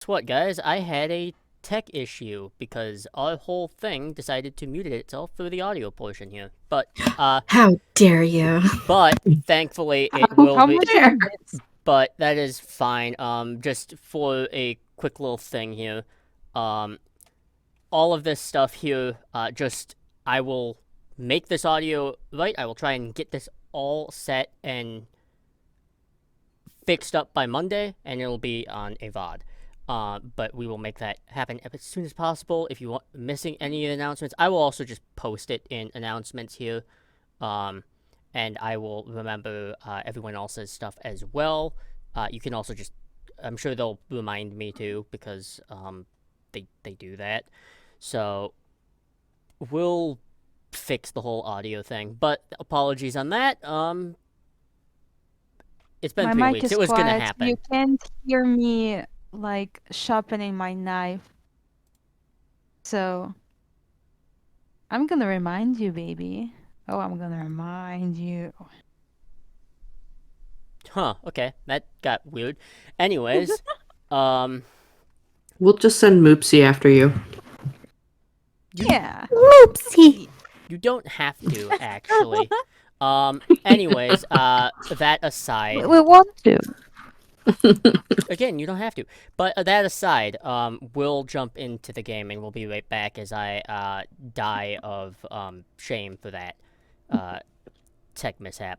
Guess what, guys? I had a tech issue because our whole thing decided to mute itself for the audio portion here. How dare you? But thankfully it will How be. much is this? But that is fine. Just for a quick little thing here, um, all of this stuff here, just I will make this audio right. I will try and get this all set and fixed up by Monday, and it'll be on a VOD. But we will make that happen as soon as possible. If you want missing any of the announcements, I will also just post it in announcements here. Um, and I will remember everyone else's stuff as well. You can also just, I'm sure they'll remind me too because they do that. So we'll fix the whole audio thing. But apologies on that. It's been My 3 mic weeks. is It was gonna quiet. happen. You can't hear me like sharpening my knife. So I'm gonna remind you, baby. Oh, I'm gonna remind you. Huh, okay. That got weird. Anyways, um We'll just send Moopsy after you. Yeah. Moopsy! you don't have to actually. Anyways, that aside, We want to. again, you don't have to. But that aside, we'll jump into the game and we'll be right back as I die of shame for that tech mishap.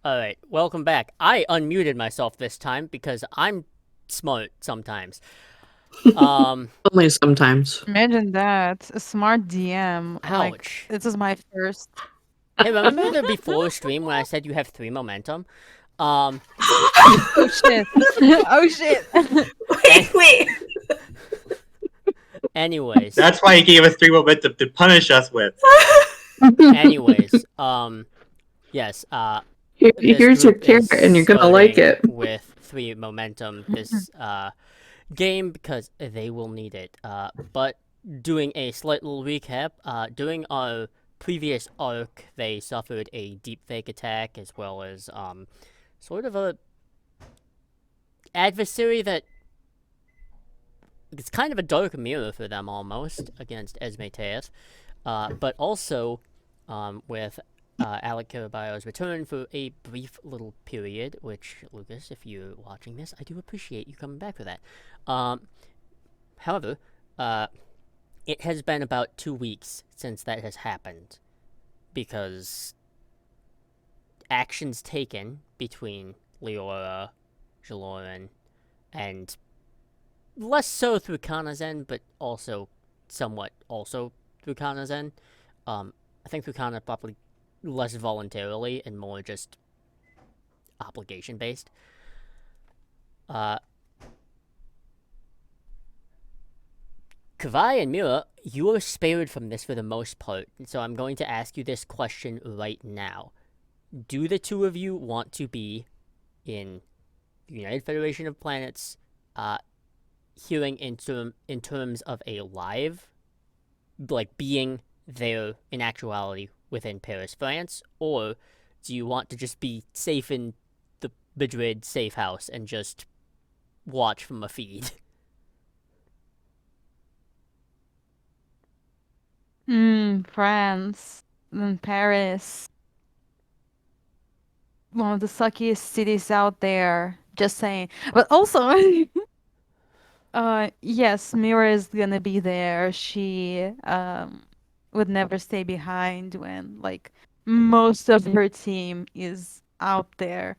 Alright, welcome back. I unmuted myself this time because I'm smart sometimes. Only sometimes. Imagine that. A smart DM. Like, Ouch. this is my first. Hey, remember the before stream when I said you have 3 momentum? Oh shit. Oh shit. Wait! Anyways. That's why he gave us 3 momentum to punish us with. Anyways, yes, Here's your carrot, and you're gonna like it. with 3 momentum this game because they will need it. But doing a slight little recap, during our previous arc, they suffered a deepfake attack as well as sort of a adversary that it's kind of a dark mirror for them almost against Esme Teath. But also with Alec Caraballo's return for a brief little period, which, Lucas, if you're watching this, I do appreciate you coming back for that. However, it has been about 2 weeks since that has happened, because actions taken between Leora, Jaloran, and less so through Kanazen, but also somewhat also through Kanazen. I think through Kana probably less voluntarily and more just obligation based. Kavai and Mira, you are spared from this for the most part, so I'm going to ask you this question right now. Do the two of you want to be in the United Federation of Planets, hearing in terms of a live, like being there in actuality within Paris, France, or do you want to just be safe in the Madrid safe house and just watch from a feed? France, then Paris. One of the suckiest cities out there. Just saying. But also, yes, Mira is gonna be there. She would never stay behind when like most of her team is out there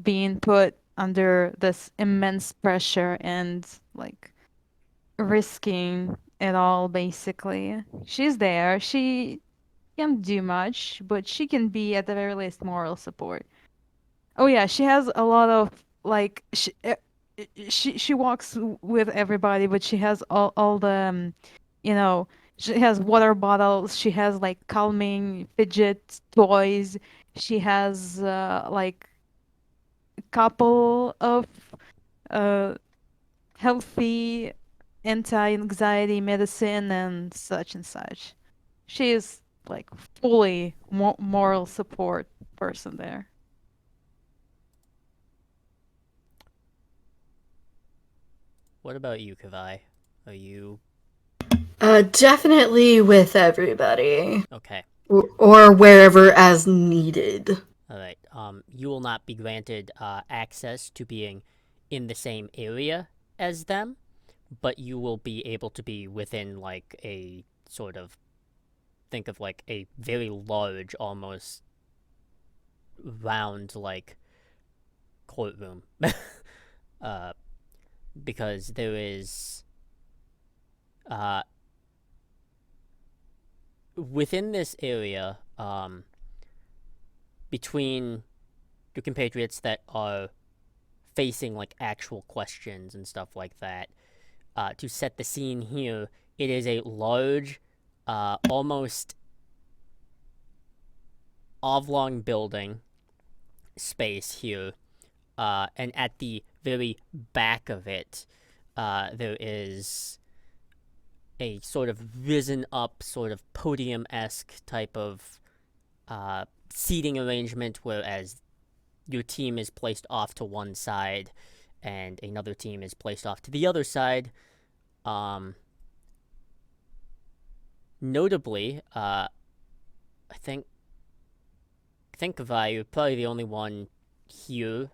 being put under this immense pressure and like risking it all basically. She's there. She can't do much, but she can be at the very least moral support. Oh yeah, she has a lot of like she walks with everybody, but she has all the you know, she has water bottles, she has like calming fidget toys, she has like a couple of uh healthy anti-anxiety medicine and such and such. She is like fully moral support person there. What about you, Kavai? Are you Definitely with everybody. okay? Or wherever as needed. All right. You will not be granted access to being in the same area as them, but you will be able to be within like a sort of think of like a very large, almost round like courtroom, uh, because there is within this area between your compatriots that are facing like actual questions and stuff like that. To set the scene here, it is a large, almost oblong building space here, and at the very back of it, there is a sort of risen up, sort of podium esque type of seating arrangement, whereas your team is placed off to one side and another team is placed off to the other side. Notably, I think Vi, you're probably the only one here,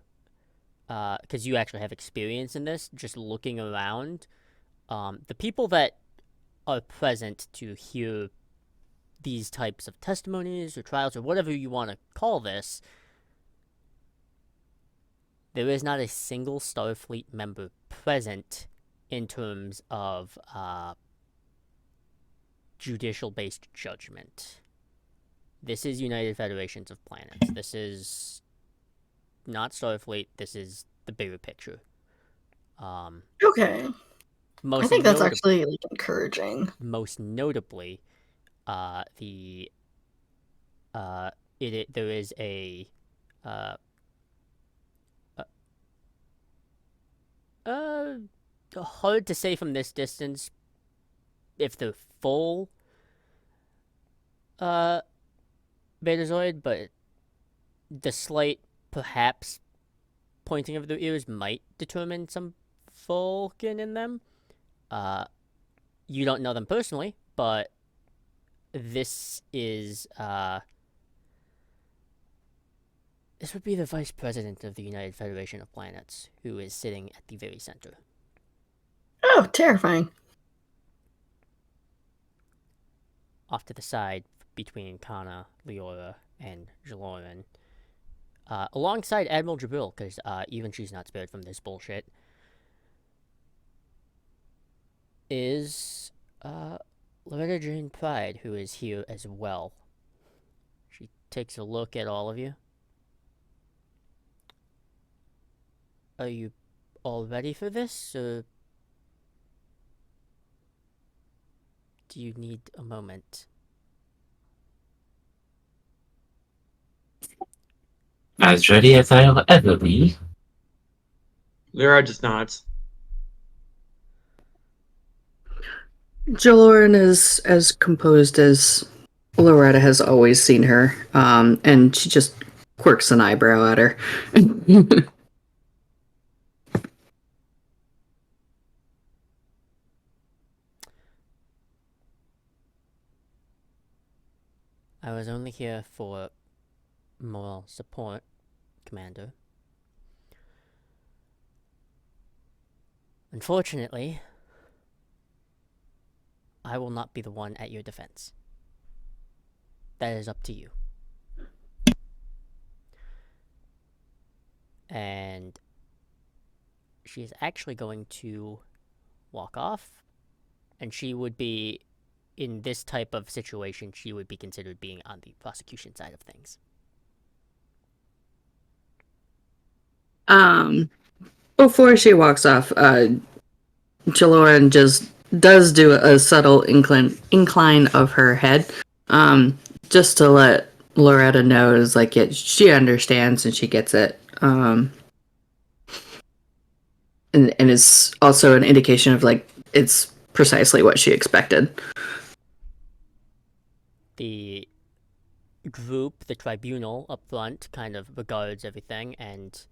because you actually have experience in this, just looking around. The people that are present to hear these types of testimonies or trials or whatever you want to call this, there is not a single Starfleet member present in terms of judicial-based judgment. This is United Federations of Planets. This is not Starfleet. This is the bigger picture. Okay. Most I think that's actually like encouraging. Most notably, there is a hard to say from this distance if they're full Betazoid, but the slight perhaps pointing of their ears might determine some Vulcan in them. You don't know them personally, but this is this would be the Vice President of the United Federation of Planets, who is sitting at the very center. Oh, terrifying. Off to the side, between Kana, Leora, and Jaloran, alongside Admiral Jabril, because even she's not spared from this bullshit, is Loretta Jane Pride, who is here as well. She takes a look at all of you. Are you all ready for this, or do you need a moment? As ready as I'll ever be. Lyra just nods. Jaloran is as composed as Loretta has always seen her, and she just quirks an eyebrow at her. I was only here for moral support, Commander. Unfortunately, I will not be the one at your defense. That is up to you. And she is actually going to walk off, and she would be, in this type of situation, she would be considered being on the prosecution side of things. Before she walks off, Jaloran just does do a subtle incline of her head, just to let Loretta know is like she understands and she gets it, and it's also an indication of like it's precisely what she expected. The group, the tribunal up front, kind of regards everything, and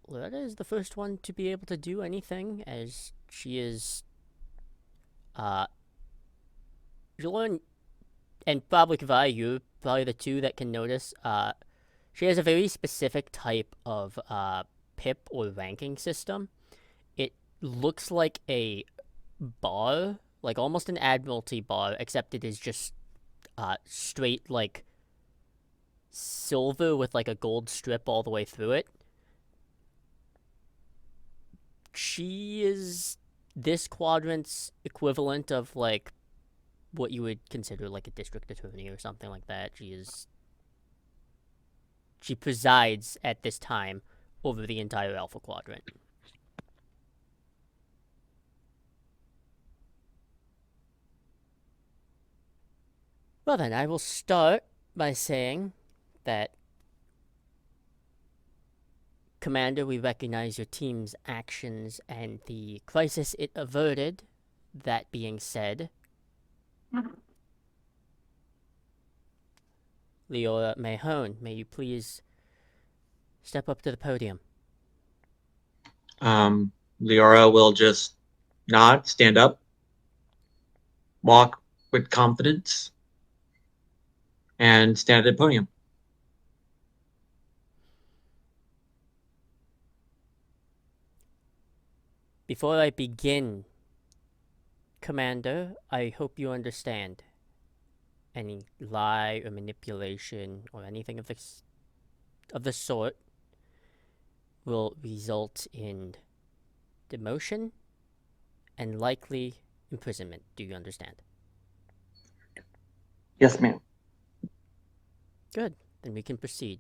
Loretta is the first one to be able to do anything, as she is, Jaloran and probably Kavai, you're probably the two that can notice, she has a very specific type of, pip or ranking system. It looks like a bar, like almost an Admiralty bar, except it is just, straight, like, silver with, like, a gold strip all the way through it. She is this quadrant's equivalent of, like, what you would consider, like, a district attorney or something like that. She presides at this time over the entire Alpha Quadrant. Well then, I will start by saying that, Commander, we recognize your team's actions and the crisis it averted. That being said, Leora Mahone, may you please step up to the podium. Leora will just nod, stand up, walk with confidence, and stand at the podium. Before I begin, Commander, I hope you understand. Any lie or manipulation or anything of the sort will result in demotion and likely imprisonment. Do you understand? Yes, ma'am. Good. Then we can proceed.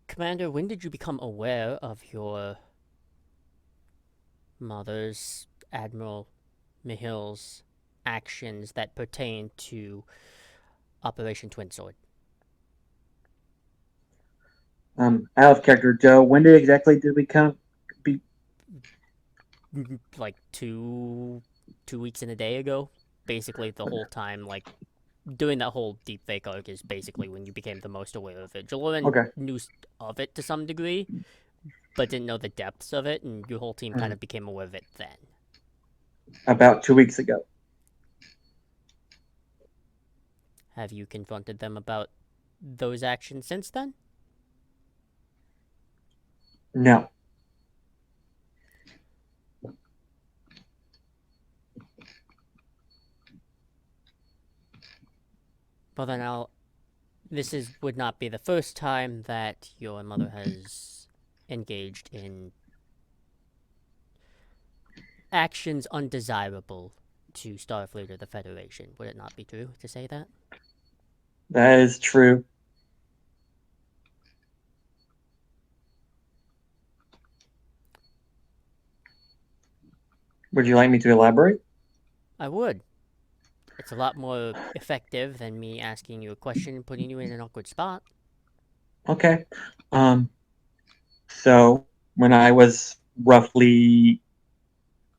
Commander, when did you become aware of your mother's, Admiral Mihil's, actions that pertain to Operation Twin Sword? Out of character, Joe. When exactly did we come? Like two weeks and a day ago. Basically, the whole time, like, doing that whole deepfake arc is basically when you became the most aware of it. Jaloran knew of it to some degree, but didn't know the depths of it, and your whole team kind of became aware of it then. About 2 weeks ago. Have you confronted them about those actions since then? No. Well then would not be the first time that your mother has engaged in actions undesirable to Starfleet or the Federation. Would it not be true to say that? That is true. Would you like me to elaborate? I would. It's a lot more effective than me asking you a question and putting you in an awkward spot. Okay. Um, so when I was roughly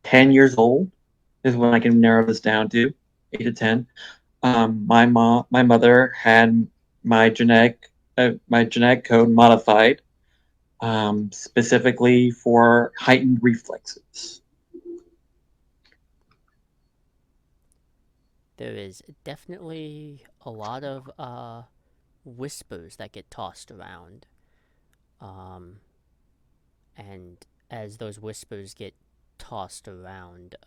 10 years old is when I can narrow this down to 8 to 10. My mother had my genetic code modified, specifically for heightened reflexes. There is definitely a lot of whispers that get tossed around. Um, and as those whispers get tossed around,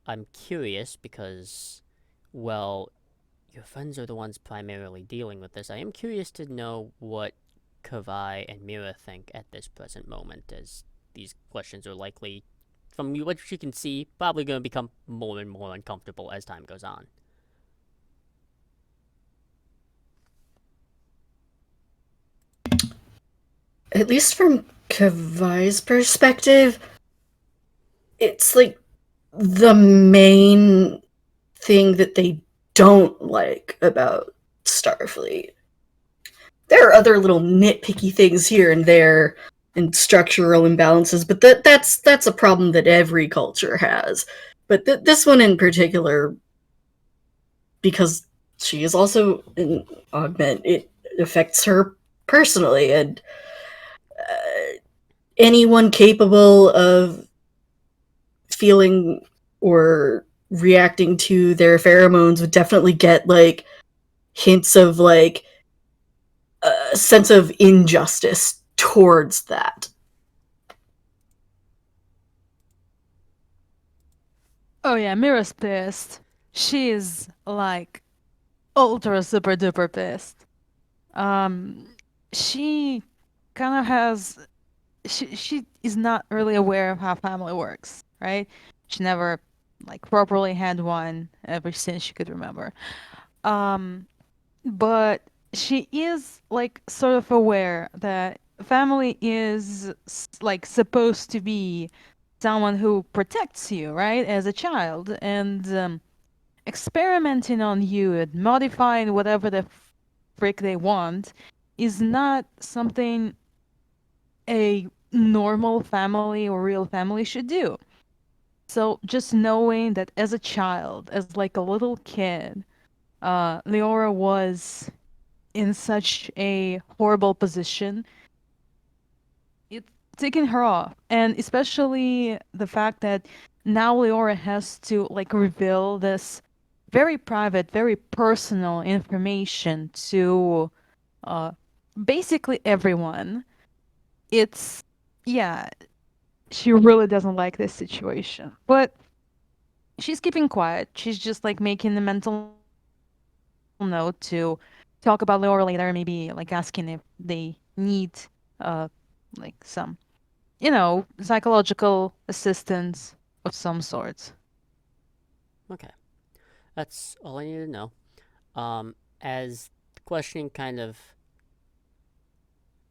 I'm curious because, well, your friends are the ones primarily dealing with this. I am curious to know what Kavai and Mira think at this present moment, as these questions are likely, from what you can see, probably going to become more and more uncomfortable as time goes on. At least from Kavai's perspective, it's like the main thing that they don't like about Starfleet. There are other little nitpicky things here and there and structural imbalances, but that's a problem that every culture has. But this one in particular, because she is also an augment, it affects her personally, and anyone capable of feeling or reacting to their pheromones would definitely get like hints of like a sense of injustice towards that. Oh yeah, Mira's pissed. She's like ultra super duper pissed. Um, she kind of has. She is not really aware of how family works, right? She never like properly had one ever since she could remember. Um, but she is like sort of aware that family is like supposed to be someone who protects you, right, as a child, and experimenting on you and modifying whatever the frick they want is not something a normal family or real family should do. So just knowing that as a child, as like a little kid, Leora was in such a horrible position, it's taking her off. And especially the fact that now Leora has to like reveal this very private, very personal information to uh, basically everyone. It's, yeah, she really doesn't like this situation. But she's keeping quiet. She's just like making the mental note to talk about Leora later, maybe like asking if they need uh like some, psychological assistance of some sort. Okay, that's all I need to know. As the questioning kind of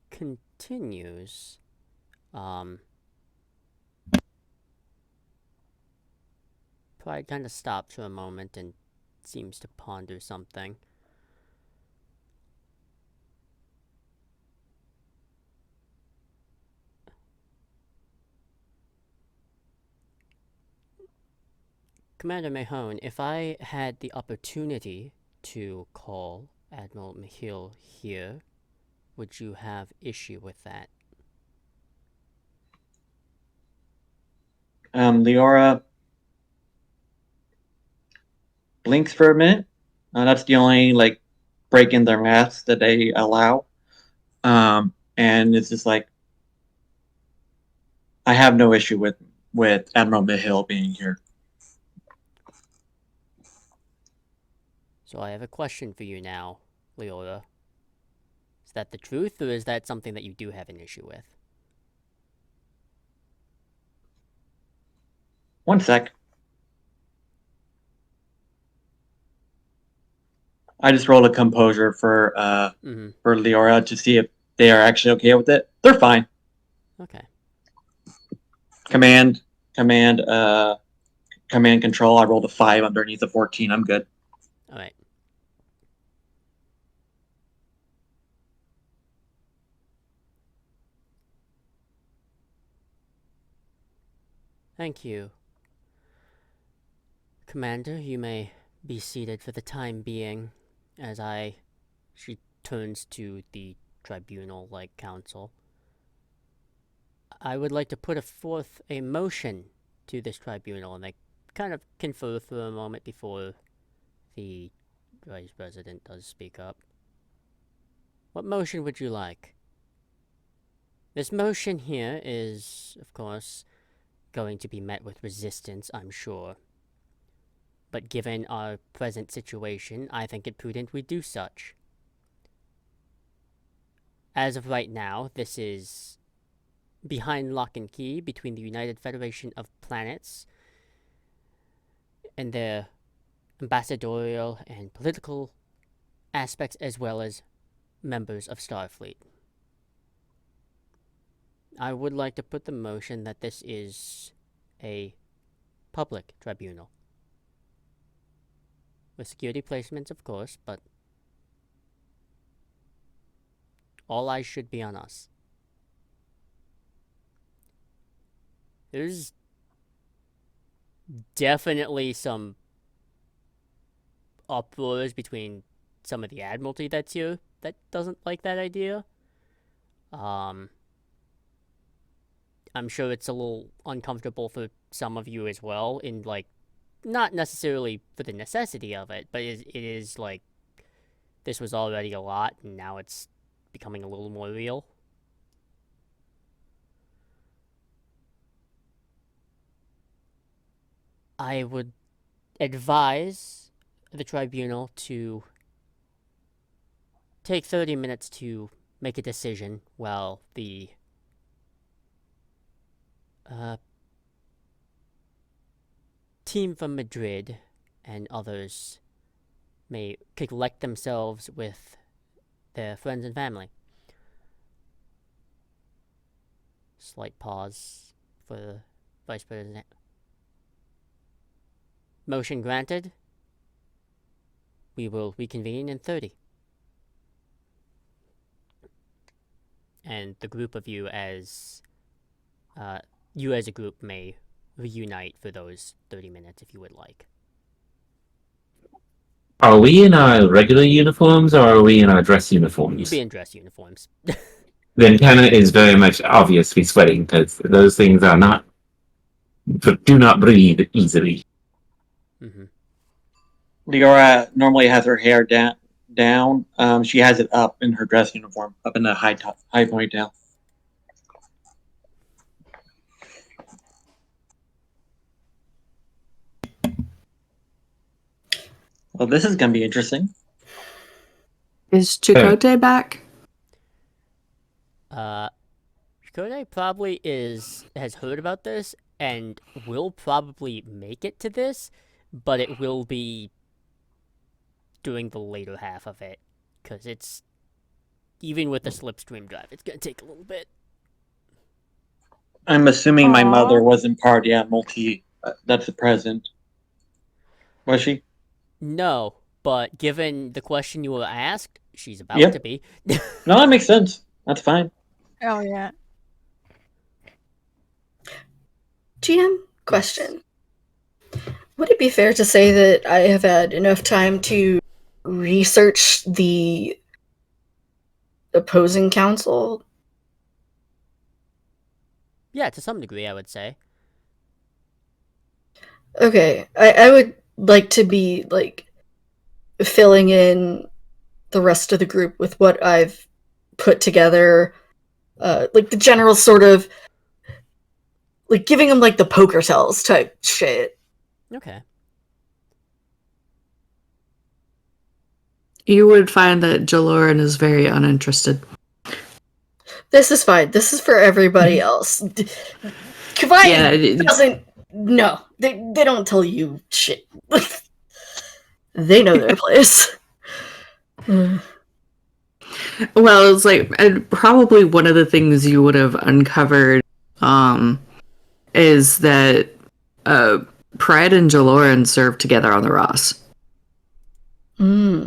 continues, um, Pride kind of stops for a moment and seems to ponder something. Commander Mahone, if I had the opportunity to call Admiral Mahil here, would you have issue with that? Leora blinks for a minute. That's the only like break in their masks that they allow. And it's just like I have no issue with Admiral Mihill being here. So I have a question for you now, Leora. Is that the truth, or is that something that you do have an issue with? One sec. I just rolled a composure for Leora to see if they are actually okay with it. They're fine. Okay. Command, command control. I rolled a 5 underneath a 14. I'm good. All right. Thank you. Commander, you may be seated for the time being, as she turns to the tribunal-like council. I would like to put forth a motion to this tribunal, and they kind of confer for a moment before the Vice President does speak up. What motion would you like? This motion here is, of course, going to be met with resistance, I'm sure. But given our present situation, I think it prudent we do such. As of right now, this is behind lock and key between the United Federation of Planets and their ambassadorial and political aspects, as well as members of Starfleet. I would like to put the motion that this is a public tribunal. With security placements, of course, but all eyes should be on us. There's definitely some uproars between some of the Admiralty that's here that doesn't like that idea. I'm sure it's a little uncomfortable for some of you as well, in like, not necessarily for the necessity of it, but it is like, this was already a lot, and now it's becoming a little more real. I would advise the tribunal to take 30 minutes to make a decision while the team from Madrid and others may collect themselves with their friends and family. Slight pause for the Vice President. Motion granted. We will reconvene in 30. And the group of you as a group may reunite for those 30 minutes if you would like. Are we in our regular uniforms or are we in our dress uniforms? You'd be in dress uniforms. Then Kenna is very much obviously sweating because those things are not do not breathe easily. Mm-hmm. Leora normally has her hair down. She has it up in her dress uniform, up in the high ponytail. Well, this is going to be interesting. Is Chakotay back? Chakotay probably has heard about this and will probably make it to this, but it will be during the later half of it, because it's, even with the slipstream drive, it's going to take a little bit. I'm assuming my Aw. mother wasn't part. Yeah, that's the present. Was she? No, but given the question you were asked, she's about Yep. to be. No, that makes sense. That's fine. Oh yeah. GM, question. Would it be fair to say that I have had enough time to research the opposing council? Yeah, to some degree, I would say. Okay, I would like to be, like, filling in the rest of the group with what I've put together. Like, the general sort of, like, giving them, like, the poker tells type shit. Okay. You would find that Jaloran is very uninterested. This is fine. This is for everybody else. Kavai doesn't... No, they don't tell you shit. They know their place. Well, it's like, and probably one of the things you would have uncovered is that Pride and Jaloran served together on the Ross. Hmm.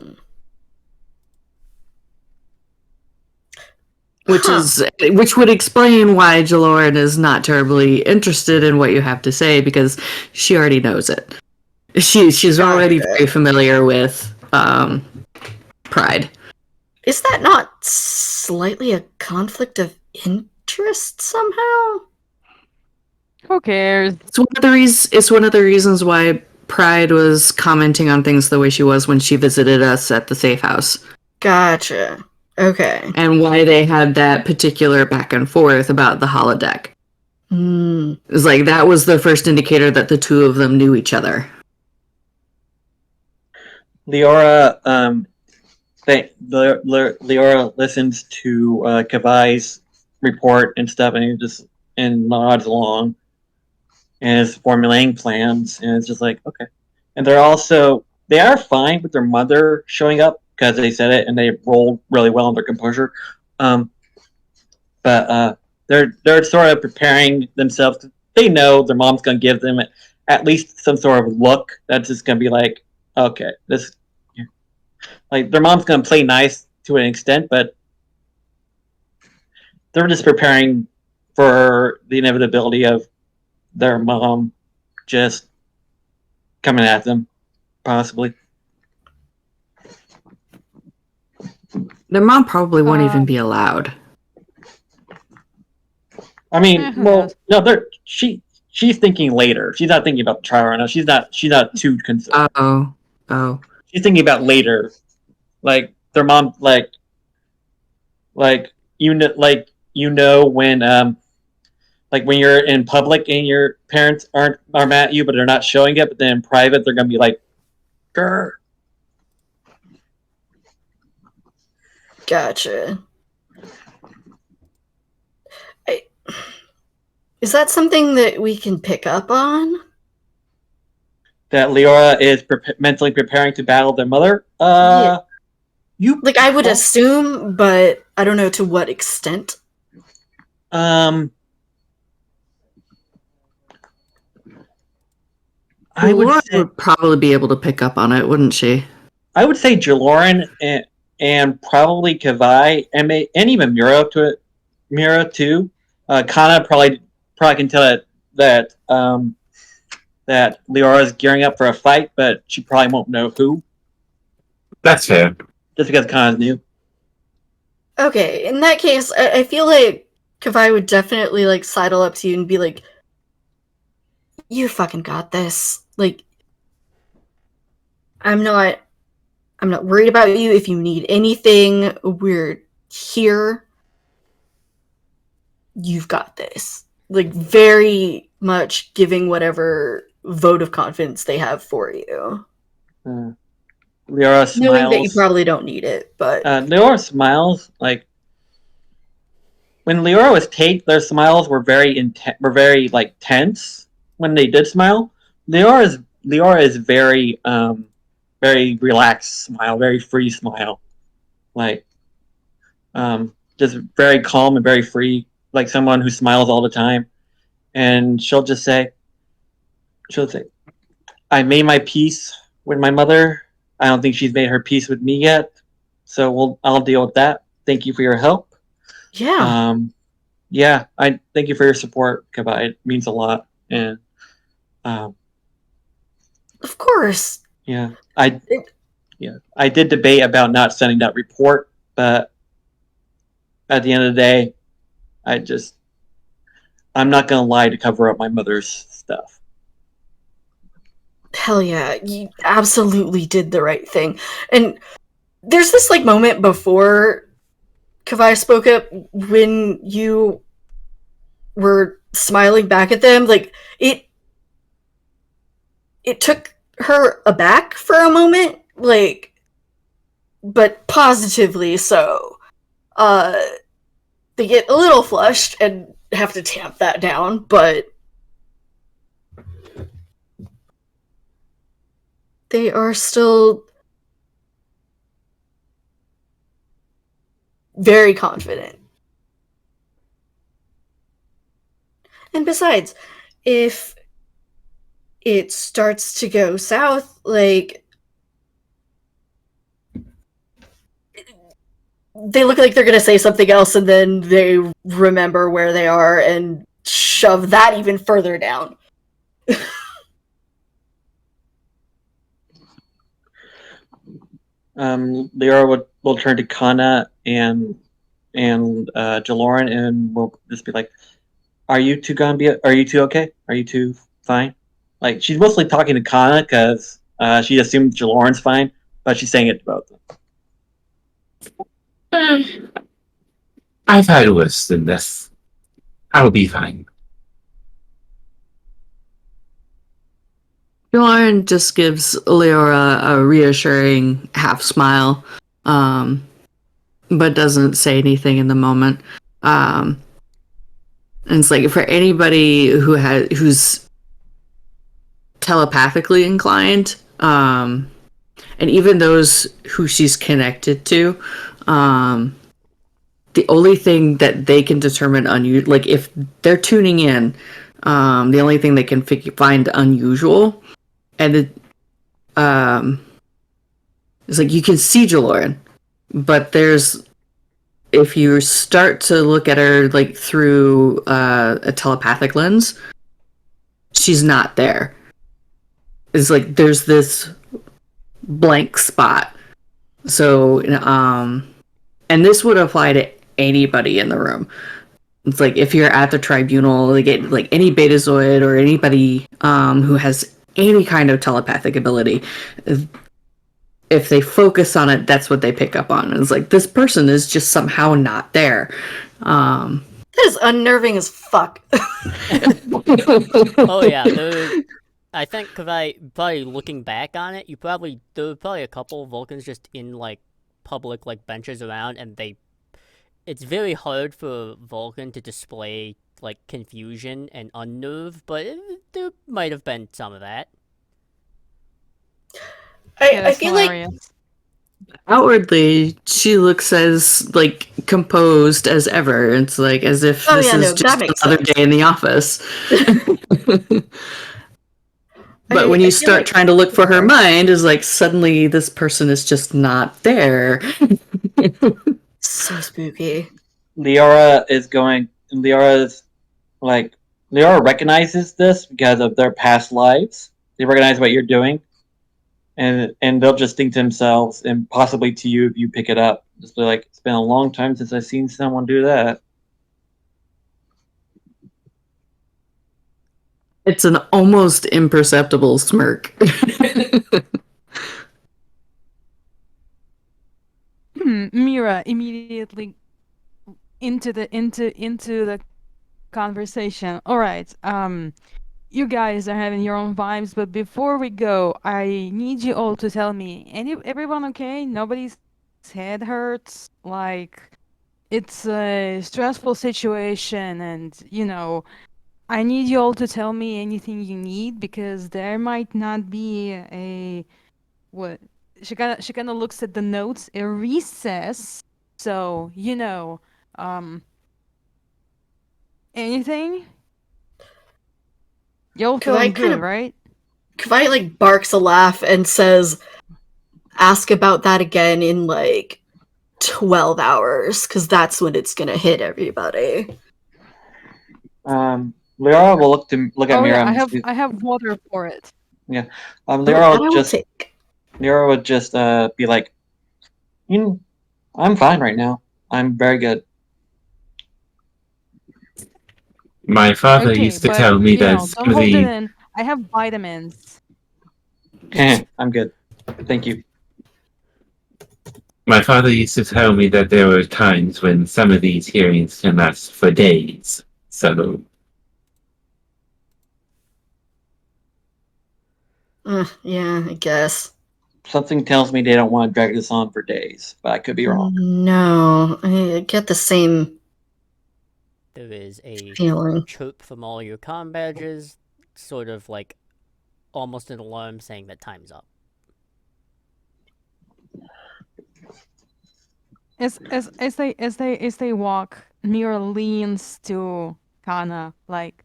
Which would explain why Jaloran is not terribly interested in what you have to say, because she already knows it. She's already Gotcha. very familiar with Pride. Is that not slightly a conflict of interest somehow? Who cares? It's one of the reasons why Pride was commenting on things the way she was when she visited us at the safe house. Gotcha. Okay. And why they had that particular back and forth about the holodeck. Hmm. It was like that was the first indicator that the two of them knew each other. Leora, Leora listens to Kavai's report and stuff, and he just nods along, and is formulating plans, and it's just like, okay. And they are fine with their mother showing up because they said it and they rolled really well on their composure. But they're sort of preparing themselves. They know their mom's gonna give them at least some sort of look that's just gonna be like, okay, this, like, their mom's gonna play nice to an extent, but they're just preparing for the inevitability of their mom just coming at them, possibly. Their mom probably won't even be allowed. I mean, Who well, knows? no, she's thinking later. She's not thinking about the trial right now. She's not too concerned. Oh. She's thinking about later, like their mom, like when like when you're in public and your parents are mad at you, but they're not showing it, but then in private they're gonna be like, grr. Gotcha. Is that something that we can pick up on? That Leora is mentally preparing to battle their mother. Yeah. You Like, I would assume, but I don't know to what extent. I Laura would probably be able to pick up on it, wouldn't she? I would say Jaloran and probably Kavai and even Mira too. Kana probably can tell that Leora's gearing up for a fight, but she probably won't know who. That's fair. Just because Kana's new. Okay, in that case, I feel like Kavai would definitely, like, sidle up to you and be like, you fucking got this. Like, I'm not worried about you. If you need anything, we're here. You've got this. Like, very much giving whatever vote of confidence they have for you. Leora smiles. Knowing that you probably don't need it, but Leora smiles. Like, when Leora was taped, their smiles were very like tense when they did smile. Leora is very very relaxed smile, very free smile, like just very calm and very free, like someone who smiles all the time. And she'll say, I made my peace with my mother. I don't think she's made her peace with me yet, so I'll deal with that. Thank you for your help. yeah. Yeah, I thank you for your support, Kavai. It means a lot. And Of course. yeah, I did debate about not sending that report, but at the end of the day, I'm not gonna lie to cover up my mother's stuff. Hell yeah, you absolutely did the right thing. And there's this, like, moment before Kavai spoke up when you were smiling back at them. Like, it took her aback for a moment, like, but positively so. They get a little flushed and have to tamp that down, but they are still very confident. And besides, if it starts to go south, like they look like they're gonna say something else, and then they remember where they are and shove that even further down. Leora will turn to Kana and Jaloran, and will just be like, "Are you two gonna be? Are you two okay? Are you two fine?" Like she's mostly talking to Kana because she assumed Jaloran's fine, but she's saying it to both of them. I've had worse than this. I'll be fine. Lauren just gives Leora a reassuring half smile, but doesn't say anything in the moment. And it's like for anybody who's telepathically inclined, and even those who she's connected to, the only thing that they can determine like if they're tuning in, the only thing they can find unusual, and it's like you can see Jaloran, but if you start to look at her like through a telepathic lens, she's not there. It's like there's this blank spot. So, and this would apply to anybody in the room. It's like if you're at the tribunal, like any Betazoid or anybody who has any kind of telepathic ability, if they focus on it, that's what they pick up on. It's like this person is just somehow not there. That is unnerving as fuck. Oh yeah, I think because probably looking back on it, there were probably a couple of Vulcans just in like public like benches around, and it's very hard for Vulcan to display like confusion and unnerve, but there might have been some of that. Yeah, I that's feel like hilarious. Outwardly, she looks as like composed as ever. It's like as if Oh, this yeah, is no, that just makes another sense. day in the office. But when you I feel start like trying to look for her mind, is like suddenly this person is just not there. so spooky. Leora is going. Leora's like Leora recognizes this because of their past lives. They recognize what you're doing, and they'll just think to themselves, and possibly to you if you pick it up, just be like, "It's been a long time since I've seen someone do that." It's an almost imperceptible smirk. Mira immediately into the conversation. All right. You guys are having your own vibes, but before we go, I need you all to tell me, everyone okay? Nobody's head hurts? Like, it's a stressful situation, and, I need you all to tell me anything you need, because there might not be a, what? She kind of looks at the notes, a recess. So, anything? Y'all Kavai feeling kind good, of right? Kavai like barks a laugh and says, "Ask about that again in like 12 hours, because that's when it's gonna hit everybody." Leora will look at Oh yeah, Mira. I And have I have water for it. yeah. Oh, that I will take. Leora would just be like, you know, I'm fine right now. I'm very good. My father Okay, used to but tell me that some don't of hold it the in. I have vitamins. I'm good. Thank you. my father used to tell me that there were times when some of these hearings can last for days. So Yeah, I guess. Something tells me they don't want to drag this on for days, but I could be wrong. No, I get the same There is a feeling. chirp from all your comm badges, sort of like almost an alarm saying that time's up. As they walk, Mira leans to Kana like,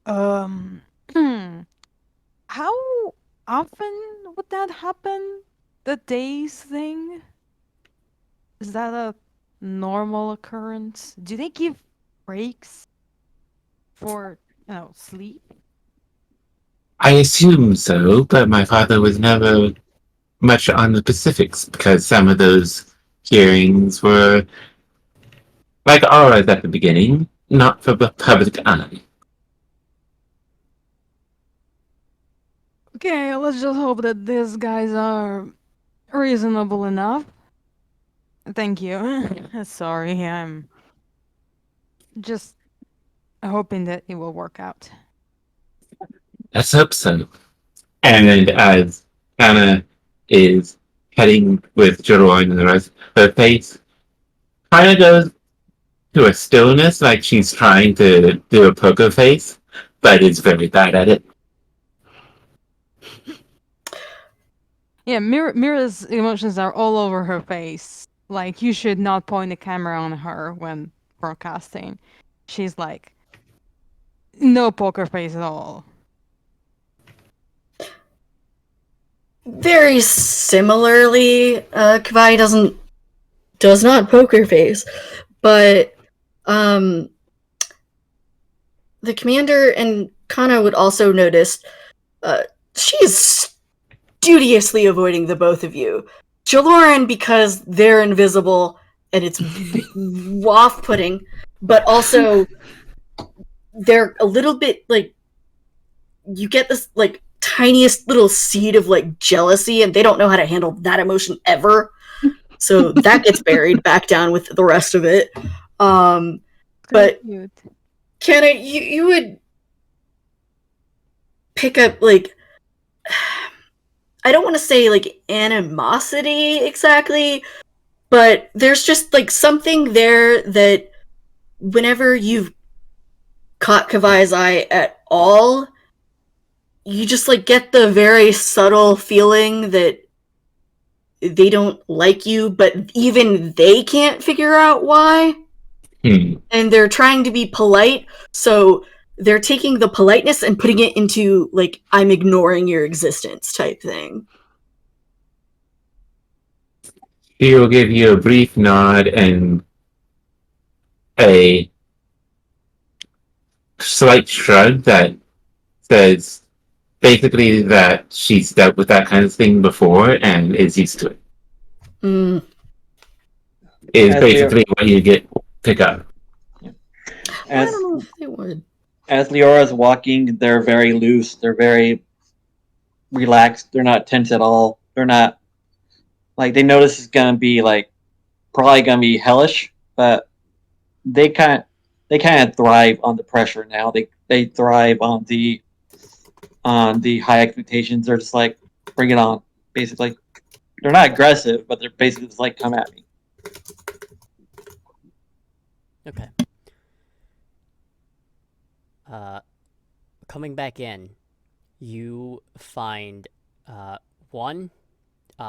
Um, how often would that happen? The days thing? Is that a normal occurrence? Do they give breaks for, sleep? I assume so, but my father was never much on the specifics because some of those hearings were like ours at the beginning, not for the public eye. Okay, let's just hope that these guys are reasonable enough. Thank you. Sorry, I'm just hoping that it will work out. Let's hope so. And as Anna is heading with Jeroen and the rest, her face kind of goes to a stillness, like she's trying to do a poker face, but is very bad at it. Yeah, Mira's emotions are all over her face. Like, you should not point the camera on her when broadcasting. She's like, no poker face at all. Very similarly, Kavai does not poker face, but the commander and Kana would also notice she is studiously avoiding the both of you. Jaloran, because they're invisible and it's off-putting, but also they're a little bit like, you get this like tiniest little seed of like jealousy, and they don't know how to handle that emotion ever. So that gets buried back down with the rest of it. But Cute. Kenna, you would pick up like, I don't want to say like animosity exactly, but there's just like something there that whenever you've caught Kavai's eye at all, you just like get the very subtle feeling that they don't like you, but even they can't figure out why. And they're trying to be polite, so they're taking the politeness and putting it into like, I'm ignoring your existence type thing. He will give you a brief nod and a slight shrug that says basically that she's dealt with that kind of thing before and is used to it. Mm. Is As basically what you pick up. I As don't know if they would. as Leora's walking, they're very loose. They're very relaxed. They're not tense at all. They're not like, they know this is gonna be like probably gonna be hellish, but they kind of thrive on the pressure now. They thrive on the high expectations. They're just like, bring it on, basically. They're not aggressive, but they're basically just like, come at me. Okay. Coming back in, you find one,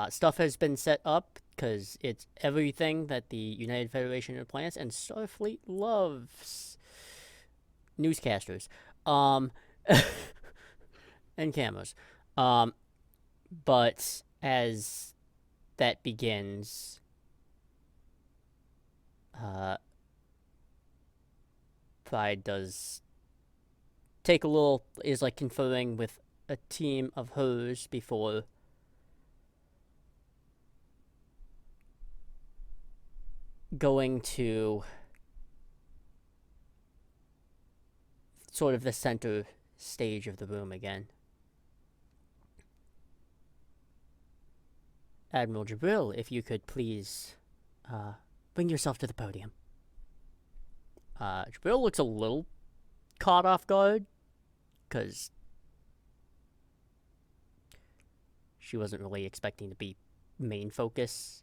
stuff has been set up because it's everything that the United Federation of Planets and Starfleet loves. Newscasters, and cameras. But as that begins, Pride does take a little, is like conferring with a team of hers before going to sort of the center stage of the room again. Admiral Jabril, if you could please bring yourself to the podium. Jabril looks a little caught off guard because she wasn't really expecting to be main focus.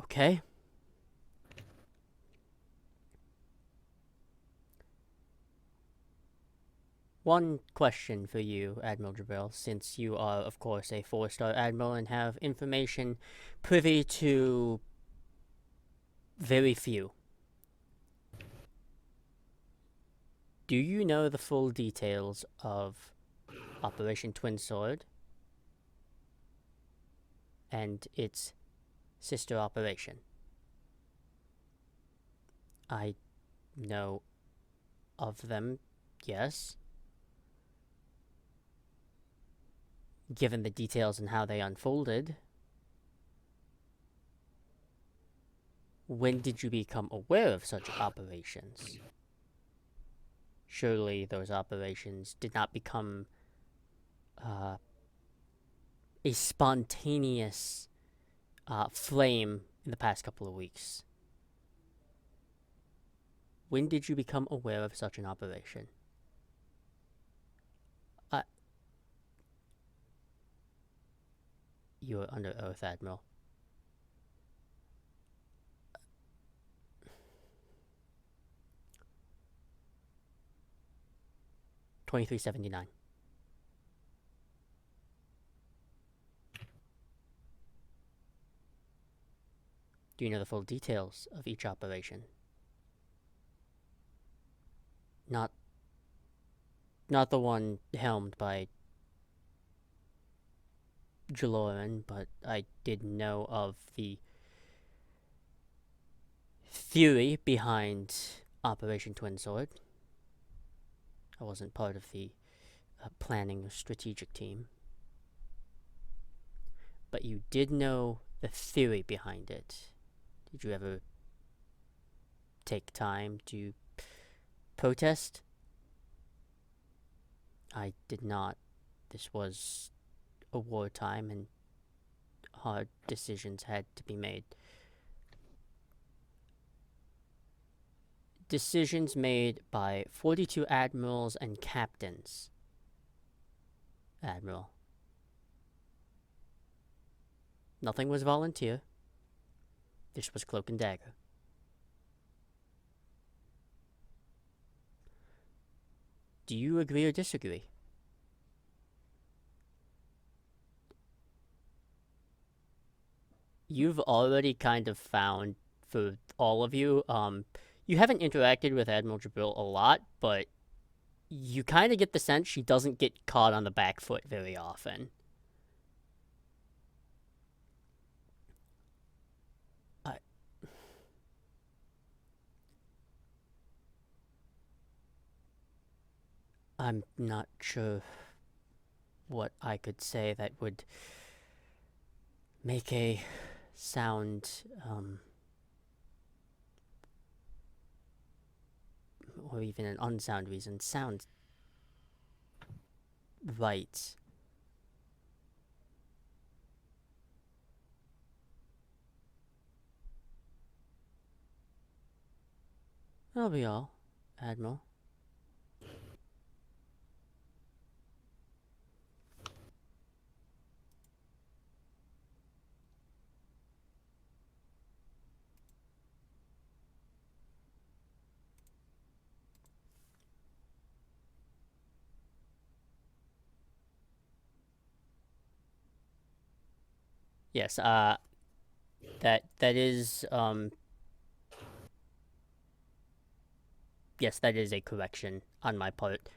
Okay. One question for you, Admiral Jabril, since you are, of course, a 4-star admiral and have information privy to very few. Do you know the full details of Operation Twin Sword and its sister operation? I know of them, yes. Given the details and how they unfolded, when did you become aware of such operations? Surely those operations did not become a spontaneous flame in the past couple of weeks. When did you become aware of such an operation? You are under oath, Admiral. $23.79. Do you know the full details of each operation? Not the one helmed by Jaloran, but I did know of the theory behind Operation Twin Sword. I wasn't part of the planning or strategic team. But you did know the theory behind it. Did you ever take time to protest? I did not. This was a wartime and hard decisions had to be made. Decisions made by 42 admirals and captains. Admiral. Nothing was volunteer. This was cloak and dagger. Do you agree or disagree? You've already kind of found, for all of you, you haven't interacted with Admiral Jabril a lot, but you kind of get the sense she doesn't get caught on the back foot very often. I'm not sure what I could say that would make a sound, or even an unsound reason, sound right. That'll be all, Admiral. Yes, that is, yes, that is a correction on my part,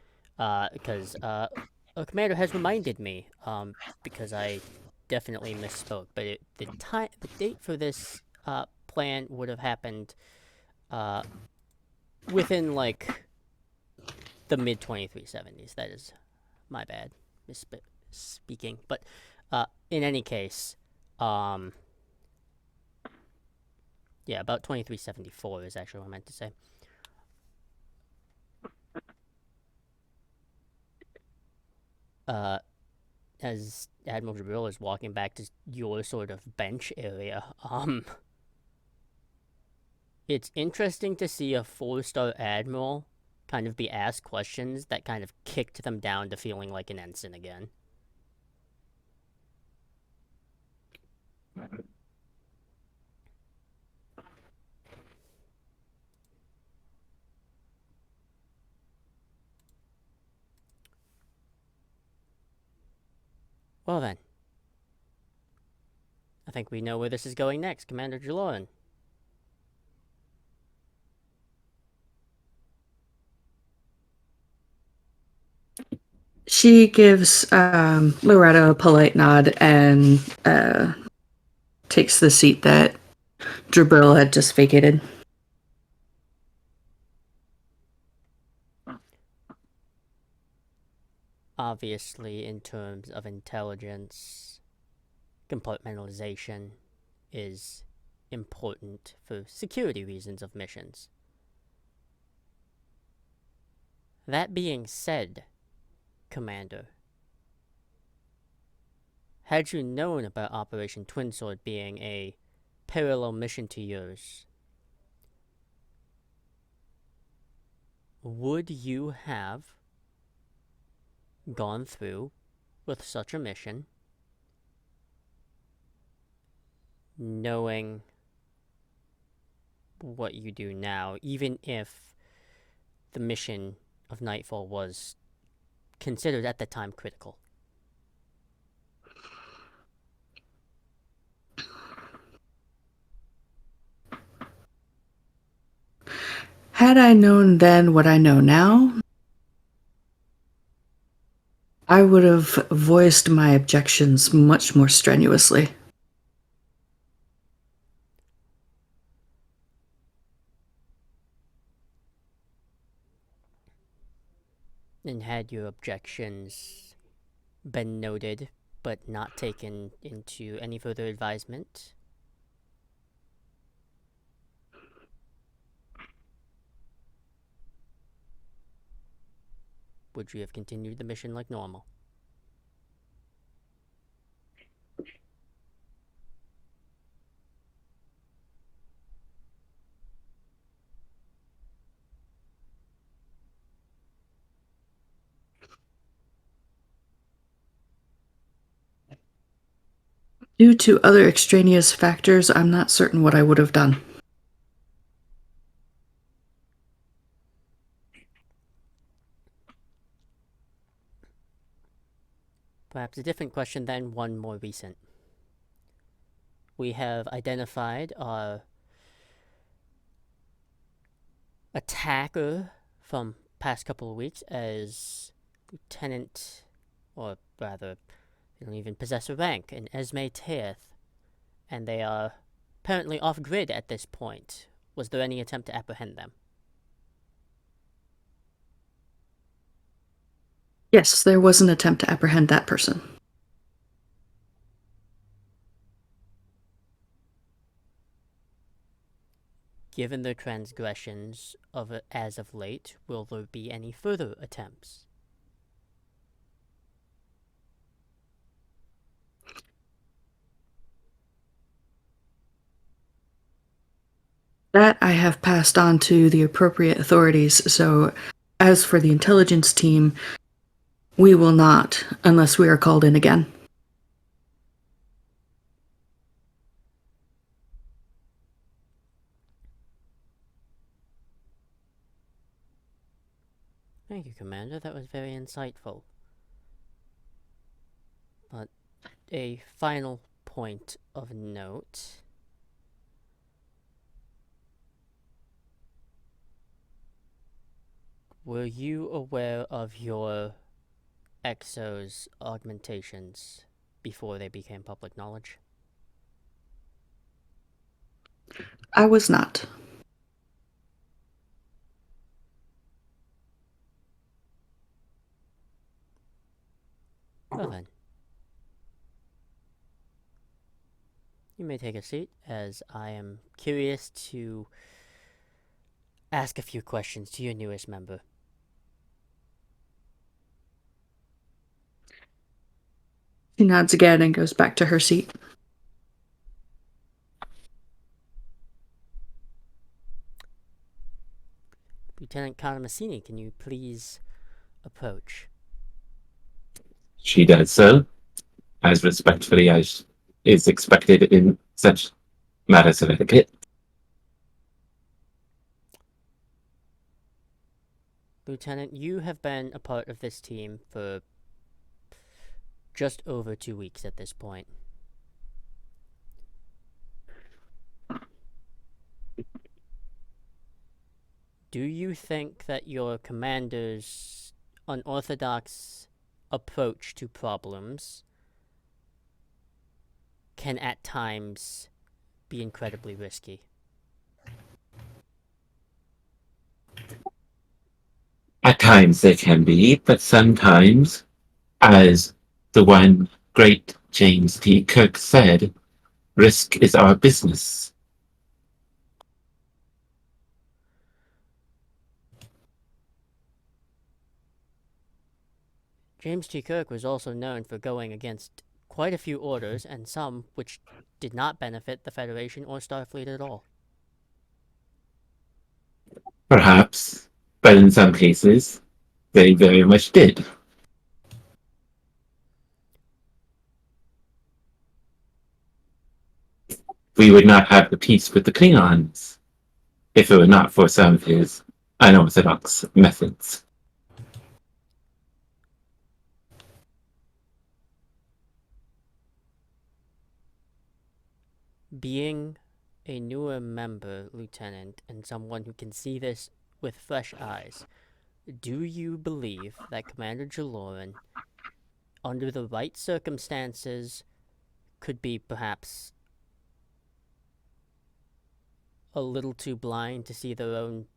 because, a commander has reminded me, because I definitely misspoke, but the date for this, plan would have happened, within, like, the mid-2370s. That is my bad, misspeaking, but, in any case, yeah, about 2374 is actually what I meant to say. As Admiral Jabril is walking back to your sort of bench area, it's interesting to see a 4-star admiral kind of be asked questions that kind of kicked them down to feeling like an ensign again. Well then. I think we know where this is going next, Commander Jaloran. She gives Loretta a polite nod and takes the seat that Jabril had just vacated. Obviously, in terms of intelligence, compartmentalization is important for security reasons of missions. That being said, Commander, had you known about Operation Twin Sword being a parallel mission to yours, would you have gone through with such a mission, knowing what you do now, even if the mission of Nightfall was considered at the time critical? Had I known then what I know now, I would have voiced my objections much more strenuously. And had your objections been noted but not taken into any further advisement? Would you have continued the mission like normal? Due to other extraneous factors, I'm not certain what I would have done. Perhaps a different question then, one more recent. We have identified our attacker from past couple of weeks as Lieutenant, or rather, they don't even possess a rank, an Esme Teeth, and they are apparently off-grid at this point. Was there any attempt to apprehend them? Yes, there was an attempt to apprehend that person. Given their transgressions as of late, will there be any further attempts? That I have passed on to the appropriate authorities, so as for the intelligence team, we will not, unless we are called in again. Thank you, Commander. That was very insightful. But a final point of note. Were you aware of your Exo's augmentations before they became public knowledge? I was not. Well then. You may take a seat, as I am curious to ask a few questions to your newest member. She nods again and goes back to her seat. Lieutenant Kanamassini, can you please approach? She does so, as respectfully as is expected in such matters of etiquette. Lieutenant, you have been a part of this team for just over 2 weeks at this point. Do you think that your commander's unorthodox approach to problems can at times be incredibly risky. At times they can be, but sometimes, as the one great James T. Kirk said, risk is our business. James T. Kirk was also known for going against quite a few orders, and some which did not benefit the Federation or Starfleet at all. Perhaps, but in some cases, they very much did. We would not have the peace with the Klingons if it were not for some of his unorthodox methods. Being a newer member, Lieutenant, and someone who can see this with fresh eyes, do you believe that Commander Jaloran, under the right circumstances, could be perhaps a little too blind to see their own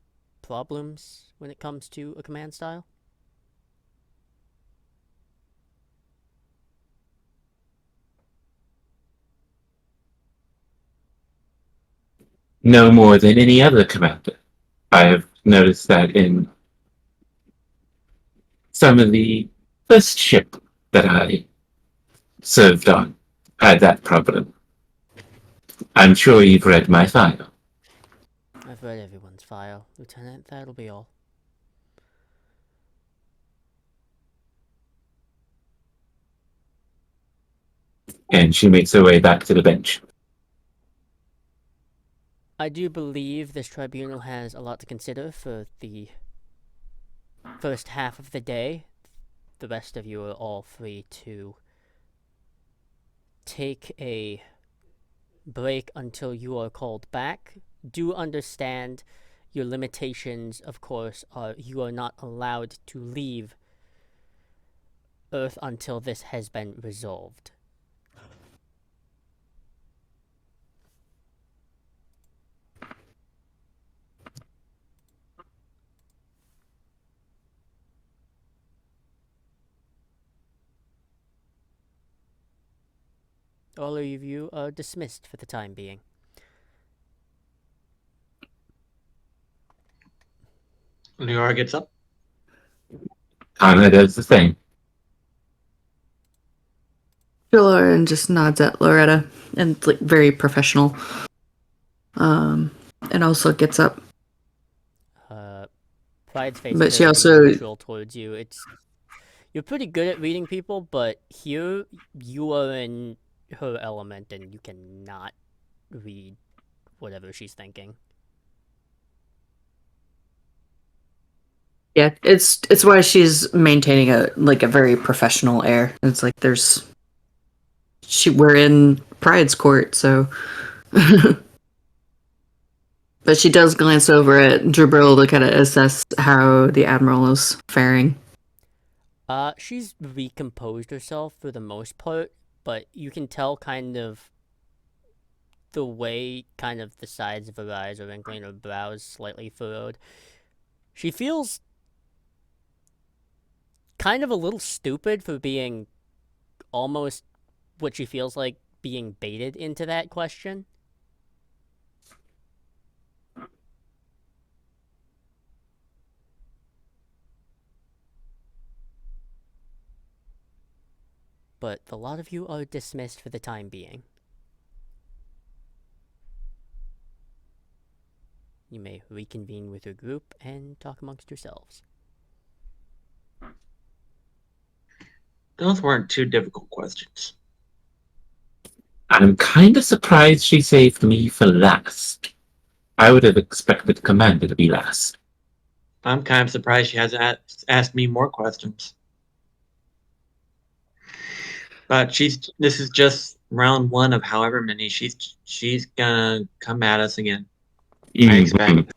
problems when it comes to a command style? No more than any other commander. I have noticed that in some of the first ship that I served on had that problem. I'm sure you've read my file. I've read everyone's file, Lieutenant. That'll be all. And she makes her way back to the bench. I do believe this tribunal has a lot to consider for the first half of the day. The rest of you are all free to take a break until you are called back. Do understand your limitations, of course, are you are not allowed to leave Earth until this has been resolved. All of you are dismissed for the time being. Liara gets up. Anna does the same. Jaloran just nods at Loretta and like very professional. And also gets up. Pride's face But is she very also- neutral towards you. You're pretty good at reading people, but here you are in her element and you cannot read whatever she's thinking. Yeah, it's why she's maintaining a very professional air. It's like we're in Pride's court, so but she does glance over at Jabril to kind of assess how the Admiral is faring. She's recomposed herself for the most part, but you can tell kind of the way kind of the sides of her eyes are wrinkling, her brows slightly furrowed. She feels kind of a little stupid for being almost what she feels like being baited into that question. But a lot of you are dismissed for the time being. You may reconvene with your group and talk amongst yourselves. Those weren't too difficult questions. I'm kind of surprised she saved me for last. I would have expected Commander to be last. I'm kind of surprised she hasn't asked me more questions. But this is just round one of however many. She's gonna come at us again. I expect.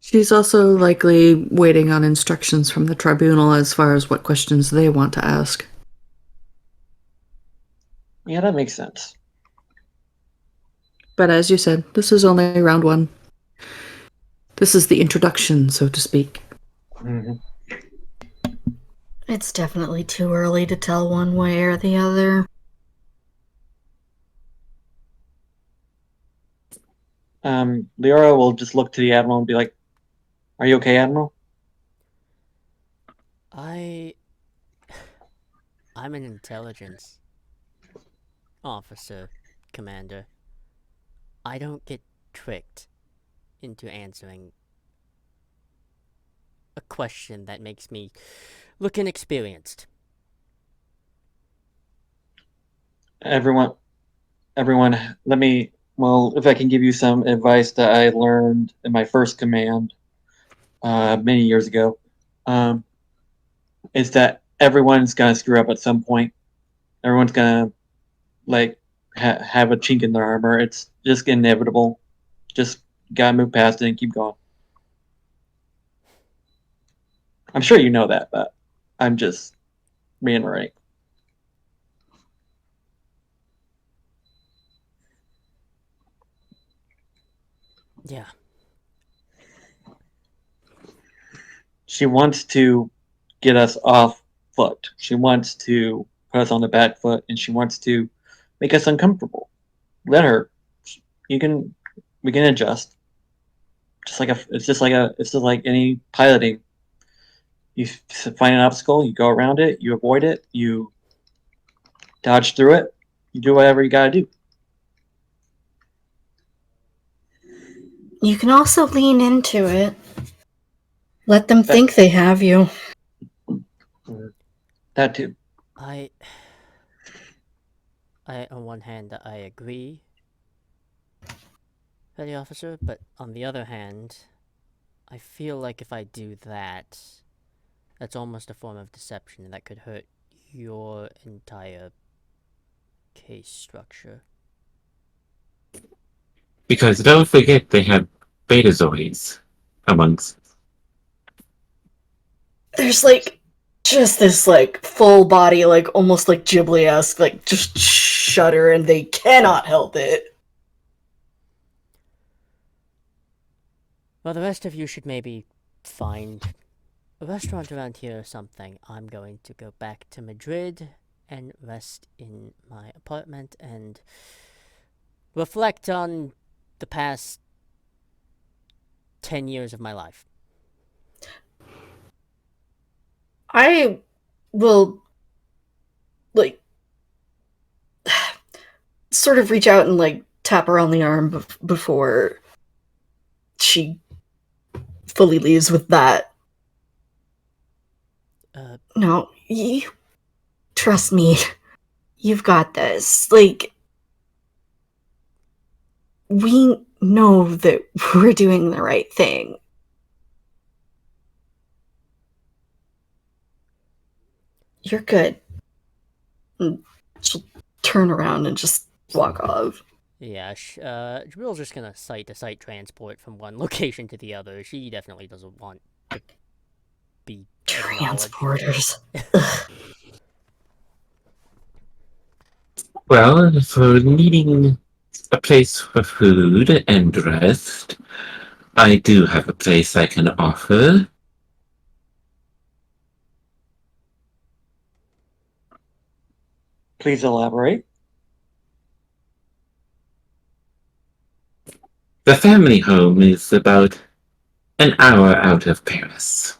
She's also likely waiting on instructions from the tribunal as far as what questions they want to ask. Yeah, that makes sense. But as you said, this is only round one. This is the introduction, so to speak. Hmm. It's definitely too early to tell one way or the other. Leora will just look to the Admiral and be like, "Are you okay, Admiral?" I'm an intelligence officer, Commander. I don't get tricked into answering a question that makes me look inexperienced. Everyone, let me. Well, if I can give you some advice that I learned in my first command many years ago, is that everyone's gonna screw up at some point. Everyone's gonna like have a chink in their armor. It's just inevitable. Just gotta move past it and keep going. I'm sure you know that, but I'm just reiterating. Yeah. She wants to get us off foot. She wants to put us on the back foot, and she wants to make us uncomfortable. Let her. You can. We can adjust. It's just like any piloting. You find an obstacle, you go around it, you avoid it, you dodge through it, you do whatever you gotta do. You can also lean into it. Let them think they have you. That too. I on one hand, I agree, petty officer, but on the other hand, I feel like if I do that, that's almost a form of deception that could hurt your entire case structure. Because don't forget they have betazoids amongst. There's just this full body, almost like Ghibli-esque, just shudder, and they cannot help it. Well, the rest of you should maybe find a restaurant around here or something. I'm going to go back to Madrid and rest in my apartment and reflect on the past 10 years of my life. I will, sort of reach out and, tap her on the arm before she fully leaves with that. No, you trust me. You've got this. We know that we're doing the right thing. You're good. And she'll turn around and just walk off. Yeah, Jabril's just gonna site-to-site transport from one location to the other. She definitely doesn't want to be acknowledged. Transporters. Well, for needing a place for food and rest, I do have a place I can offer. Please elaborate. The family home is about an hour out of Paris.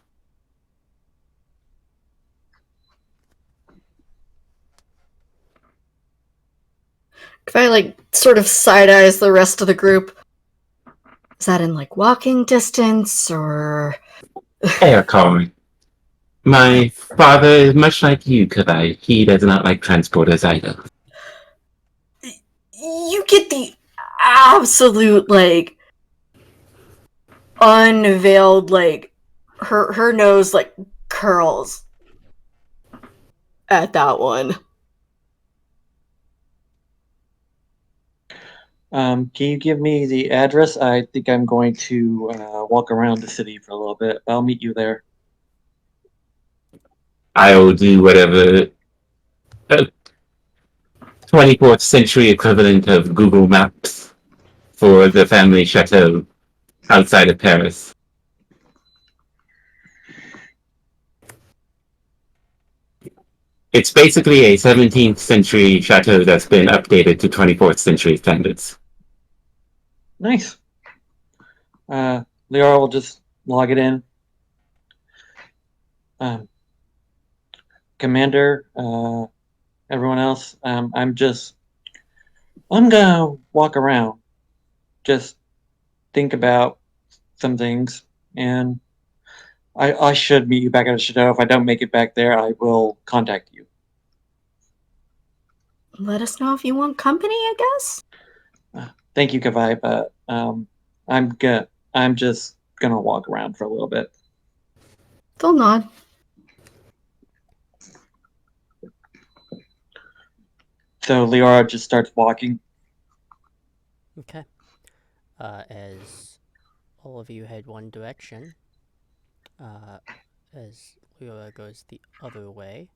If I sort of side eyes the rest of the group, is that in walking distance or Air car. My father is much like you, Kadai. He does not like transporters either. you get the absolute unveiled her nose curls at that one. Can you give me the address? I think I'm going to walk around the city for a little bit. I'll meet you there. I'll do whatever 24th century equivalent of Google Maps for the family chateau outside of Paris. It's basically a 17th century chateau that's been updated to 24th century standards. Nice. Leora will just log it in. Commander, everyone else, I'm gonna walk around, just think about some things, and I should meet you back at the chateau. If I don't make it back there, I will contact you. Let us know if you want company, I guess. Thank you, Kavai, but I'm just gonna walk around for a little bit. They'll nod. So Leora just starts walking. Okay. As all of you head one direction, as Leora goes the other way,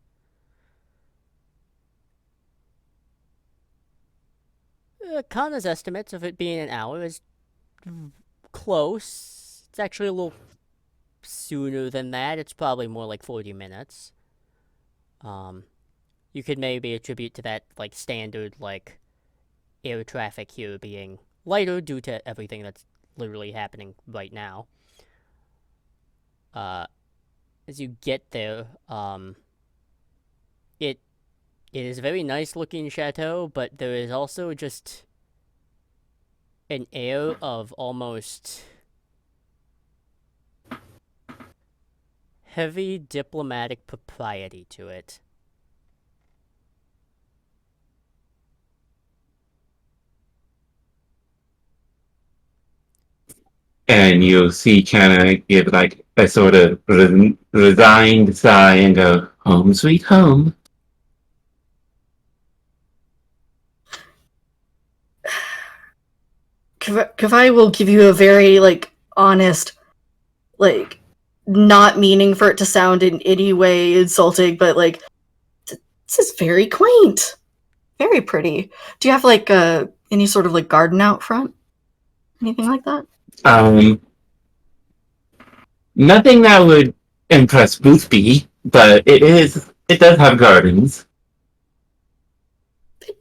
Kana's estimates of it being an hour is close. It's actually a little sooner than that. It's probably more like 40 minutes. You could maybe attribute to that, like, standard, like, air traffic here being lighter due to everything that's literally happening right now. As you get there, it is a very nice looking chateau, but there is also just an air of almost heavy diplomatic propriety to it. And you'll see Kana give like a sort of resigned sigh and go, "Home sweet home." Kavai will give you a very, like, honest, like, not meaning for it to sound in any way insulting, but, like, this is very quaint. Very pretty. Do you have, like, any sort of, like, garden out front? Anything like that? Nothing that would impress Boothby, but it does have gardens.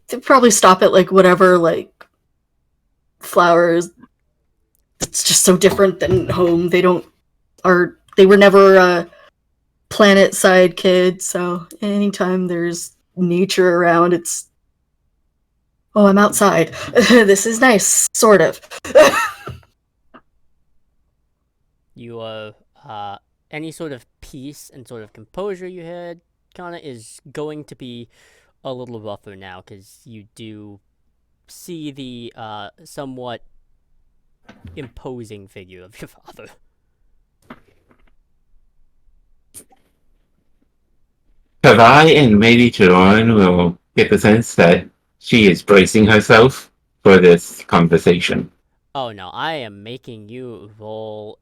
They'd probably stop at, like, whatever, like, flowers. It's just so different than home. They were never planet side kids, so anytime there's nature around, it's, oh, I'm outside. This is nice, sort of. You any sort of peace and sort of composure you had, Kana, is going to be a little rougher now, because you do see the somewhat imposing figure of your father. Kavai and Lady Chiron will get the sense that she is bracing herself for this conversation. Oh no, I am making you roll.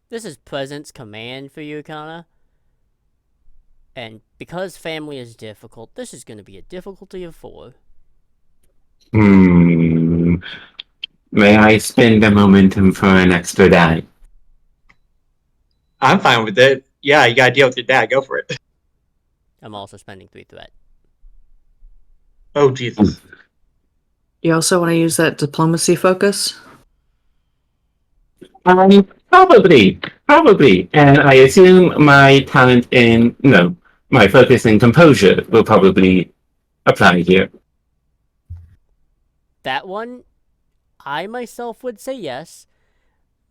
This is presence command for you, Kana. And because family is difficult, this is going to be a difficulty of 4. May I spend the momentum for an extra die? I'm fine with it. Yeah, you gotta deal with your dad. Go for it. I'm also spending 3 threat. Oh, Jesus. You also want to use that diplomacy focus? Probably. And I assume my talent in, no, my focus in composure will probably apply here. That one, I myself would say yes,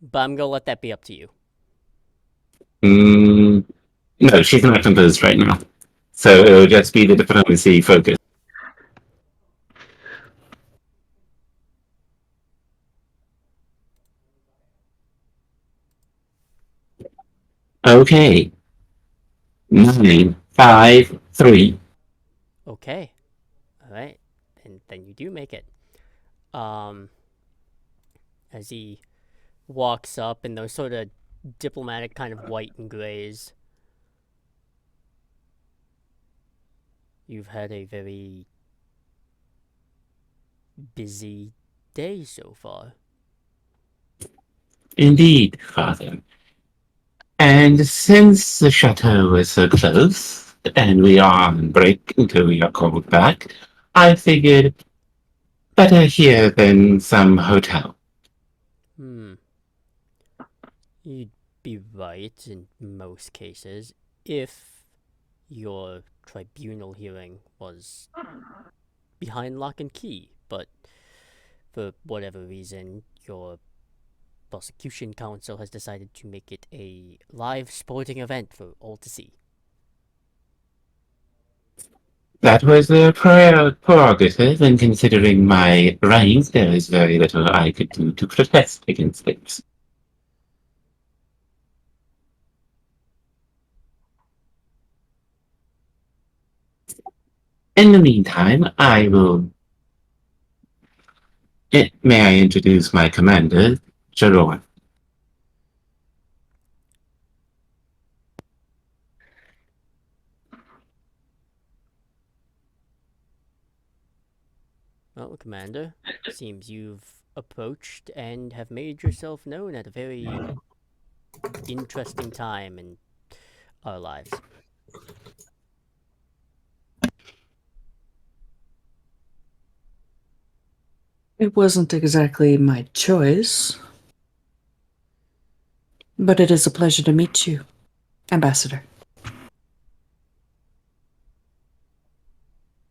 but I'm going to let that be up to you. No, she's not composed right now. So it'll just be the diplomacy focus. Okay. 9, 5, 3. Okay. Alright. Then you do make it. as he walks up in those sort of diplomatic kind of white and grays. You've had a very busy day so far. Indeed, Father. And since the chateau is so close, and we are on break until we are called back, I figured better here than some hotel. You'd be right in most cases if your tribunal hearing was behind lock and key, but for whatever reason, your prosecution counsel has decided to make it a live sporting event for all to see. That was a prerogative, and considering my rank, there is very little I could do to protest against it. In the meantime, may I introduce my commander, Jerome? Well, Commander, seems you've approached and have made yourself known at a very interesting time in our lives. It wasn't exactly my choice, but it is a pleasure to meet you, Ambassador.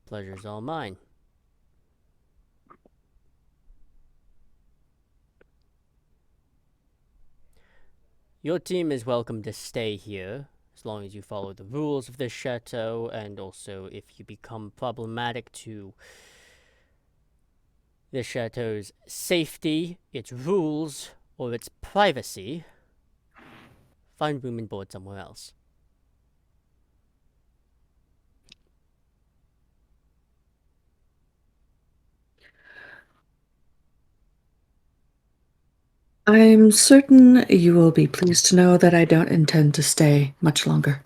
Pleasure's all mine. Your team is welcome to stay here, as long as you follow the rules of this chateau, and also if you become problematic to the chateau's safety, its rules, or its privacy, find room and board somewhere else. I'm certain you will be pleased to know that I don't intend to stay much longer.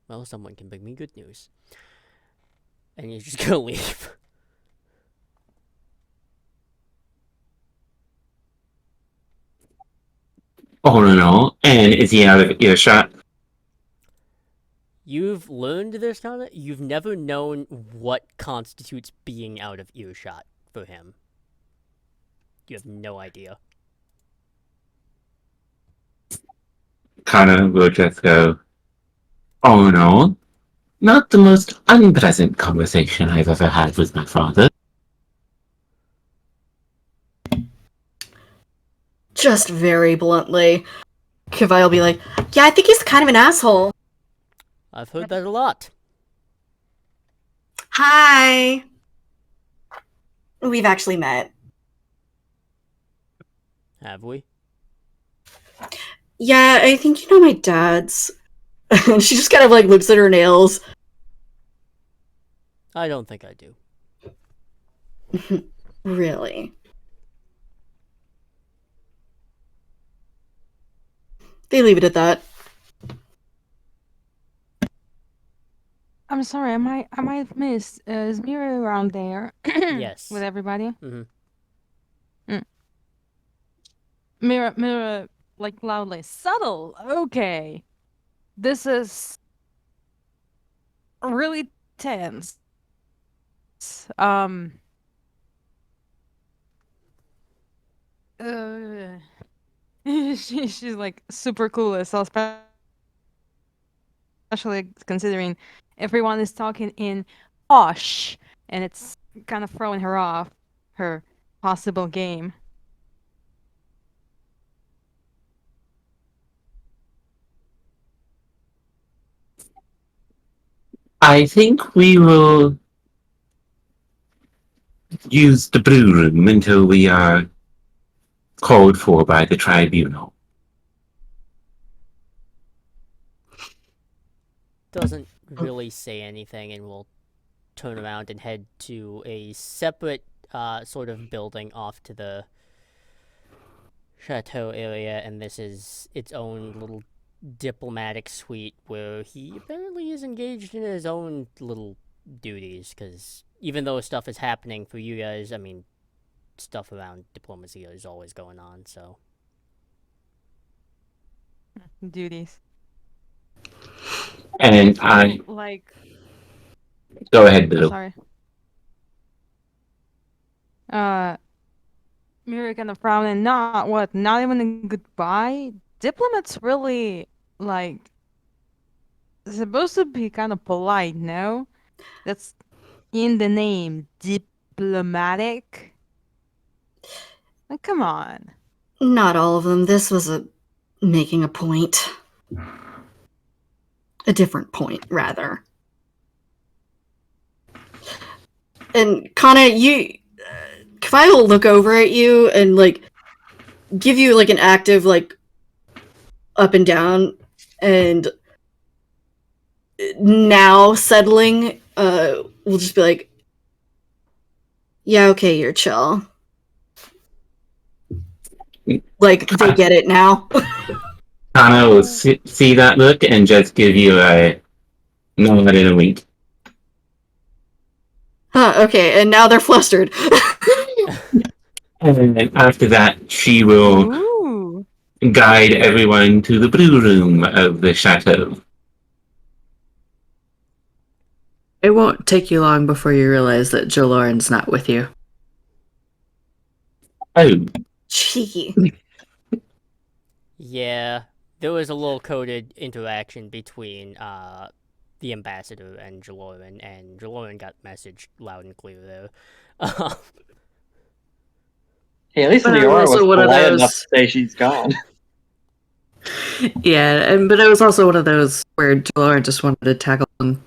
Well, someone can bring me good news. And you're just gonna leave. All in all, and is he out of earshot? You've learned this now that you've never known what constitutes being out of earshot for him. You have no idea. Connor will just go, all in all, not the most unpleasant conversation I've ever had with my father. Just very bluntly. Kivai will be like, yeah, I think he's kind of an asshole. I've heard that a lot. Hi. We've actually met. Have we? Yeah, I think you know my dad's. She just kind of like looks at her nails. I don't think I do. Really? They leave it at that. I'm sorry, I might have missed. Is Mira around there? Yes. With everybody? Mm-hmm. Mira, like loudly. Subtle. Okay. This is really tense. Uh, she's like super clueless, so especially considering everyone is talking in posh, and it's kind of throwing her off her possible game. I think we will use the blue room until we are called for by the tribunal. Doesn't really say anything and will turn around and head to a separate sort of building off to the chateau area, and this is its own little diplomatic suite where he apparently is engaged in his own little duties, because even though stuff is happening for you guys, I mean, stuff around diplomacy is always going on, so. Duties. And I Like, go ahead, Bill. sorry. Miri kind of frowned and not even a goodbye? Diplomats really, like, supposed to be kind of polite, no? That's in the name, diplomatic. Like, come on. Not all of them. This was making a point. A different point, rather. And Kana, Kavai will look over at you and like give you like an active like up and down, and now settling. We'll just be like, yeah, okay, you're chill. Like they get it now. Kana will see that look and just give you a nod and a wink. Huh, okay, and now they're flustered. And then after that, she will Ooh. guide everyone to the blue room of the chateau. It won't take you long before you realize that Jaloran's not with you. Oh, Cheeky. Yeah, there was a little coded interaction between the ambassador and Jaloran got message loud and clear there. Hey, at least But it was Leora was also one of polite those- enough to say she's gone. Yeah, but it was also one of those where Jaloran just wanted to tackle them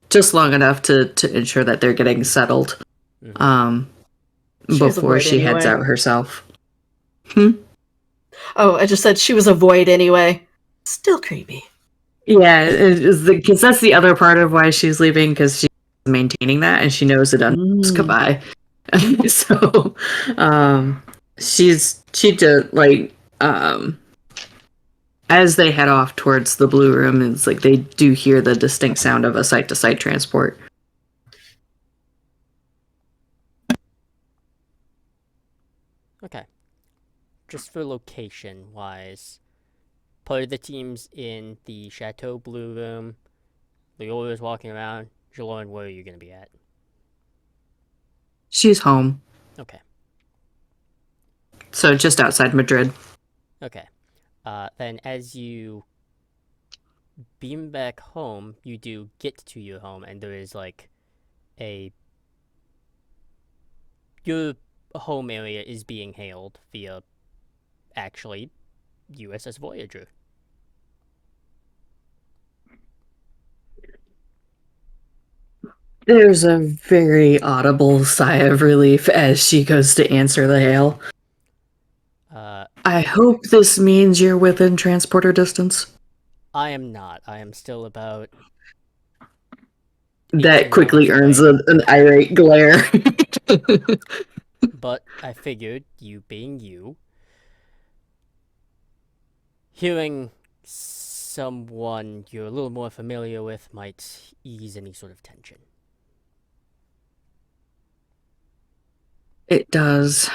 just long enough to ensure that they're getting settled Mhm. She was a before void she heads anyway. out herself. Oh, I just said she was a void anyway. Still creepy. Yeah, because that's the other part of why she's leaving, because she's maintaining that and she knows it undoes Kabai. So, she just like as they head off towards the blue room, it's like they do hear the distinct sound of a site-to-site transport. Okay. Just for location wise, part of the team's in the Chateau Blue Room. Leola's walking around. Jaloran, where are you going to be at? She's home, Okay. so just outside Madrid. Okay. Then as you beam back home, you do get to your home, and there is like your home area is being hailed via actually USS Voyager. There's a very audible sigh of relief as she goes to answer the hail. I hope this means you're within transporter distance. I am not. I am still about That 18 quickly hours earns away. an irate glare. But I figured, you being you, hearing someone you're a little more familiar with might ease any sort of tension. It does.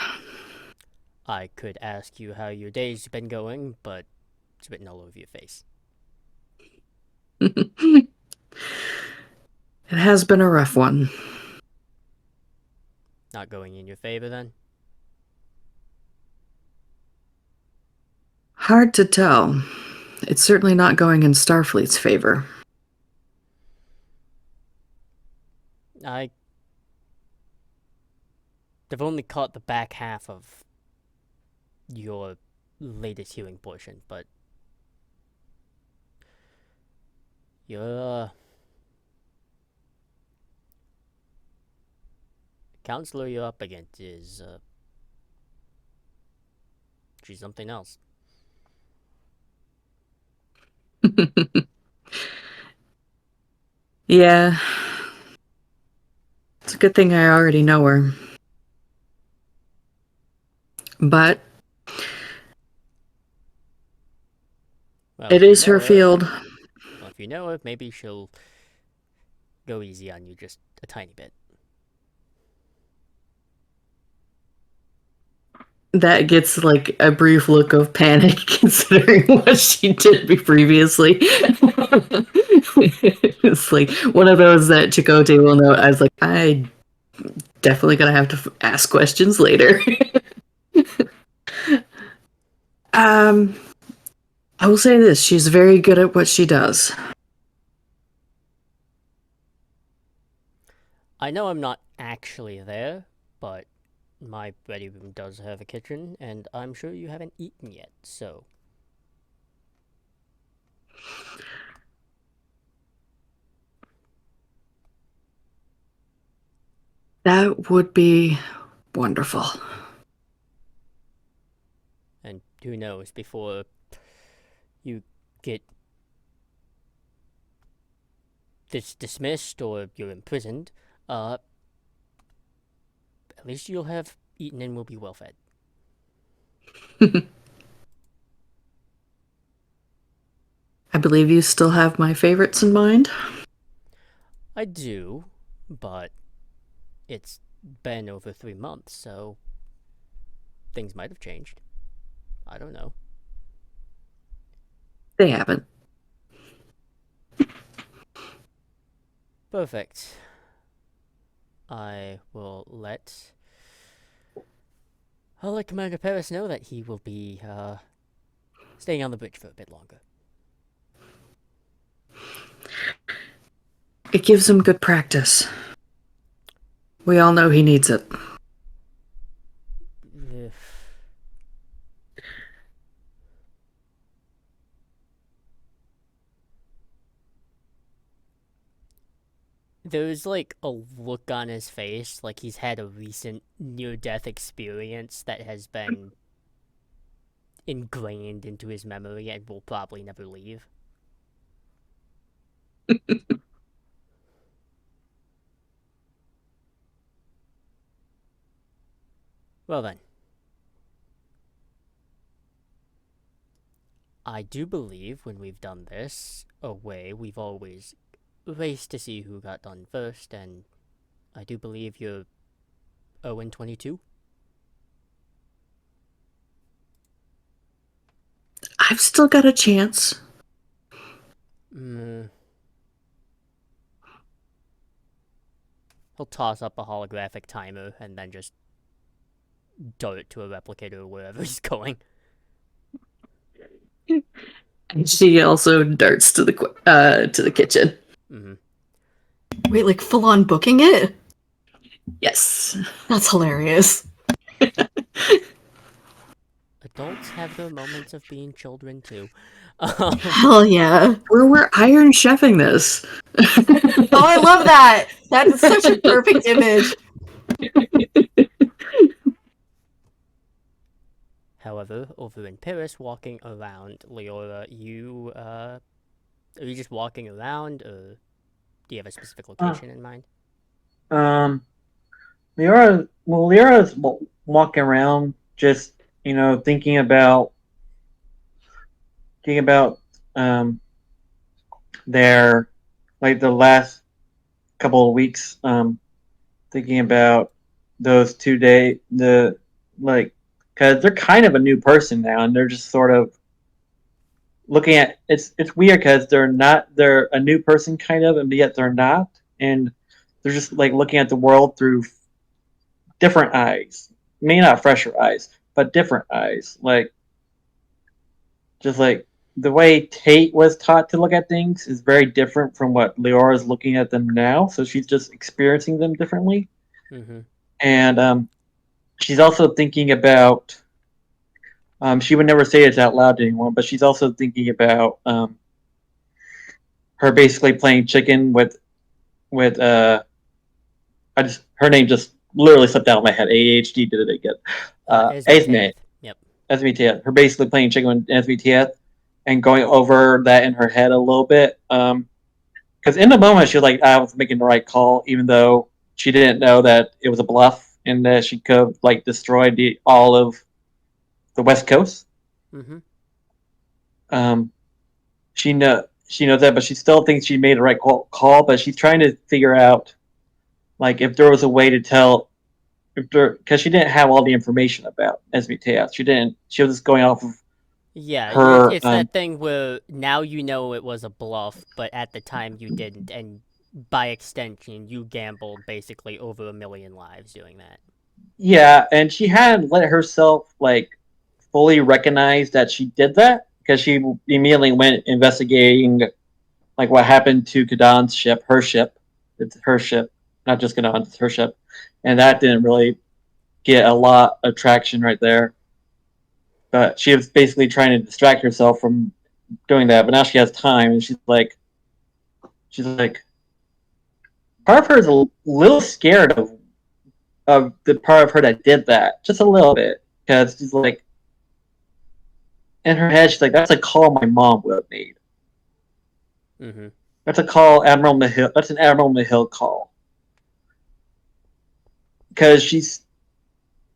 I could ask you how your day's been going, but it's written all over your face. It has been a rough one. Not going in your favor, then? Hard to tell. It's certainly not going in Starfleet's favor. I've only caught the back half of your latest healing portion, but your counselor you're up against is she's something else. Yeah. a good thing I already know her. But Well, it if you is her know her, field. well, if you know her, maybe she'll go easy on you just a tiny bit. That gets like a brief look of panic considering what she did previously. It's like one of those that Chakotay will know. I was like, I definitely gonna have to ask questions later. I will say this: she's very good at what she does. I know I'm not actually there, but my ready room does have a kitchen, and I'm sure you haven't eaten yet, so. That would be wonderful. And who knows, before you get dismissed or you're imprisoned, at least you'll have eaten and will be well fed. I believe you still have my favorites in mind. I do, but it's been over 3 months, so things might have changed. I don't know. They haven't. Perfect. I'll let Commander Paris know that he will be staying on the bridge for a bit longer. It gives him good practice. We all know he needs it. There's like a look on his face like he's had a recent near-death experience that has been ingrained into his memory and will probably never leave. Well then. I do believe when we've done this away, we've always raced to see who got done first, and I do believe you're 0-22. I've still got a chance. He'll toss up a holographic timer and then just dart to a replicator or wherever he's going. And she also darts to the kitchen. Wait, like full on booking it? Yes. That's hilarious. Adults have their moments of being children too. Hell yeah. We're Iron Chefing this. Oh, I love that. That is such a perfect image. However, over in Paris, walking around, Leora, are you just walking around, or do you have a specific location in mind? Leora's walking around, just thinking about their like the last couple of weeks, thinking about those 2 days, because they're kind of a new person now, and they're just sort of looking at it's weird because they're a new person kind of, and yet they're not, and they're just like looking at the world through different eyes, maybe not fresher eyes, but different eyes, just like the way Tate was taught to look at things is very different from what Leora is looking at them now. So she's just experiencing them differently. And she's also thinking about, she would never say it out loud to anyone, but she's also thinking about her basically playing chicken with her name just literally slipped out of my head. ADHD did it again. Esme. Yep. SVTF. Her basically playing chicken with SVTF and going over that in her head a little bit. Because in the moment, she was like, I was making the right call, even though she didn't know that it was a bluff and that she could have like destroyed all of the West Coast. Mm-hmm. She knows that, but she still thinks she made the right call. But she's trying to figure out like if there was a way to tell because she didn't have all the information about SBTS. She didn't. She was just going off of Yeah, her. it's that thing where now you know it was a bluff, but at the time you didn't, and by extension, you gambled basically over 1,000,000 lives doing that. Yeah, and she hadn't let herself like fully recognize that she did that because she immediately went investigating like what happened to Kadan's ship, her ship. It's her ship, not just Kadan's, it's her ship, and that didn't really get a lot of traction right there. But she was basically trying to distract herself from doing that. But now she has time, and she's like, part of her is a little scared of the part of her that did that, just a little bit, because she's like, in her head, she's like, that's a call my mom would have made. Mm-hmm. That's a call Admiral Mahill. That's an Admiral Mahill call. Because she's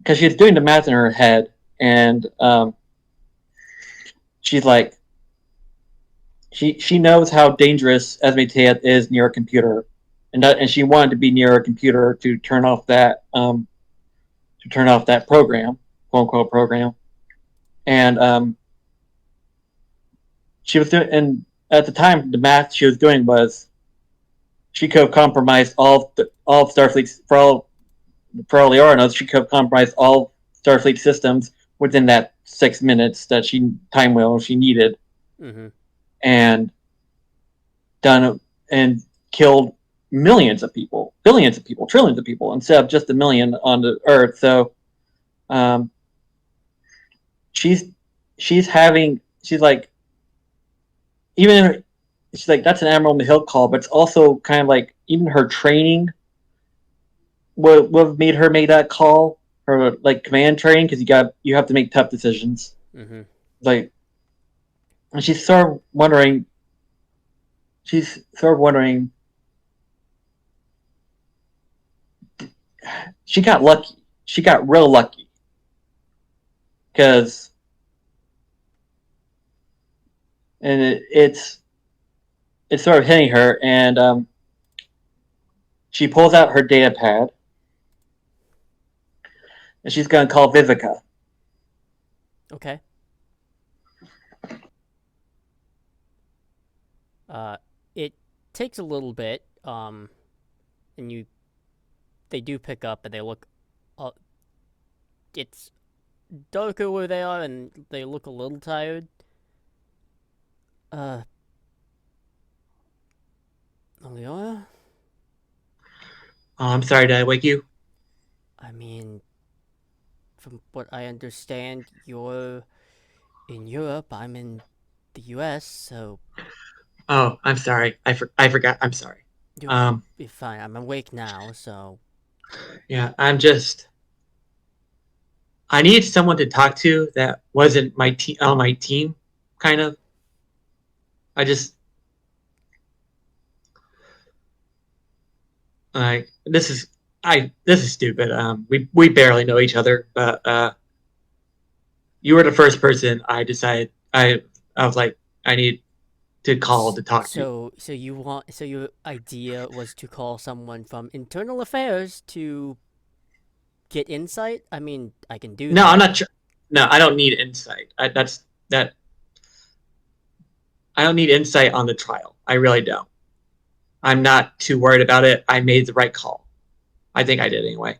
doing the math in her head, and she's like, she knows how dangerous Esme is near a computer, and she wanted to be near a computer to turn off that program, quote unquote program, and she was doing, and at the time the math she was doing was she could have compromised all of Starfleet's for all Laura knows she could have compromised all Starfleet systems within that 6 minutes that she needed, Mm-hmm. and done and killed millions of people, billions of people, trillions of people instead of just a million on the Earth. So, she's like, even she's like, that's an Admiral Mahill call, but it's also kind of like even her training would have made her make that call, her like command training, because you have to make tough decisions. Mm-hmm. Like, and she's sort of wondering. She's sort of wondering. She got lucky. She got real lucky because, and it's sort of hitting her, and she pulls out her data pad, and she's gonna call Vivica. Okay. It takes a little bit, and they do pick up, and they look, it's darker where they are, and they look a little tired. Leora? Oh, I'm sorry, did I wake you? I mean, from what I understand, you're in Europe, I'm in the US, so Oh, I'm sorry. I forgot. I'm sorry. you'll be fine. I'm awake now, so Yeah, I needed someone to talk to that wasn't on my team, kind of. I just like this is stupid. We barely know each other, but you were the first person I decided I was like I need to call to talk to. so your idea was to call someone from internal affairs to get insight? I mean, I can do No, I'm that. not. No, I don't need insight. That. I don't need insight on the trial. I really don't. I'm not too worried about it. I made the right call. I think I did anyway.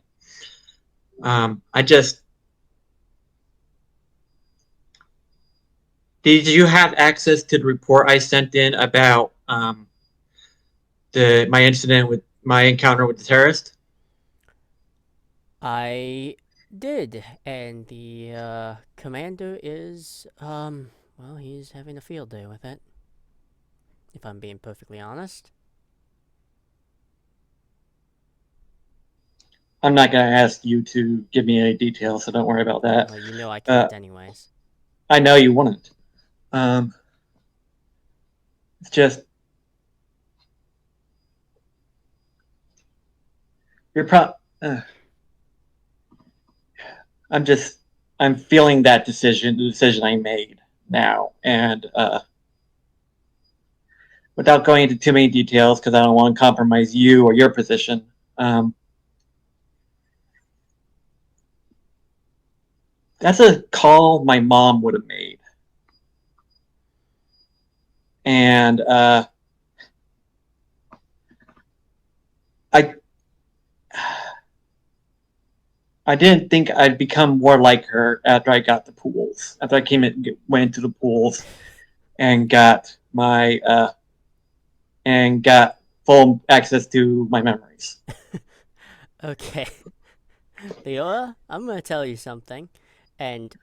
I just did you have access to the report I sent in about my encounter with the terrorist? I did, and the commander is well, he's having a field day with it. If I'm being perfectly honest. I'm not going to ask you to give me any details, so don't worry about that. Well, you know I can't anyways. I know you wouldn't. It's just you're pro. I'm feeling that decision, the decision I made now, and without going into too many details, because I don't want to compromise you or your position. That's a call my mom would have made, and I I didn't think I'd become more like her after I got the pools. After I went into the pools and got my and got full access to my memories. Okay. Leora, I'm gonna tell you something, and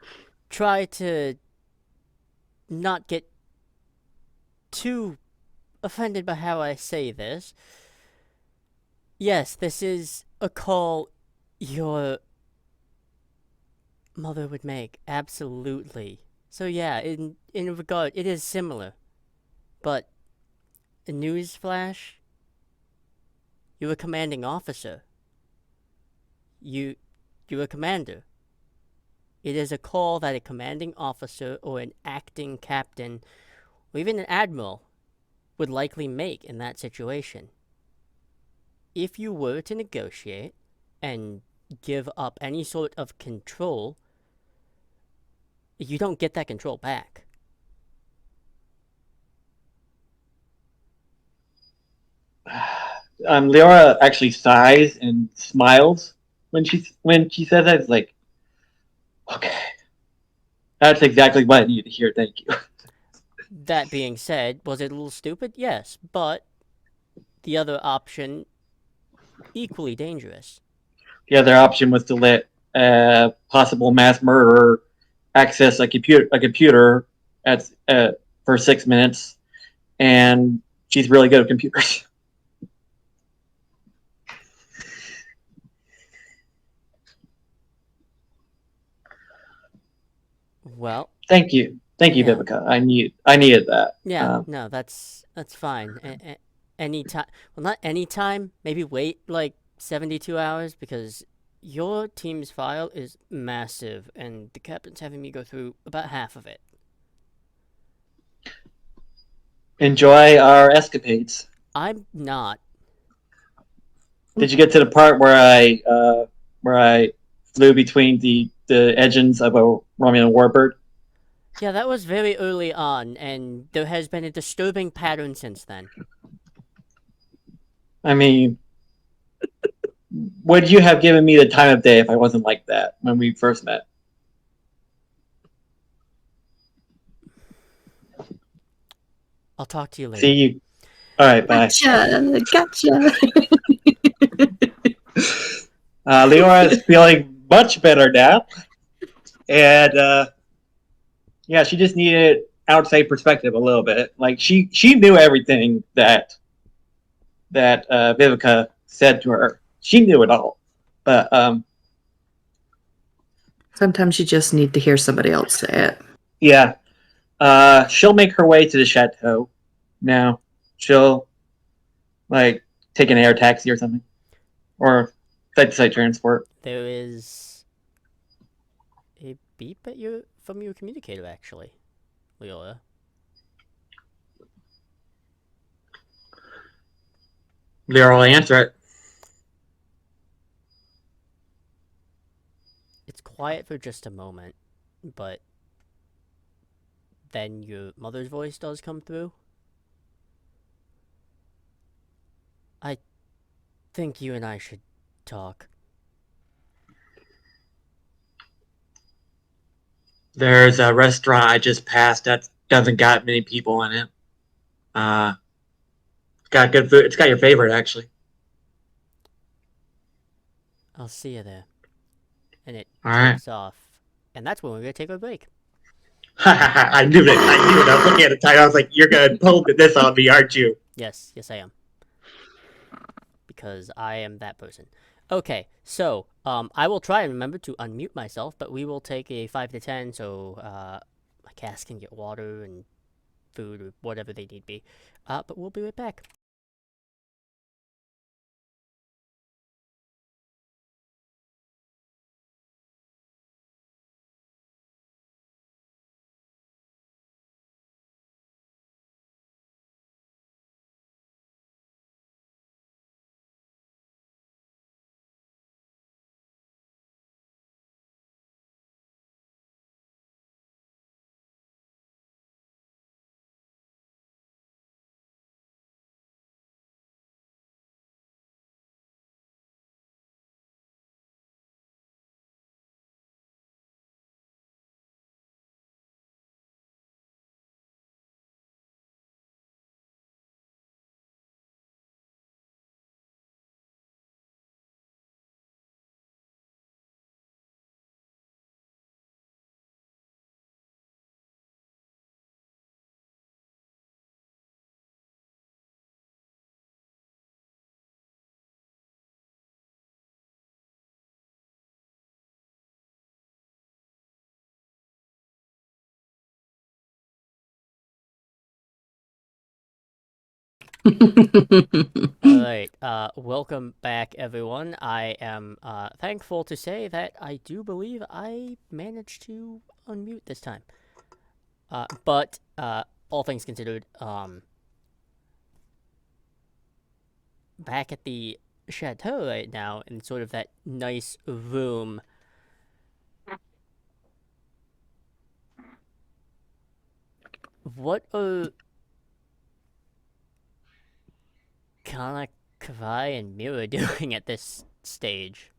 try to not get too offended by how I say this. Yes, this is a call your mother would make, absolutely. So yeah, in regard, it is similar, but a newsflash, you're a commanding officer. You, you're a commander. It is a call that a commanding officer or an acting captain or even an admiral would likely make in that situation. If you were to negotiate and give up any sort of control, you don't get that control back. Leora actually sighs and smiles when she says that. It's like, okay, that's exactly what I needed to hear. Thank you. That being said, was it a little stupid? Yes, but the other option, equally dangerous. The other option was to let a possible mass murderer access a computer at for 6 minutes, and she's really good at computers. Well, Thank you, yeah. Vivica. I needed that. Yeah, no, that's fine. Any time, well, not any time. Maybe wait like 72 hours because your team's file is massive, and the captain's having me go through about half of it. Enjoy our escapades. I'm not. Did you get to the part where I flew between the engines of a Romulan warbird? Yeah, that was very early on, and there has been a disturbing pattern since then. I mean, would you have given me the time of day if I wasn't like that when we first met? I'll talk to you later. See you. All right, bye. Gotcha. Leora is feeling much better now, and yeah, she just needed outside perspective a little bit. Like she knew everything that Vivica said to her. She knew it all, but Sometimes you just need to hear somebody else say it. yeah, she'll make her way to the chateau now. She'll like take an air taxi or something, or site-to-site transport. There is a beep at from your communicator, actually, Leola. Leora will answer it. It's quiet for just a moment, but then your mother's voice does come through. I think you and I should talk. There's a restaurant I just passed that doesn't got many people in it. It's got good food. It's got your favorite actually. I'll see you there. And it All right. takes off. And that's when we're going to take our break. I knew it. I knew it. I was looking at the time. I was like, "You're gonna pull this on me, aren't you?" Yes, I am. Because I am that person. Okay, so I will try and remember to unmute myself, but we will take a 5 to 10, so my cast can get water and food or whatever they need be. But we'll be right back. All right. Welcome back, everyone. I am thankful to say that I do believe I managed to unmute this time. But all things considered, back at the chateau right now in sort of that nice room. What are Kana, Kavai, and Mira doing at this stage?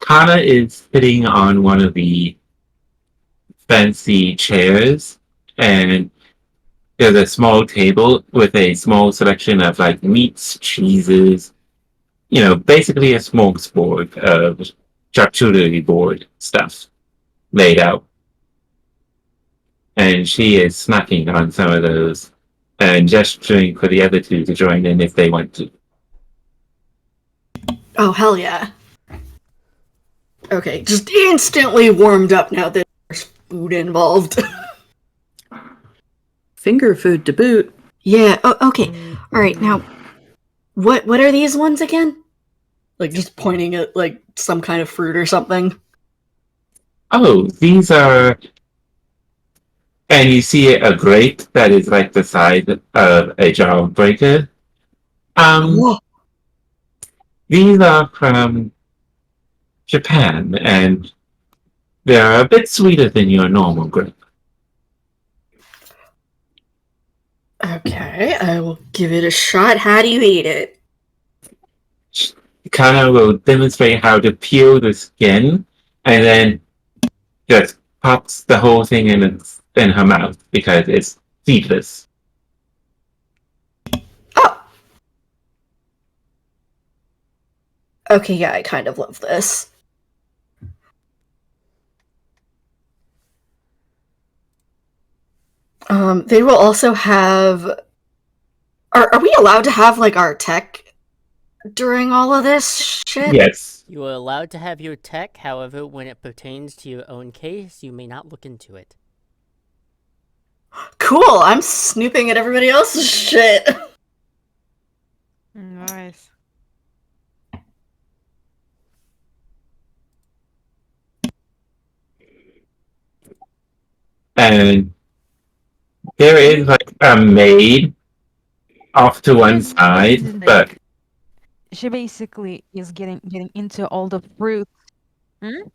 Kana is sitting on one of the fancy chairs, and there's a small table with a small selection of like meats, cheeses, basically a smorgasbord of charcuterie board stuff laid out. And she is snacking on some of those and gesturing for the other two to join in if they want to. Oh, hell yeah. Okay, just instantly warmed up now that there's food involved. Finger food to boot. Yeah, okay. Alright, now, what are these ones again? Like, just pointing at, like, some kind of fruit or something. Oh, these are. And you see a grate that is like the size of a jar breaker. Whoa. These are from Japan, and they're a bit sweeter than your normal grape. Okay, I will give it a shot. How do you eat it? Kana will demonstrate how to peel the skin, and then just pops the whole thing in her mouth because it's seedless. Oh! Okay, yeah, I kind of love this. They will also have... Are we allowed to have, like, our tech during all of this shit? Yes. You are allowed to have your tech, however, when it pertains to your own case, you may not look into it. Cool, I'm snooping at everybody else's shit. Nice. And there is like a maid off to one Yes, side, but she basically is getting into all the fruit. go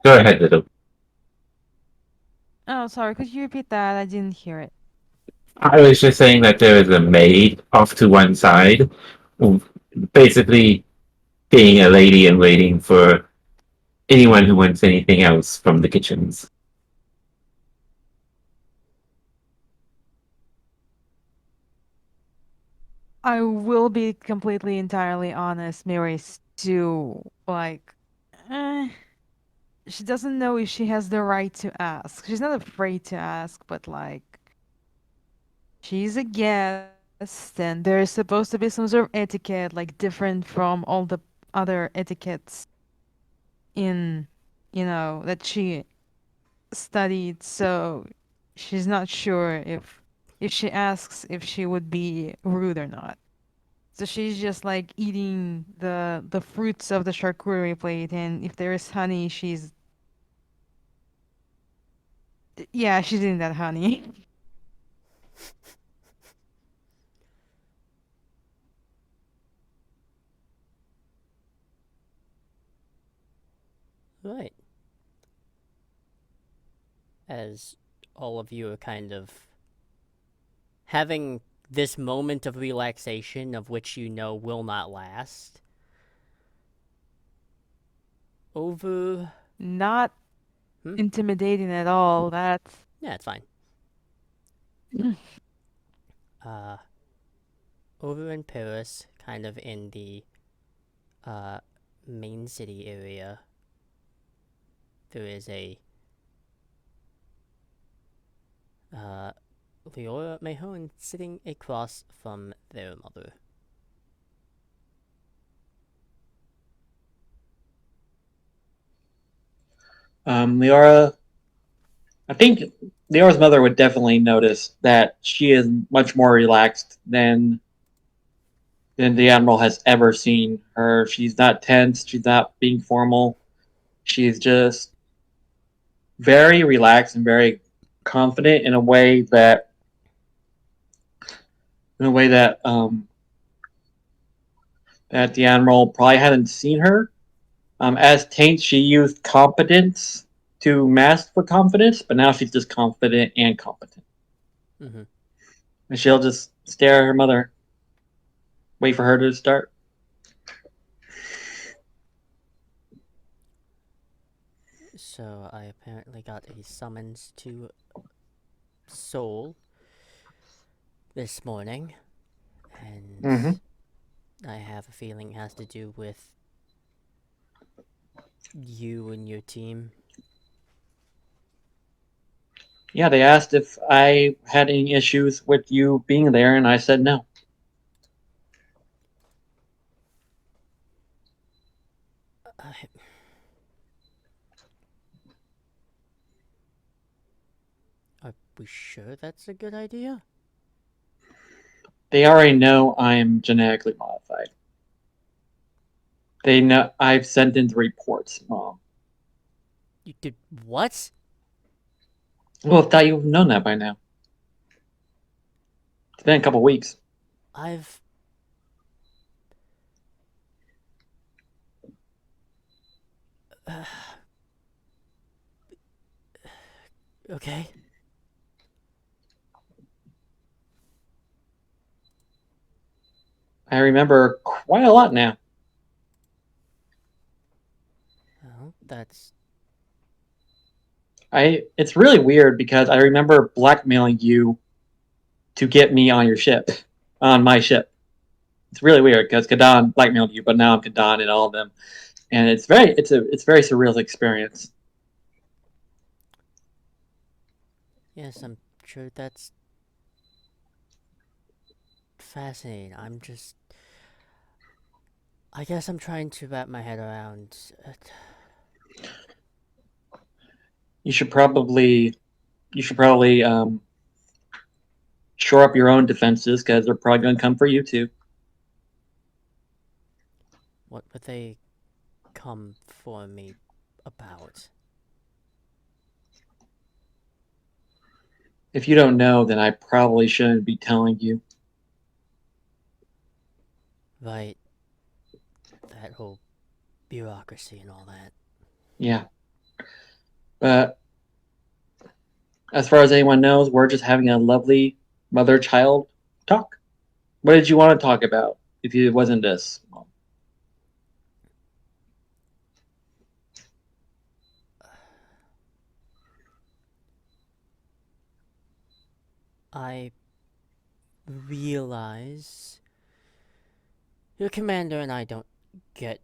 ahead, little. Oh, sorry. Could you repeat that? I didn't hear it. I was just saying that there is a maid off to one side, basically being a lady and waiting for anyone who wants anything else from the kitchens. I will be completely entirely honest. Mary's too like, she doesn't know if she has the right to ask. She's not afraid to ask, but like, she's a guest, and there's supposed to be some sort of etiquette, like different from all the other etiquettes in, that she studied. So she's not sure if she asks if she would be rude or not. So she's just like eating the fruits of the charcuterie plate, and if there is honey, she's eating that honey. Right. As all of you are kind of having this moment of relaxation of which you know will not last. Over... Not intimidating at all. That's Yeah, it's fine. Over in Paris, kind of in the main city area, there is a Leora Mahone sitting across from their mother. Leora I think Leora's mother would definitely notice that she is much more relaxed than the Admiral has ever seen her. She's not tense. She's not being formal. She's just very relaxed and very confident in a way that the Admiral probably hadn't seen her. As Taint, she used competence to mask for confidence, but now she's just confident and competent. Mm-hmm. And she'll just stare at her mother, wait for her to start. So I apparently got a summons to Seoul this morning, and Mm-hmm. I have a feeling it has to do with you and your team. Yeah, they asked if I had any issues with you being there, and I said no. I, are we sure that's a good idea? They already know I'm genetically modified. They know I've sent in the reports, Mom. You did what? Well, I thought you've known that by now. It's been a couple weeks. I've. Okay. I remember quite a lot now. Well, that's. It's really weird because I remember blackmailing you to get me on your ship, on my ship. It's really weird because Kadan blackmailed you, but now I'm Kadan and all of them, and it's very surreal experience. Yes, I'm sure that's fascinating. I'm just. I guess I'm trying to wrap my head around. You should probably shore up your own defenses because they're probably going to come for you too. What would they come for me about? If you don't know, then I probably shouldn't be telling you. Right. That whole bureaucracy and all that. Yeah, but as far as anyone knows, we're just having a lovely mother-child talk. What did you want to talk about if it wasn't this? I realize your commander and I don't get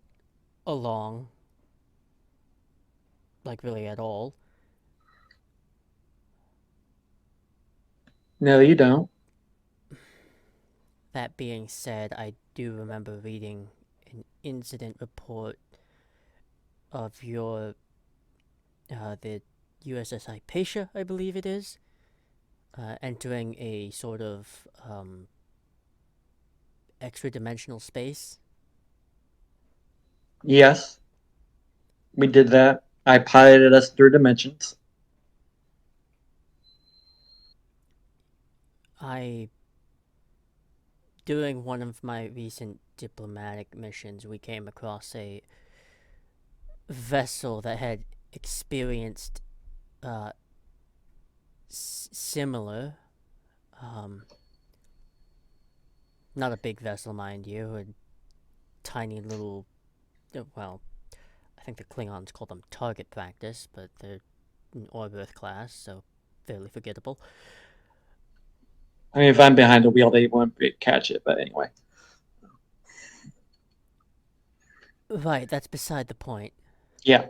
along, like, really at all. No, you don't. That being said, I do remember reading an incident report of your, the USS Hypatia, I believe it is, entering a sort of, extra-dimensional space. Yes, we did that. I piloted us through dimensions. During one of my recent diplomatic missions, we came across a vessel that had experienced, similar, um, not a big vessel, mind you, a tiny little, well, I think the Klingons call them target practice, but they're an Orberth class, so fairly forgettable. I mean, if I'm behind the wheel, they won't catch it. But anyway, Right, that's beside the point. yeah.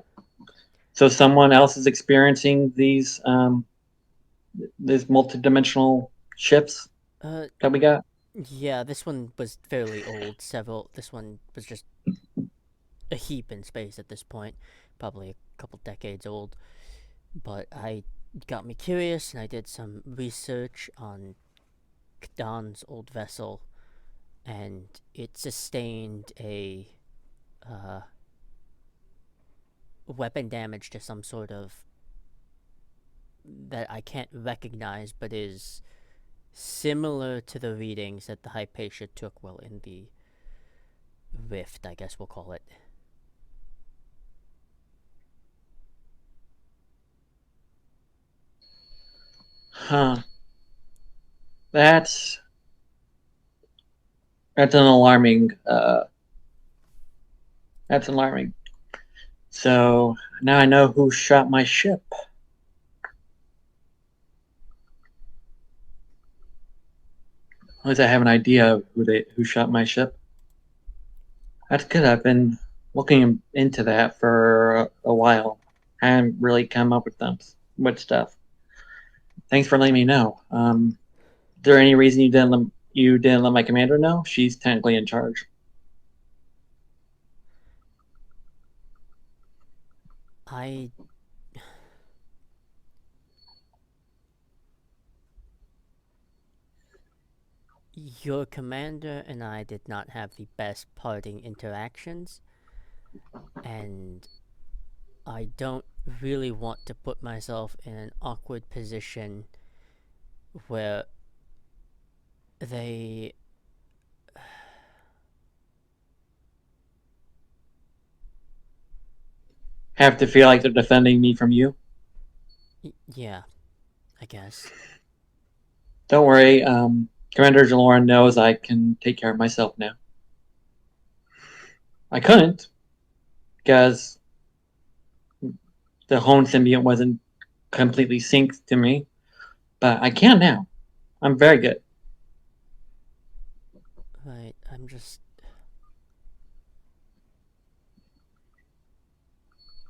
So someone else is experiencing these multidimensional ships Uh, that we got. yeah, this one was fairly old. This one was just a heap in space at this point, probably a couple decades old. But I got me curious, and I did some research on K'dan's old vessel, and it sustained a weapon damage to some sort of that I can't recognize, but is similar to the readings that the Hypatia took while in the rift, I guess we'll call it. Huh. That's an alarming. That's alarming. So now I know who shot my ship. At least I have an idea of who shot my ship. That's good. I've been looking into that for a while. I haven't really come up with stuff. Thanks for letting me know. Is there any reason you didn't let my commander know? She's technically in charge. I Your commander and I did not have the best parting interactions, and I don't really want to put myself in an awkward position where they Have to feel like they're defending me from you. yeah, I guess. Don't worry. Commander Jaloran knows I can take care of myself now. I couldn't because the Hone symbiont wasn't completely synced to me, but I can now. I'm very good. Right, I'm just...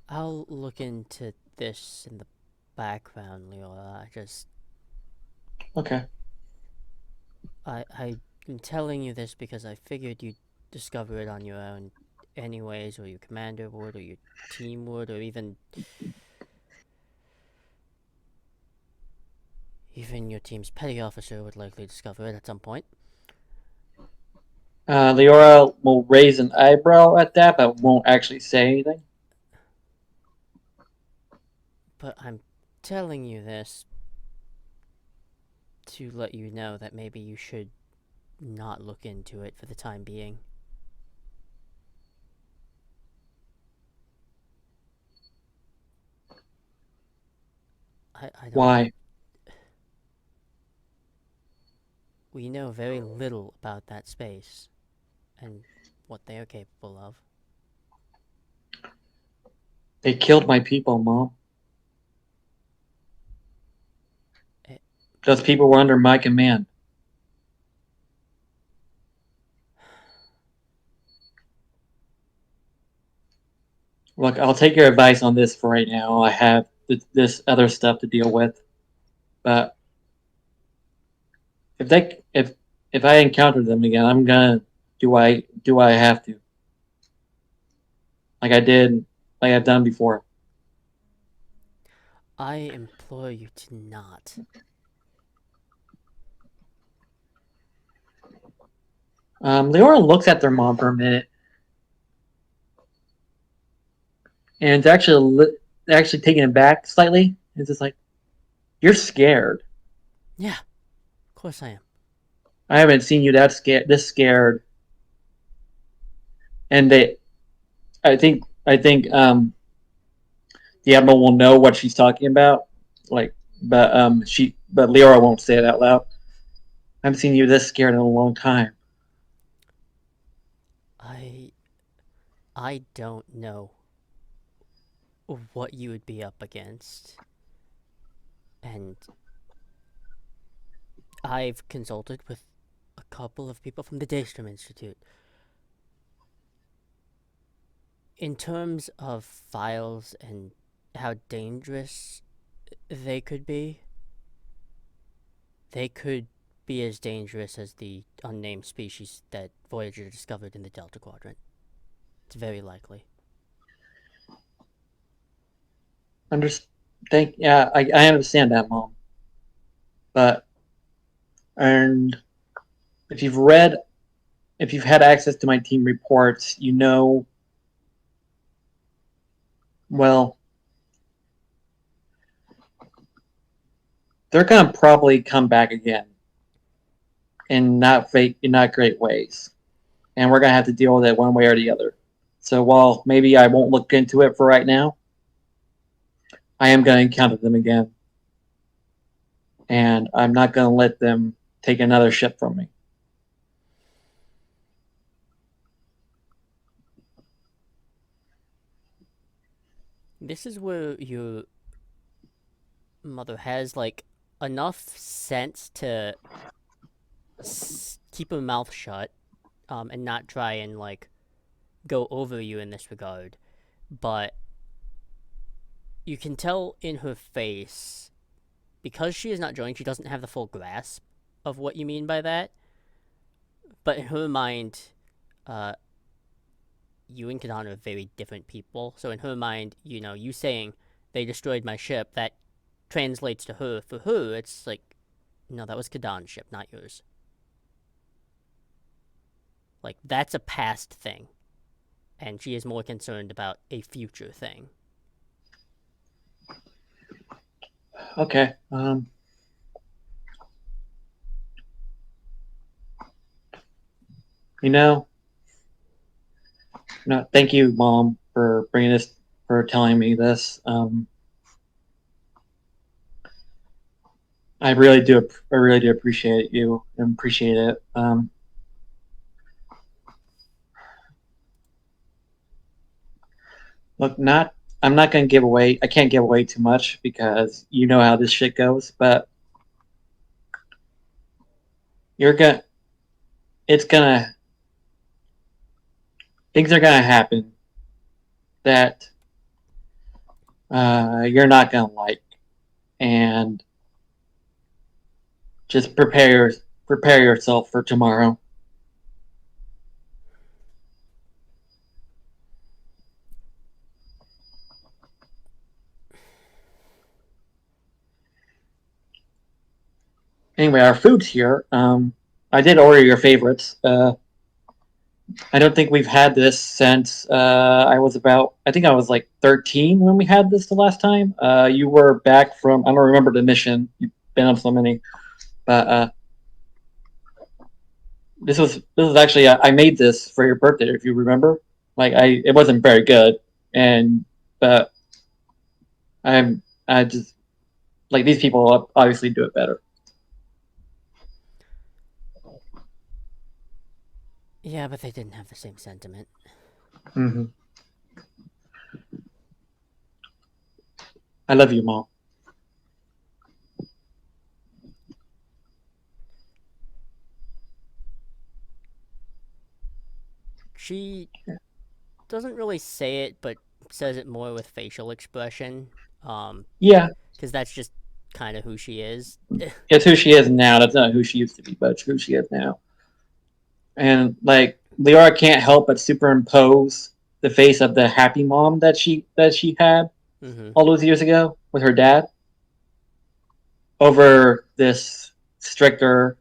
I'll look into this in the background, Leora. Okay. I'm telling you this because I figured you'd discover it on your own anyways, or your commander would, or your team would, or even your team's petty officer would likely discover it at some point. Leora will raise an eyebrow at that, but won't actually say anything. But I'm telling you this to let you know that maybe you should not look into it for the time being. I don't... Why? We know very little about that space and what they are capable of. They killed my people, Mom. It, Those people were under my command. Look, I'll take your advice on this for right now. I have this other stuff to deal with, but if I encounter them again, I'm gonna do I have to, like I did, like I've done before. I implore you to not. Leora looks at their mom for a minute, and it's actually taken it back slightly. It's just like, you're scared. Yeah, of course I am. I haven't seen you this scared. And I think the admiral will know what she's talking about. Like, but Leora won't say it out loud. I haven't seen you this scared in a long time. I don't know what you would be up against. And I've consulted with a couple of people from the Daystrom Institute. In terms of files and how dangerous they could be as dangerous as the unnamed species that Voyager discovered in the Delta Quadrant. It's very likely. I understand that, Mom. But and if you've had access to my team reports, you know, well, they're gonna probably come back again in not great ways, and we're gonna have to deal with it one way or the other. So while maybe I won't look into it for right now, I am gonna encounter them again, and I'm not gonna let them take another ship from me. This is where your mother has like enough sense to keep her mouth shut, and not try and like go over you in this regard. But you can tell in her face, because she is not joined, she doesn't have the full grasp of what you mean by that. But in her mind, uh, you and Kadan are very different people. So in her mind, you saying they destroyed my ship, that translates to her. For her, it's like, no, that was Kadan's ship, not yours. Like, that's a past thing. And she is more concerned about a future thing. Okay. You know, no, thank you, Mom, for telling me this. I really do appreciate you and appreciate it. Look, I'm not gonna I can't give away too much because you know how this shit goes, but you're gonna, it's gonna, things are gonna happen that you're not gonna like, and just prepare yourself for tomorrow. Anyway, our food's here. I did order your favorites. I don't think we've had this since I think I was like 13 when we had this the last time. You were back from, I don't remember the mission. You've been on so many, but this was actually I made this for your birthday if you remember. It wasn't very good, and but I just like these people obviously do it better. Yeah, but they didn't have the same sentiment. Mm-hmm. I love you, Mom. She doesn't really say it, but says it more with facial expression. Yeah, Because that's just kind of who she is. it's who she is now. That's not who she used to be, but it's who she is now. And like Leora can't help but superimpose the face of the happy mom that she had Mm-hmm. all those years ago with her dad over this stricter,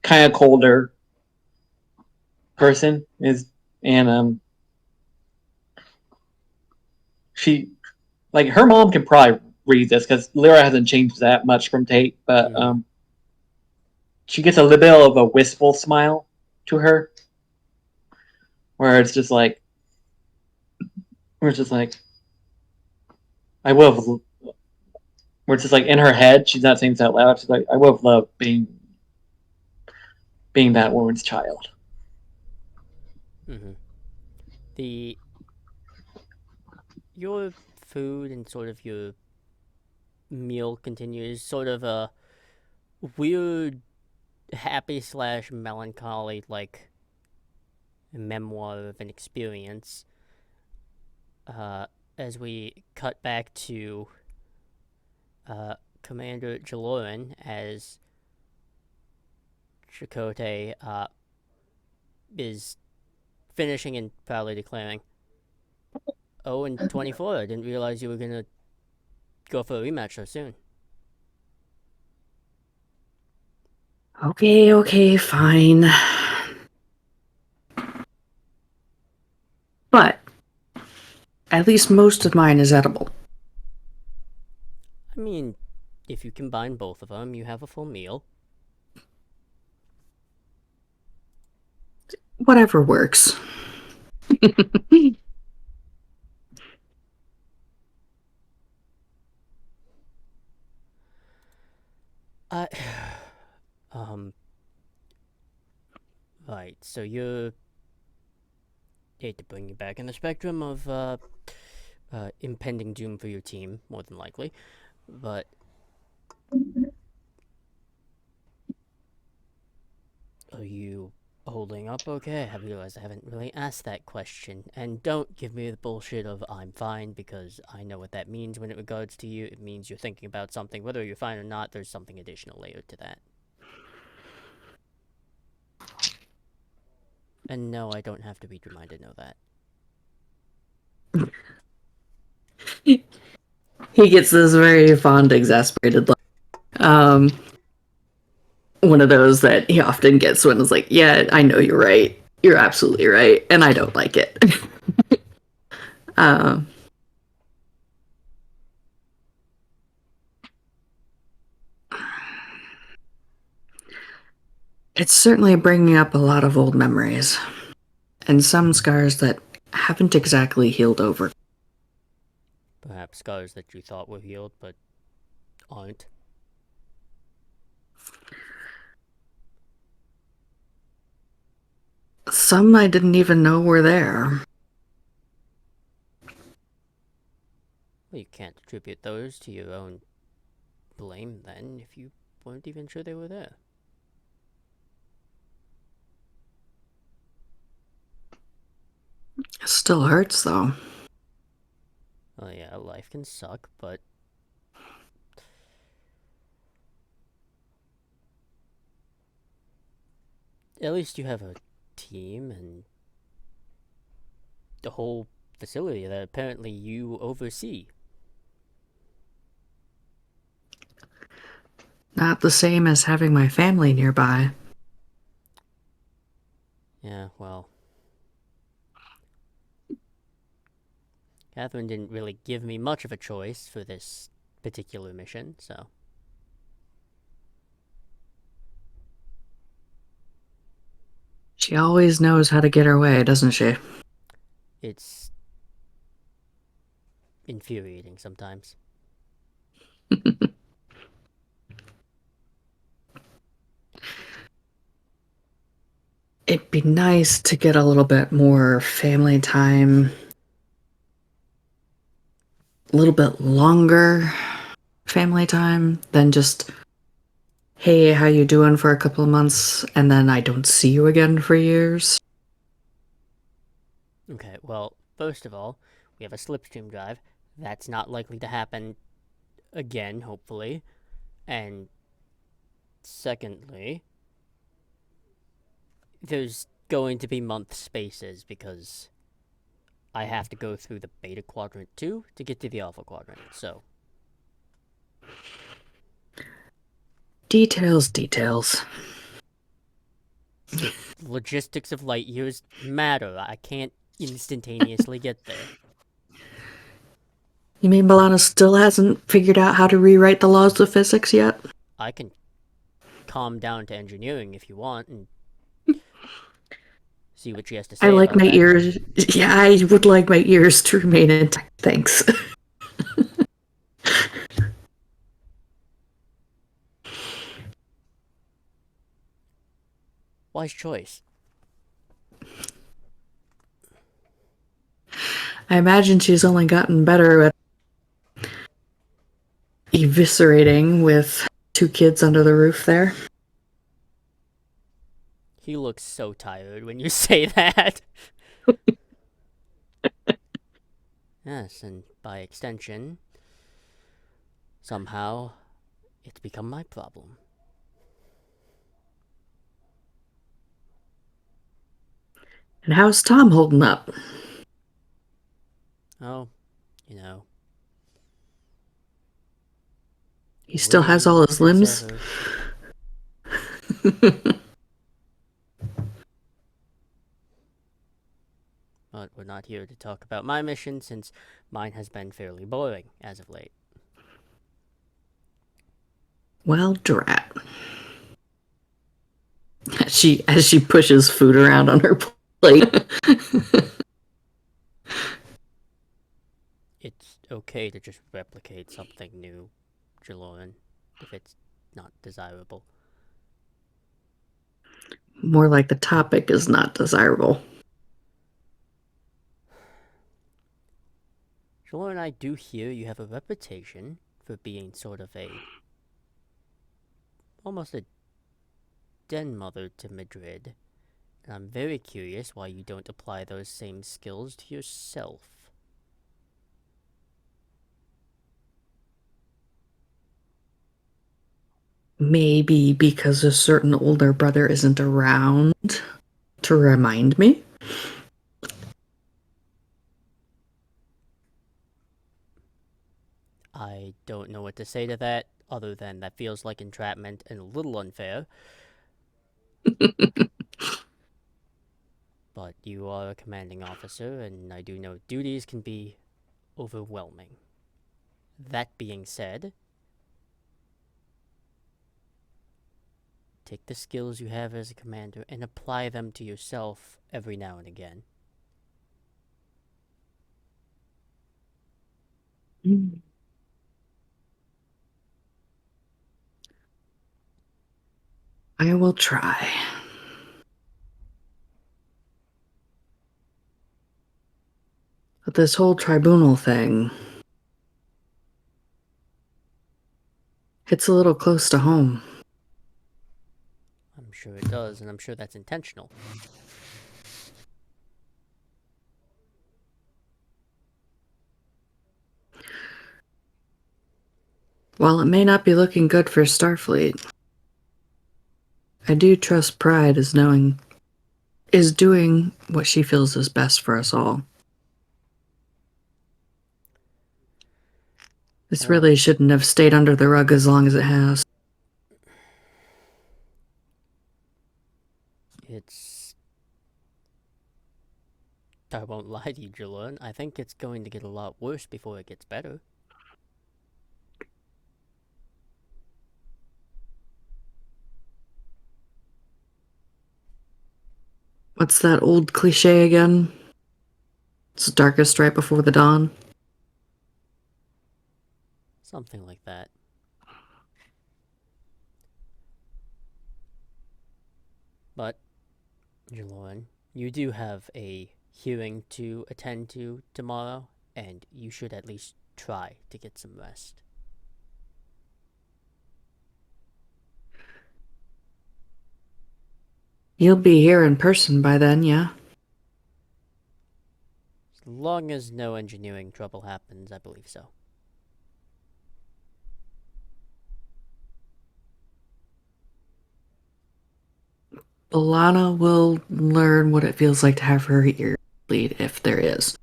kind of colder person is, and she like her mom can probably read this because Lyra hasn't changed that much from Tate, but Mm-hmm. she gets a little bit of a wistful smile to her, where it's just like, where it's just like, I would have, where it's just like in her head, she's not saying this out loud. She's like, I would have loved being that woman's child. Mm-hmm. The Your food and sort of your meal continues sort of a weird, happy slash melancholy like memoir of an experience. Uh, as we cut back to Commander Jaloran as Chakotay is finishing and proudly declaring, "Oh, and 24. I didn't realize you were gonna go for a rematch so soon. Okay, fine. But at least most of mine is edible. I mean, if you combine both of them, you have a full meal. Whatever works. I, right. So you're hate to bring you back in the spectrum of impending doom for your team, more than likely, but are you holding up okay? I realize I haven't really asked that question, and don't give me the bullshit of I'm fine, because I know what that means when it regards to you. It means you're thinking about something. Whether you're fine or not, there's something additional layered to that. And no, I don't have to be reminded to know that. He gets this very fond, exasperated look. One of those that he often gets when it's like, yeah, I know you're right. You're absolutely right, and I don't like it. um, it's certainly bringing up a lot of old memories, and some scars that haven't exactly healed over. Perhaps scars that you thought were healed, but aren't. Some I didn't even know were there. Well, you can't attribute those to your own blame, then, if you weren't even sure they were there. Still hurts, though. Oh yeah, life can suck, but at least you have a team and the whole facility that apparently you oversee. Not the same as having my family nearby. Yeah, well, Catherine didn't really give me much of a choice for this particular mission, so She always knows how to get her way, doesn't she? it's infuriating sometimes. It'd be nice to get a little bit more family time. A little bit longer family time than just, hey, how you doing for a couple of months, and then I don't see you again for years. Okay, well, first of all, we have a slipstream drive. That's not likely to happen again, hopefully. And secondly, there's going to be month spaces because I have to go through the beta quadrant too to get to the alpha quadrant. So Details. logistics of light years matter. I can't instantaneously get there. You mean Milana still hasn't figured out how to rewrite the laws of physics yet? I can calm down to engineering if you want and see what she has to I say like about my that. ears. Yeah, I would like my ears to remain intact. Thanks. Wise choice. I imagine she's only gotten better at eviscerating with 2 kids under the roof there. He looks so tired when you say that. Yes, and by extension, somehow, it's become my problem. And how's Tom holding up? Oh, you know. He still has all his Waiting limbs. forever. But we're not here to talk about my mission, since mine has been fairly boring as of late. Well, drat. As she pushes food around on her plate. It's okay to just replicate something new, Jaloran, if it's not desirable. More like the topic is not desirable. Jaloran, I do hear you have a reputation for being sort of almost a den mother to Madrid, and I'm very curious why you don't apply those same skills to yourself. Maybe because a certain older brother isn't around to remind me. I don't know what to say to that, other than that feels like entrapment and a little unfair. But you are a commanding officer, and I do know duties can be overwhelming. That being said, take the skills you have as a commander and apply them to yourself every now and again. I will try. But this whole tribunal thing, it's a little close to home. I'm sure it does, and I'm sure that's intentional. While it may not be looking good for Starfleet, I do trust Pride is doing what she feels is best for us all. This really shouldn't have stayed under the rug as long as it has. I won't lie to you, Jaloran. I think it's going to get a lot worse before it gets better. What's that old cliche again? It's darkest right before the dawn. Something like that. But, Jaloran, you do have a hearing to attend to tomorrow, and you should at least try to get some rest. You'll be here in person by then, yeah? As long as no engineering trouble happens, I believe so. Alana will learn what it feels like to have her ear bleed, if there is.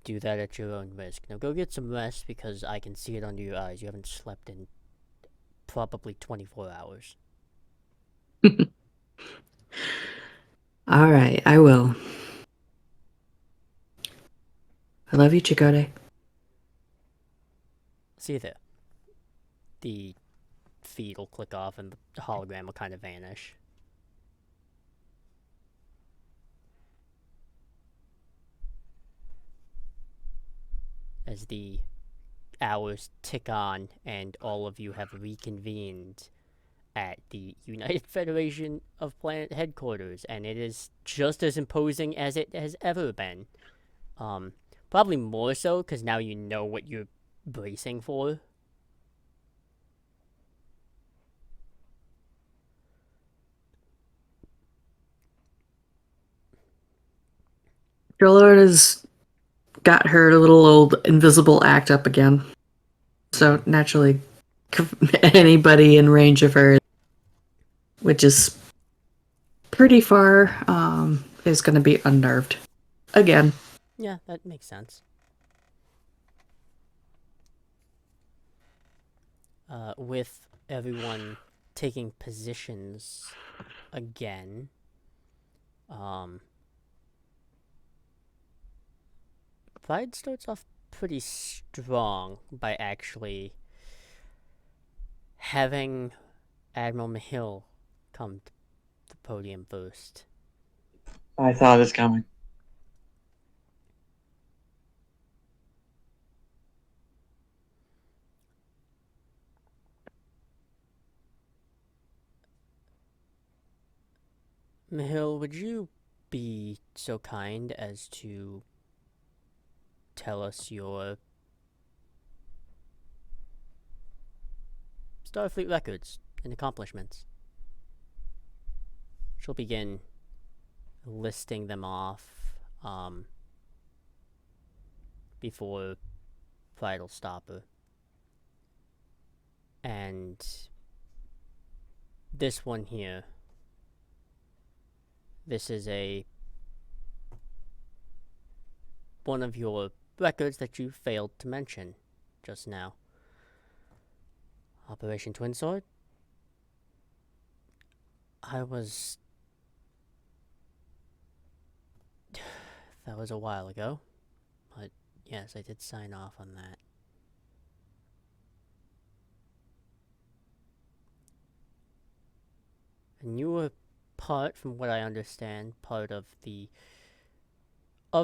Do that at your own risk. Now go get some rest, because I can see it under your eyes. You haven't slept in probably 24 hours. Alright, I will. I love you, Chakotay. See you there. The feed will click off and the hologram will kind of vanish. As the hours tick on and all of you have reconvened at the United Federation of Planet headquarters, and it is just as imposing as it has ever been. Probably more so because now you know what you're bracing for. Drillard has got her little old invisible act up again. So naturally, anybody in range of her, which is pretty far, is going to be unnerved. Again. Yeah, that makes sense. with everyone taking positions again, Pride starts off pretty strong by actually having Admiral Mahil come to the podium first. I saw this coming. Mahil, would you be so kind as to tell us your Starfleet records and accomplishments? She'll begin listing them off before Pride will stop her. And this one here, this is one of your records that you failed to mention just now. Operation Twin Sword? That was a while ago. But yes, I did sign off on that. And you were part, from what I understand, part of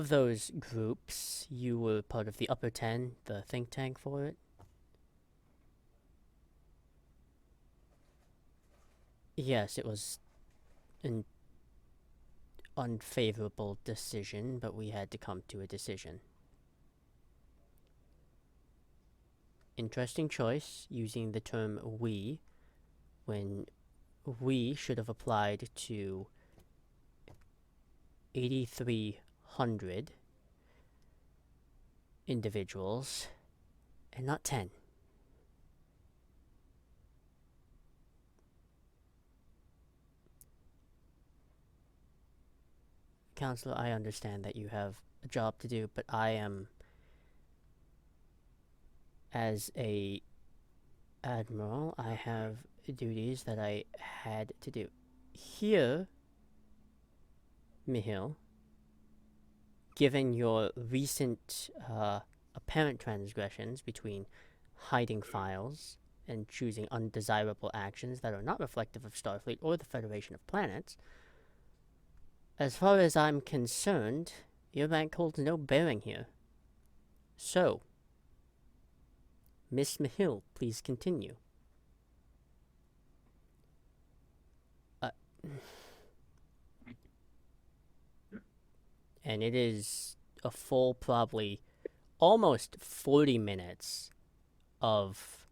those groups. You were part of the Upper 10, the think tank for it. Yes, it was an unfavorable decision, but we had to come to a decision. Interesting choice, using the term we, when we should have applied to 8,300 individuals, and not 10. Counselor, I understand that you have a job to do, but I am, as a admiral, I have duties that I had to do. Here, Mihil, given your recent apparent transgressions between hiding files and choosing undesirable actions that are not reflective of Starfleet or the Federation of Planets, as far as I'm concerned, your rank holds no bearing here. So, Miss Mahil, please continue. And it is a full, probably almost 40 minutes of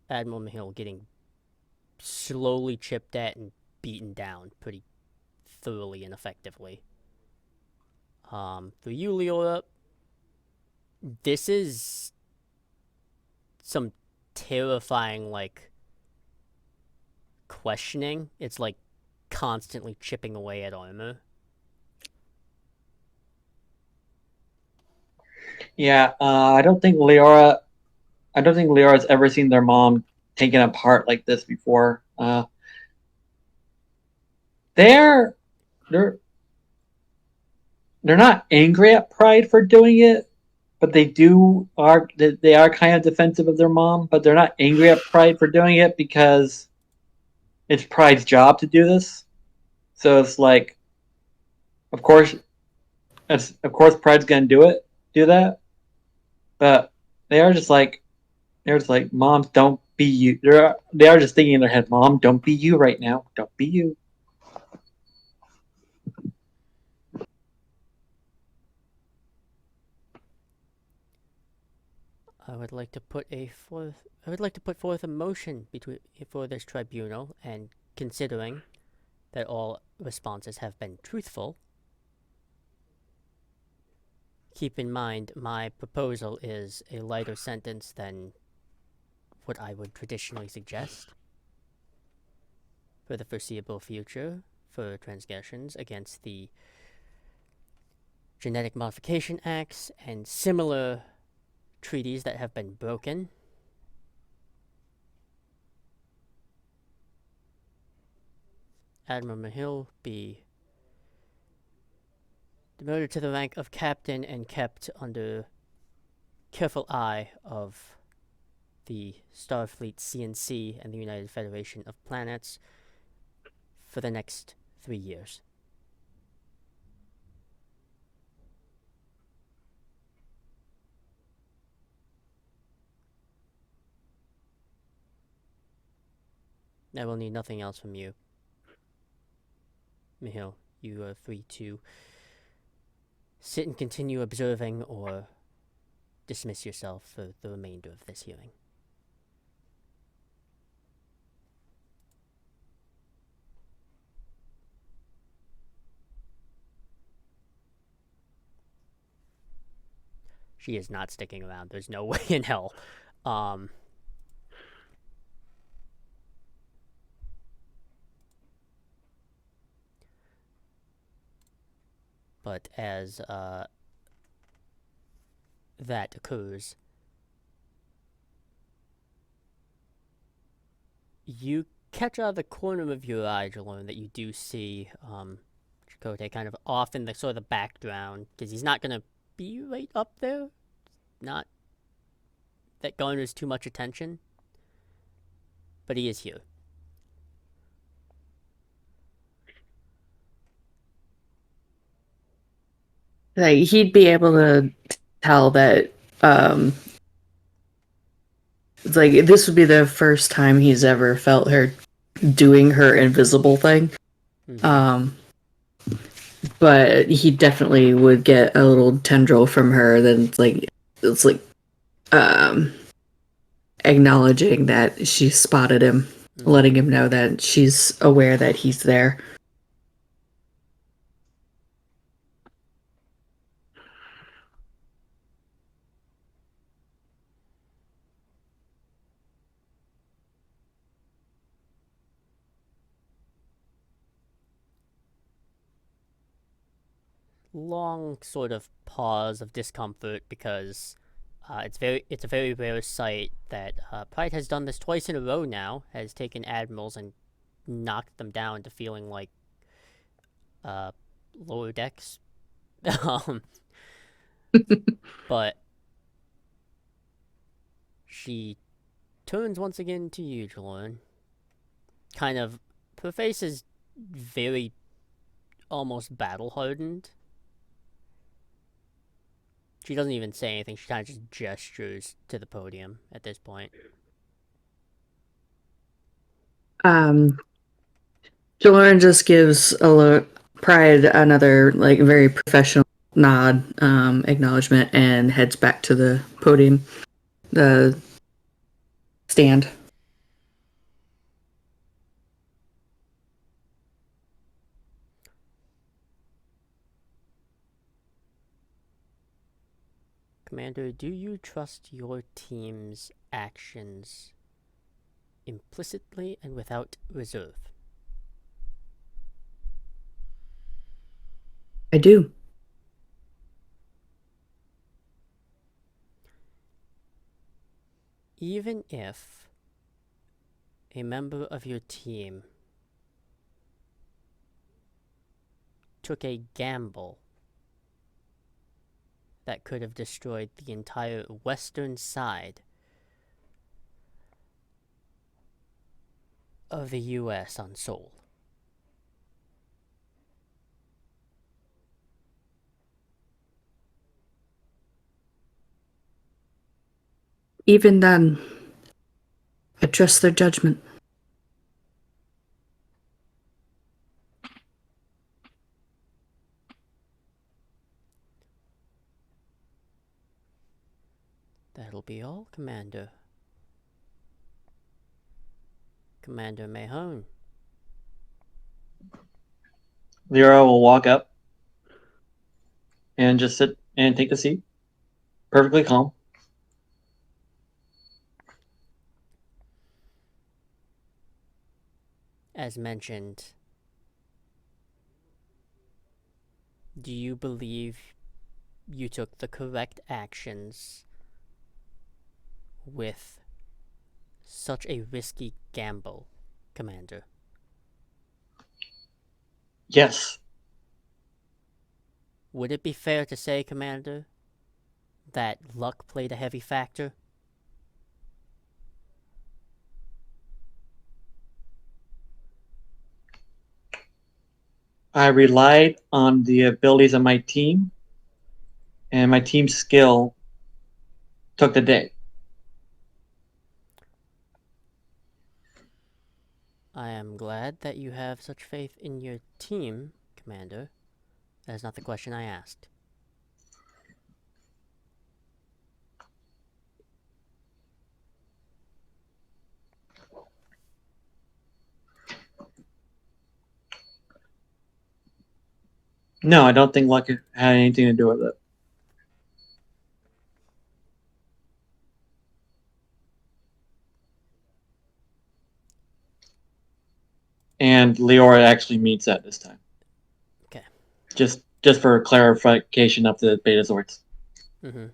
Admiral Mahil getting slowly chipped at and beaten down pretty thoroughly and effectively. For you, Leora, this is some terrifying, questioning. It's constantly chipping away at armor. Yeah, I don't think Leora's ever seen their mom taken apart like this before. They're not angry at Pride for doing it, but they are kind of defensive of their mom, but they're not angry at Pride for doing it because it's Pride's job to do this. So it's like, of course Pride's gonna do that. But they're just like, Mom, don't be you. They are just thinking in their head, Mom, don't be you right now. Don't be you. I would like to put forth a motion for this tribunal, and considering that all responses have been truthful, keep in mind my proposal is a lighter sentence than what I would traditionally suggest for the foreseeable future for transgressions against the Genetic Modification Acts and similar treaties that have been broken. Admiral Mahil be demoted to the rank of captain and kept under careful eye of the Starfleet CNC and the United Federation of Planets for the next 3 years. I will need nothing else from you. Mihail, you are free to sit and continue observing or dismiss yourself for the remainder of this hearing. She is not sticking around. There's no way in hell. But as that occurs, you catch out of the corner of your eye, Jalorn, that you do see Chakotay kind of off in the sort of the background, because he's not going to be right up there. Not that garners too much attention, but he is here. Like he'd be able to tell that it's like this would be the first time he's ever felt her doing her invisible thing. Mm-hmm. But he definitely would get a little tendril from her. Then it's like acknowledging that she spotted him, letting him know that she's aware that he's there. Long sort of pause of discomfort because it's a very rare sight that Pride has done this twice in a row now, has taken admirals and knocked them down to feeling like lower decks. But she turns once again to you, Jalorn. Kind of, her face is very almost battle hardened. She doesn't even say anything, she kind of just gestures to the podium at this point. Jalorn just gives Pride another like very professional nod, acknowledgement, and heads back to the podium, the stand. Commander, do you trust your team's actions implicitly and without reserve? I do. Even if a member of your team took a gamble that could have destroyed the entire western side of the US on Seoul. Even then, I trust their judgment. That'll be all, Commander. Commander Mahone. Lyra will walk up and just sit and take the seat. Perfectly calm. As mentioned, do you believe you took the correct actions with such a risky gamble, Commander? Yes. Would it be fair to say, Commander, that luck played a heavy factor? I relied on the abilities of my team, and my team's skill took the day. I am glad that you have such faith in your team, Commander. That is not the question I asked. No, I don't think luck had anything to do with it. And Leora actually meets that this time. Okay. Just for clarification of the Betazords. Mm-hmm.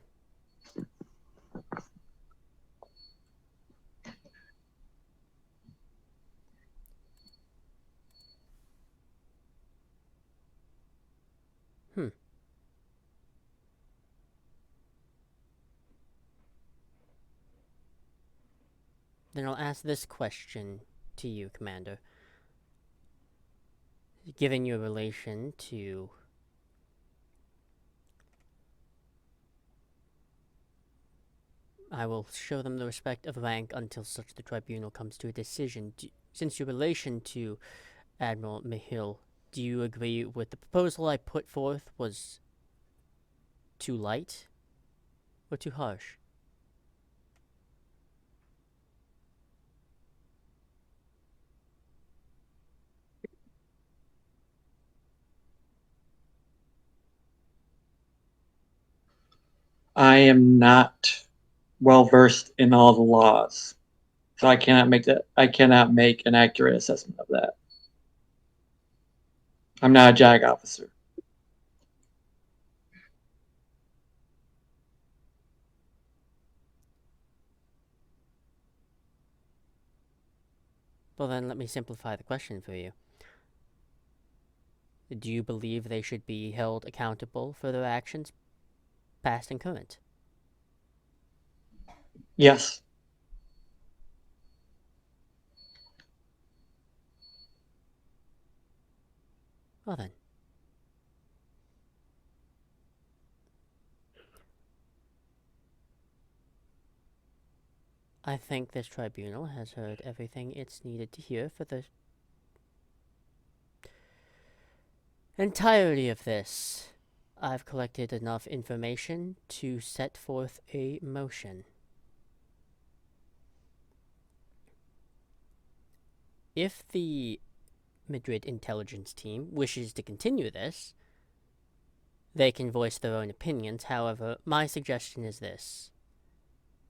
Hmm. Then I'll ask this question to you, Commander. Given your relation to I will show them the respect of rank until such the tribunal comes to a decision. Since your relation to Admiral Mihill, do you agree with the proposal I put forth was too light or too harsh? I am not well versed in all the laws, so I cannot make that. I cannot make an accurate assessment of that. I'm not a JAG officer. Well then, let me simplify the question for you. Do you believe they should be held accountable for their actions, past and current? Yes. Well then. I think this tribunal has heard everything it's needed to hear for the entirety of this. I've collected enough information to set forth a motion. If the Madrid intelligence team wishes to continue this, they can voice their own opinions. However, my suggestion is this: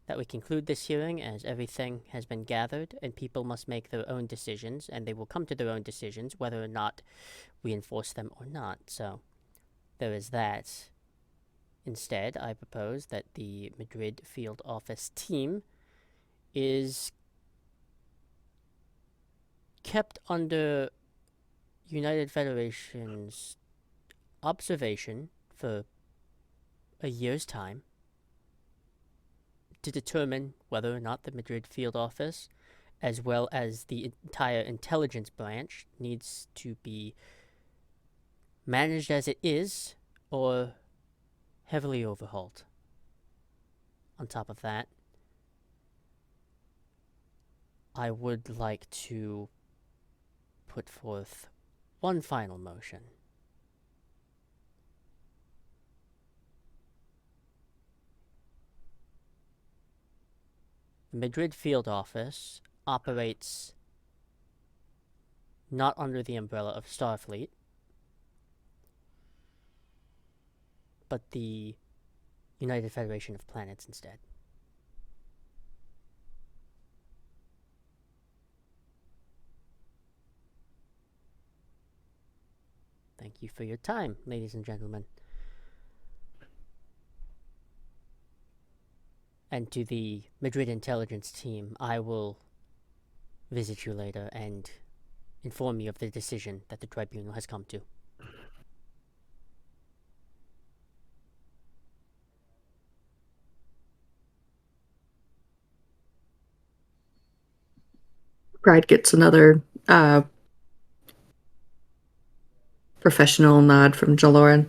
that we conclude this hearing as everything has been gathered and people must make their own decisions, and they will come to their own decisions whether or not we enforce them or not. So, there is that. Instead, I propose that the Madrid field office team is kept under United Federation's observation for a year's time to determine whether or not the Madrid field office, as well as the entire intelligence branch, needs to be managed as it is or heavily overhauled. On top of that, I would like to put forth one final motion. The Madrid field office operates not under the umbrella of Starfleet, but the United Federation of Planets instead. Thank you for your time, ladies and gentlemen. And to the Madrid intelligence team, I will visit you later and inform you of the decision that the tribunal has come to. Pride gets another professional nod from Jaloran.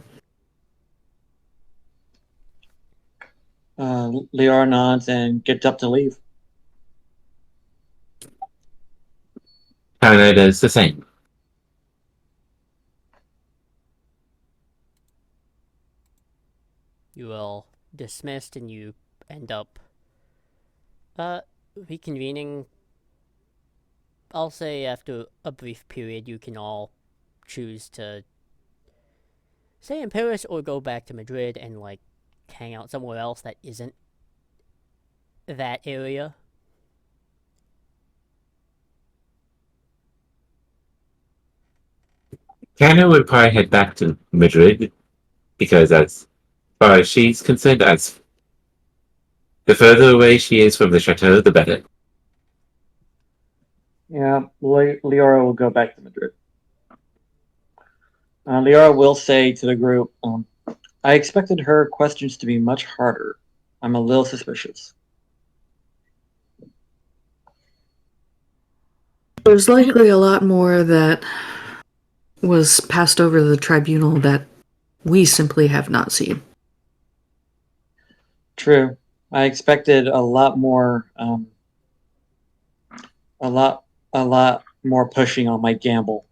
Liara nods and gets up to leave. Kana does the same. You will dismissed, and you end up reconvening. I'll say after a brief period, you can all choose to stay in Paris or go back to Madrid and like hang out somewhere else that isn't that area. Kana would probably head back to Madrid because, as far as she's concerned, as the further away she is from the chateau, the better. Yeah, Liara will go back to Madrid. Liara will say to the group, I expected her questions to be much harder. I'm a little suspicious. There's likely a lot more that was passed over to the tribunal that we simply have not seen. True. I expected a lot more pushing on my gamble.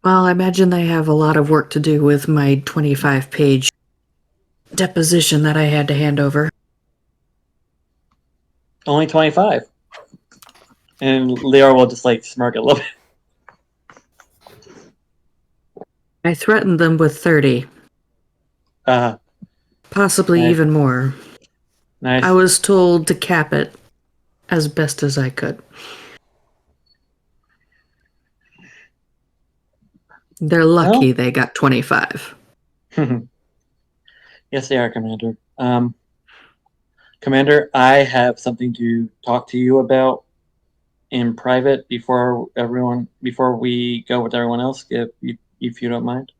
Well, I imagine they have a lot of work to do with my 25-page deposition that I had to hand over. Only 25. And Liara will just like smirk a little bit. I threatened them with 30. Possibly Nice. even more. Nice. I was told to cap it as best as I could. They're lucky they got 25. Yes, they are, Commander. Commander, I have something to talk to you about in private before we go with everyone else, if you don't mind.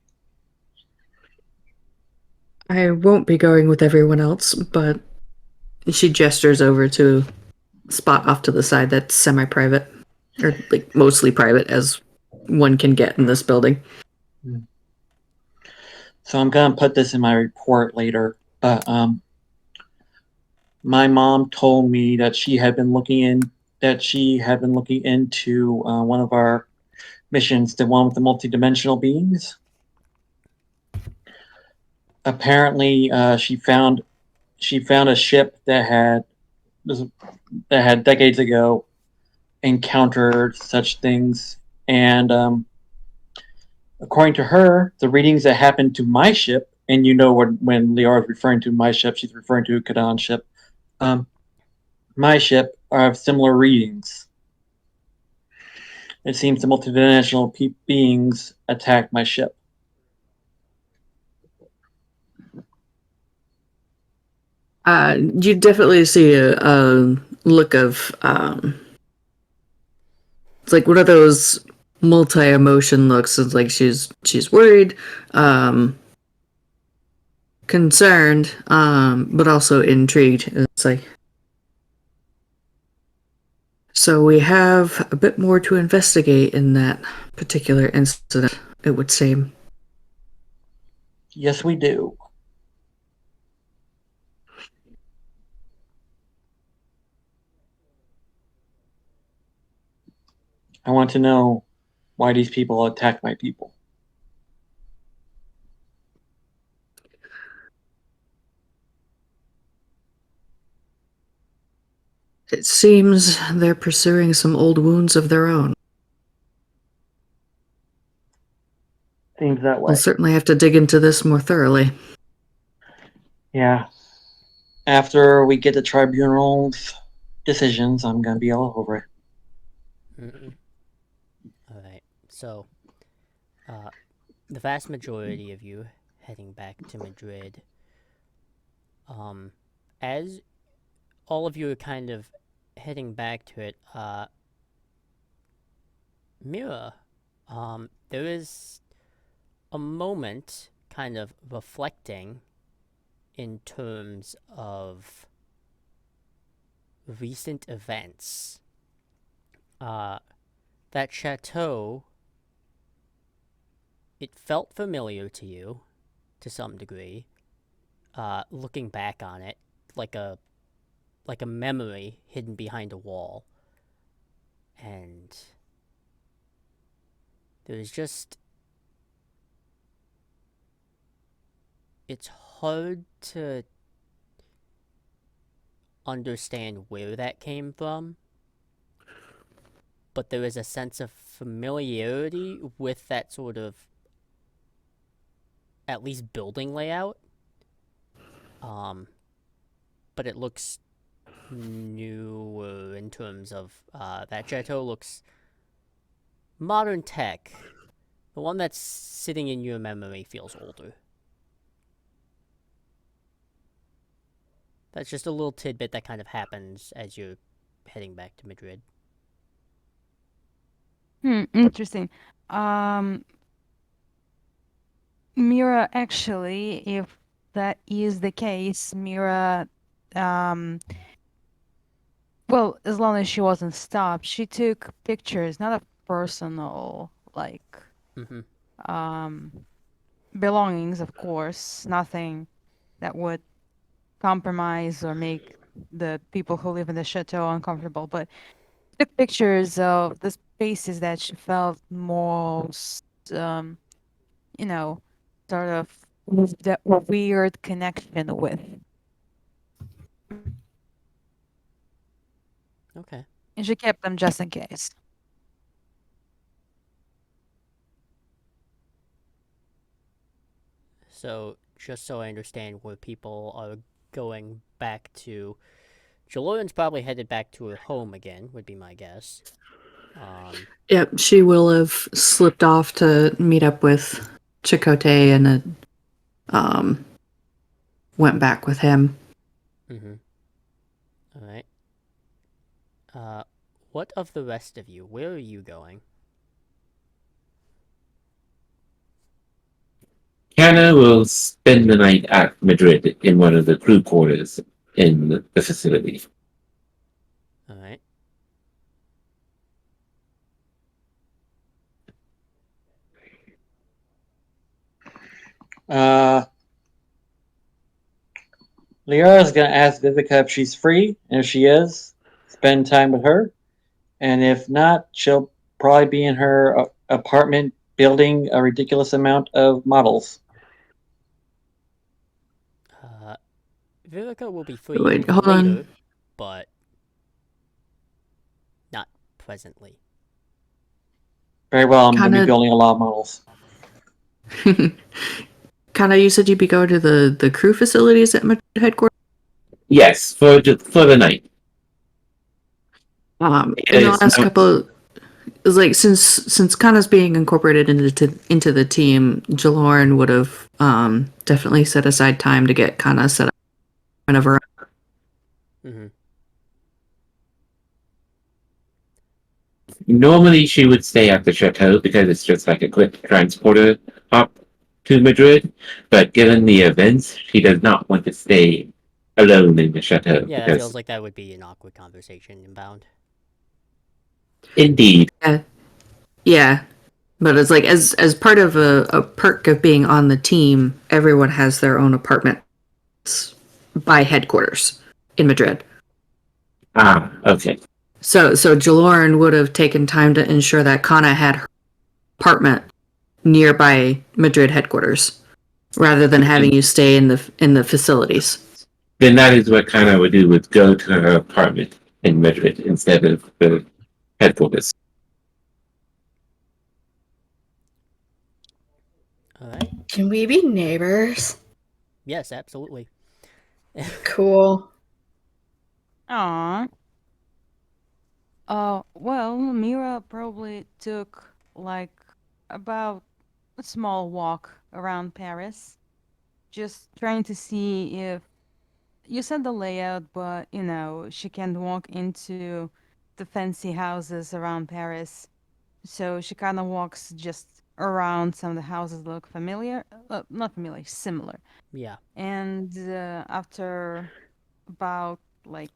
I won't be going with everyone else, but she gestures over to a spot off to the side that's semi-private, or like mostly private as one can get in this building. So I'm gonna put this in my report later, but my mom told me that she had been looking into one of our missions, the one with the multidimensional beings. Apparently, she found a ship that had decades ago encountered such things, and according to her, the readings that happened to my ship, and when Liara is referring to my ship, she's referring to Kadan's ship. My ship are of similar readings. It seems the multidimensional beings attacked my ship. You definitely see a look of it's like one of those multi-emotion looks. It's like she's worried, concerned, but also intrigued. It's like, so we have a bit more to investigate in that particular incident, it would seem. Yes, we do. I want to know why these people attack my people. It seems they're pursuing some old wounds of their own. Seems that way. We'll certainly have to dig into this more thoroughly. Yeah. After we get the tribunal's decisions, I'm gonna be all over it. All right. So, the vast majority of you heading back to Madrid. As all of you are kind of heading back to it, Mira, there is a moment kind of reflecting in terms of recent events. That chateau, it felt familiar to you to some degree. Looking back on it, like a memory hidden behind a wall. And there's just, it's hard to understand where that came from, but there is a sense of familiarity with that sort of, at least, building layout. But it looks newer in terms of, that chateau looks modern tech. The one that's sitting in your memory feels older. That's just a little tidbit that kind of happens as you're heading back to Madrid. Interesting. Mira, actually, if that is the case, Mira, well, as long as she wasn't stopped, she took pictures, not of personal, like, Mm-hmm. belongings, of course, nothing that would compromise or make the people who live in the chateau uncomfortable, but took pictures of the spaces that she felt most, you know, sort of that weird connection with. Okay. And she kept them just in case. So, just so I understand where people are going back to, Jaloran's probably headed back to her home again, would be my guess. Yep, she will have slipped off to meet up with Chakotay and went back with him. Mm-hmm. Alright. What of the rest of you? Where are you going? Hannah will spend the night at Madrid in one of the crew quarters in the facility. Alright. Liara's gonna ask Vivica if she's free, and if she is, spend time with her. And if not, she'll probably be in her apartment building a ridiculous amount of models. Vivica will be free Wait, hold later, on. but not presently. Very well, I'm gonna be Kinda- building a lot of models. Kana, you said you'd be going to the crew facilities at Madrid headquarters? Yes, for the night. In the last couple, it's like since Kana's being incorporated into the team, Jaloran would have definitely set aside time to get Kana set up whenever. Mm-hmm. Normally, she would stay at the chateau because it's just like a quick transporter hop to Madrid. But given the events, she does not want to stay alone in the chateau. Yeah, that feels like that would be an awkward conversation inbound. Indeed. Yeah, but it's like as part of a perk of being on the team, everyone has their own apartment by headquarters in Madrid. Ah, okay. So Jaloran would have taken time to ensure that Kana had her apartment nearby Madrid headquarters, rather than having you stay in the facilities. Then that is what Kana would do: would go to her apartment in Madrid instead of the headquarters. Alright. Can we be neighbors? Yes, absolutely. Cool. Aww. Well, Mira probably took like about a small walk around Paris, just trying to see if you said the layout, but she can walk into the fancy houses around Paris. So she kind of walks just around some of the houses that look familiar, not familiar, similar. Yeah. And after about like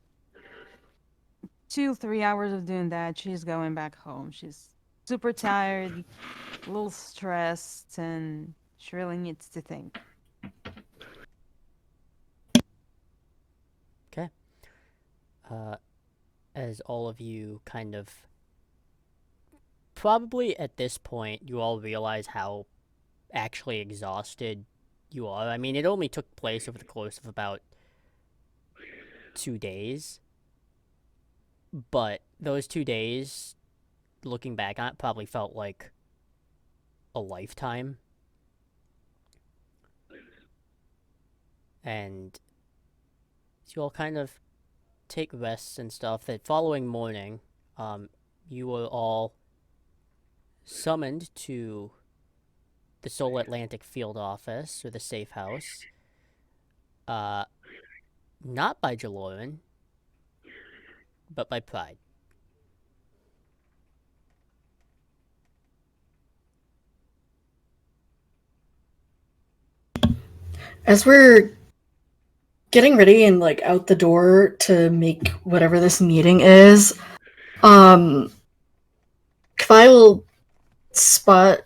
2-3 hours of doing that, she's going back home. She's super tired, a little stressed, and she really needs to think. Okay. As all of you kind of probably at this point, you all realize how actually exhausted you are. I mean, it only took place over the course of about 2 days, but those 2 days, looking back on it, probably felt like a lifetime. And so you all kind of take rests and stuff. That following morning, you were all summoned to the Seoul Atlantic Field Office, or the Safe House. Not by Jaloran, but by Pride. As we're getting ready and like out the door to make whatever this meeting is, Kvi will spot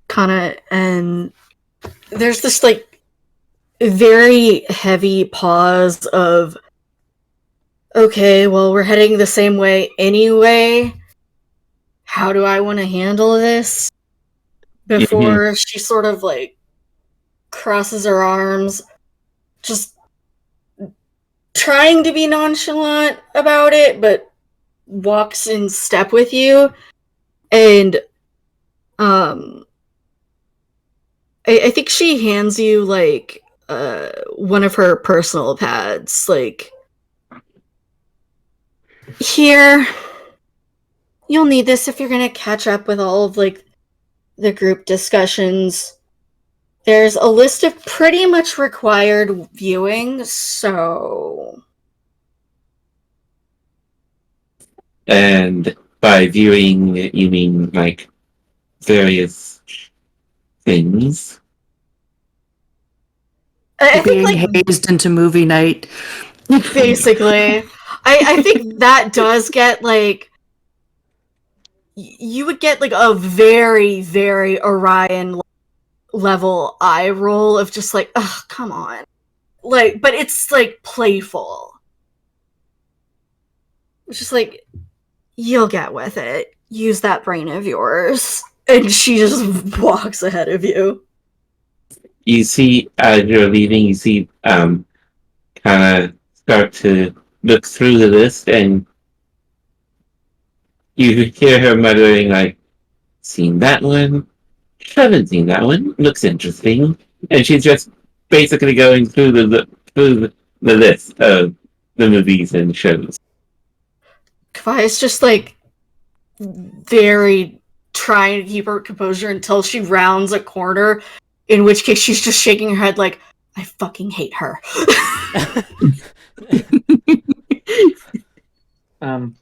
Kana, and there's this like very heavy pause of, okay, well, we're heading the same way anyway. How do I want to handle this? Before she sort of like crosses her arms, just trying to be nonchalant about it, but walks in step with you. And I think she hands you like one of her personal pads, like, here, you'll need this if you're gonna catch up with all of like the group discussions. There's a list of pretty much required viewing, so... And by viewing, you mean like various things? I think Being like hazed into movie night. basically. I think that does get like... You would get like a very, very Orion level eye roll of just like, ugh, come on. Like, but it's like playful. It's just like, you'll get with it. Use that brain of yours. And she just walks ahead of you. You see, as you're leaving, you see kind of start to look through the list, and you hear her muttering like, "Seen that one? Haven't seen that one. Looks interesting." And she's just basically going through the list of the movies and shows. Kvi's just like very trying to keep her composure until she rounds a corner, in which case she's just shaking her head like, I fucking hate her.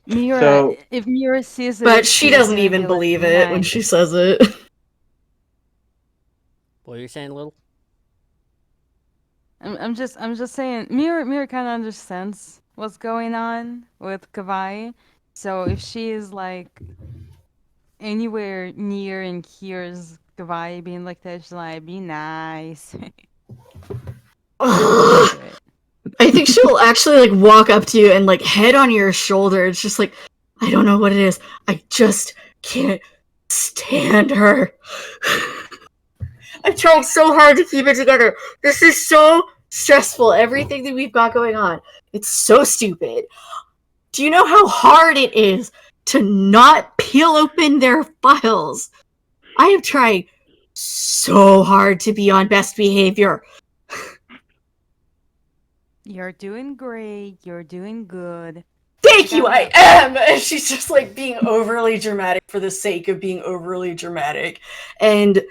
Mira, So if Mira sees it, But she she's doesn't gonna even be like, believe it when "Nice." she says it. What are you saying, Little? I'm just saying, Mira kind of understands what's going on with Kavai. So if she is like anywhere near and hears Kavai being like that, she's like, be nice. I think she'll actually like walk up to you and like head on your shoulder. It's just like, I don't know what it is. I just can't stand her. I'm trying so hard to keep it together. This is so stressful. Everything that we've got going on. It's so stupid. Do you know how hard it is to not peel open their files? I am trying so hard to be on best behavior. You're doing great. You're doing good. Thank you, I am! And she's just like being overly dramatic for the sake of being overly dramatic. And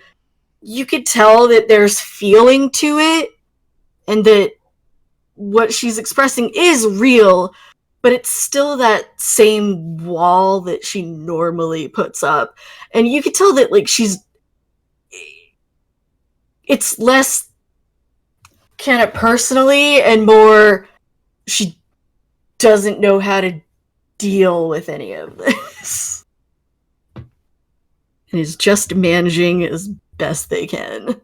you could tell that there's feeling to it, and that what she's expressing is real, but it's still that same wall that she normally puts up. And you could tell that, like, it's less kind of personally and more she doesn't know how to deal with any of this. And is just managing as best they can.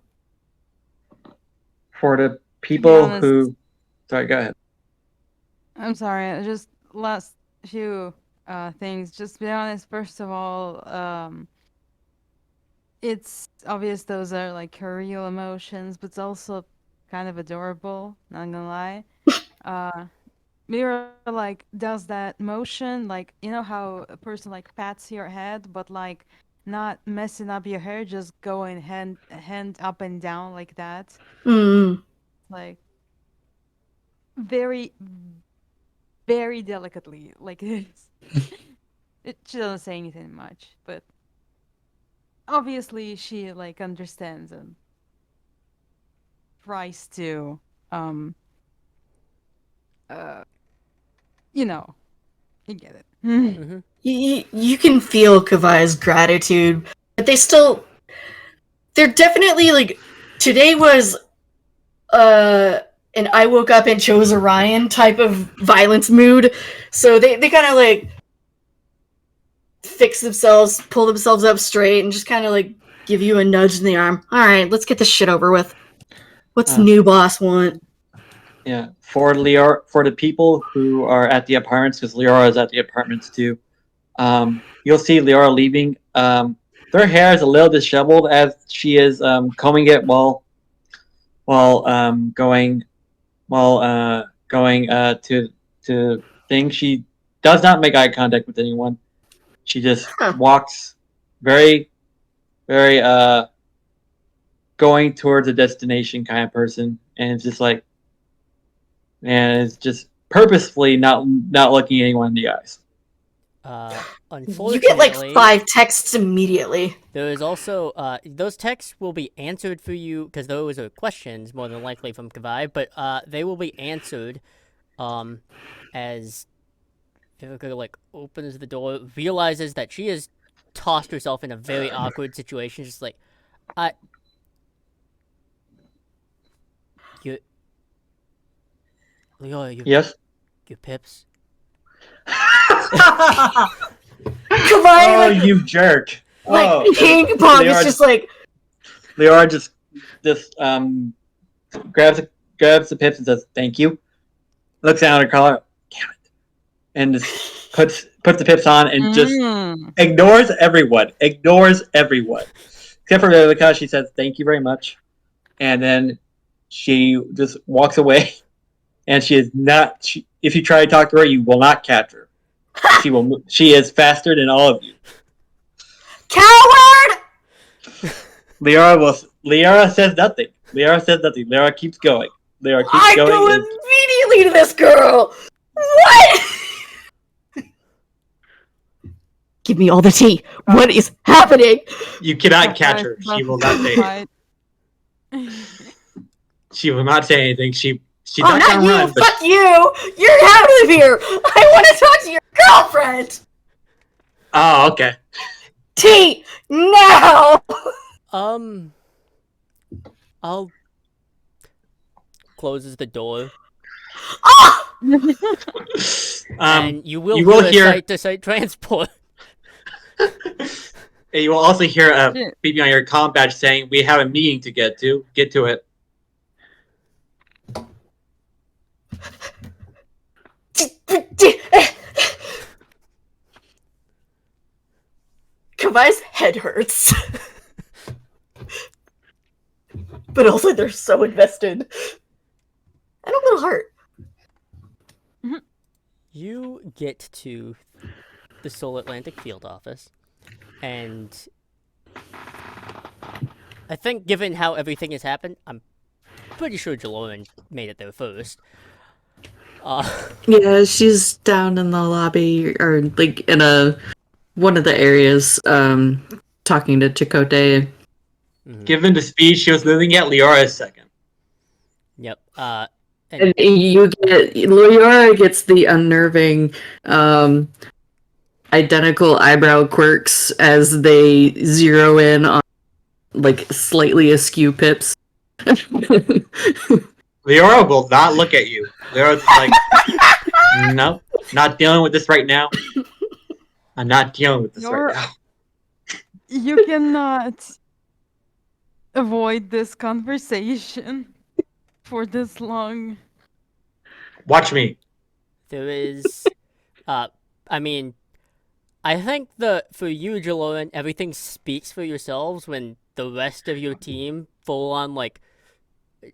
For the people honest- who, sorry, go ahead. I'm sorry. Just last few things. Just to be honest. First of all, it's obvious those are like her real emotions, but it's also kind of adorable. Not gonna lie. Mira like does that motion, like you know how a person like pats your head, but like not messing up your hair, just going hand up and down like that. Mm. Like very very delicately like this. She doesn't say anything much, but obviously she like understands and tries to uh you know, you get it. Mm-hmm. You can feel Kavai's gratitude, but they're definitely like, today was an I woke up and chose Orion type of violence mood. So they kind of like fix themselves, pull themselves up straight, and just kind of like give you a nudge in the arm. All right, let's get this shit over with. What's new boss want? Yeah, for the people who are at the apartments, because Liara is at the apartments too. You'll see Liara leaving. Their hair is a little disheveled as she is combing it going to things. She does not make eye contact with anyone. She just walks very, very going towards a destination kind of person, and it's just like, and it's just purposefully not looking anyone in the eyes. Unfortunately, You get like 5 texts immediately. there is also those texts will be answered for you because those are questions more than likely from Kavai, but they will be answered as Vivica like opens the door, realizes that she has tossed herself in a very awkward situation, just like you Leo, Yes. you pips. Kavai, Oh, like, you jerk! like ping pong is just like, Liara just grabs the pips and says thank you. Looks down at her collar, damn it, and just puts the pips on and just ignores everyone. Except for Vivica. She says thank you very much, and then she just walks away. And she is not. If you try to talk to her, you will not catch her. She is faster than all of you. coward! Liara says nothing. Liara keeps going. I go immediately to this girl! What? Give me all the tea. What is happening? You cannot catch her. She will not say anything. She will not say anything. She's not not gonna you! run. Fuck you! You're out of here! I want to talk to your girlfriend! Oh, okay. Tea! Now! I'll closes the door. Ah! And you will hear site-to-site transport. And you will also hear a beeping on your comm badge saying, "We have a meeting to get to. Get to it." Kavai's head hurts. But also they're so invested. And a little heart. You get to the Seoul Atlantic field office, and I think given how everything has happened, I'm pretty sure Jaloran made it there first. Yeah, she's down in the lobby or like in one of the areas talking to Chakotay. Given the speed she was moving at, Liara is second. Yep. And you get Leora gets the unnerving identical eyebrow quirks as they zero in on like slightly askew pips. Leora will not look at you. Leora's just like, nope, not dealing with this right now. I'm not dealing with this right You're- now. You cannot avoid this conversation for this long. Watch me. There is, I mean, I think for you, Jaloran, everything speaks for yourselves when the rest of your team full on like,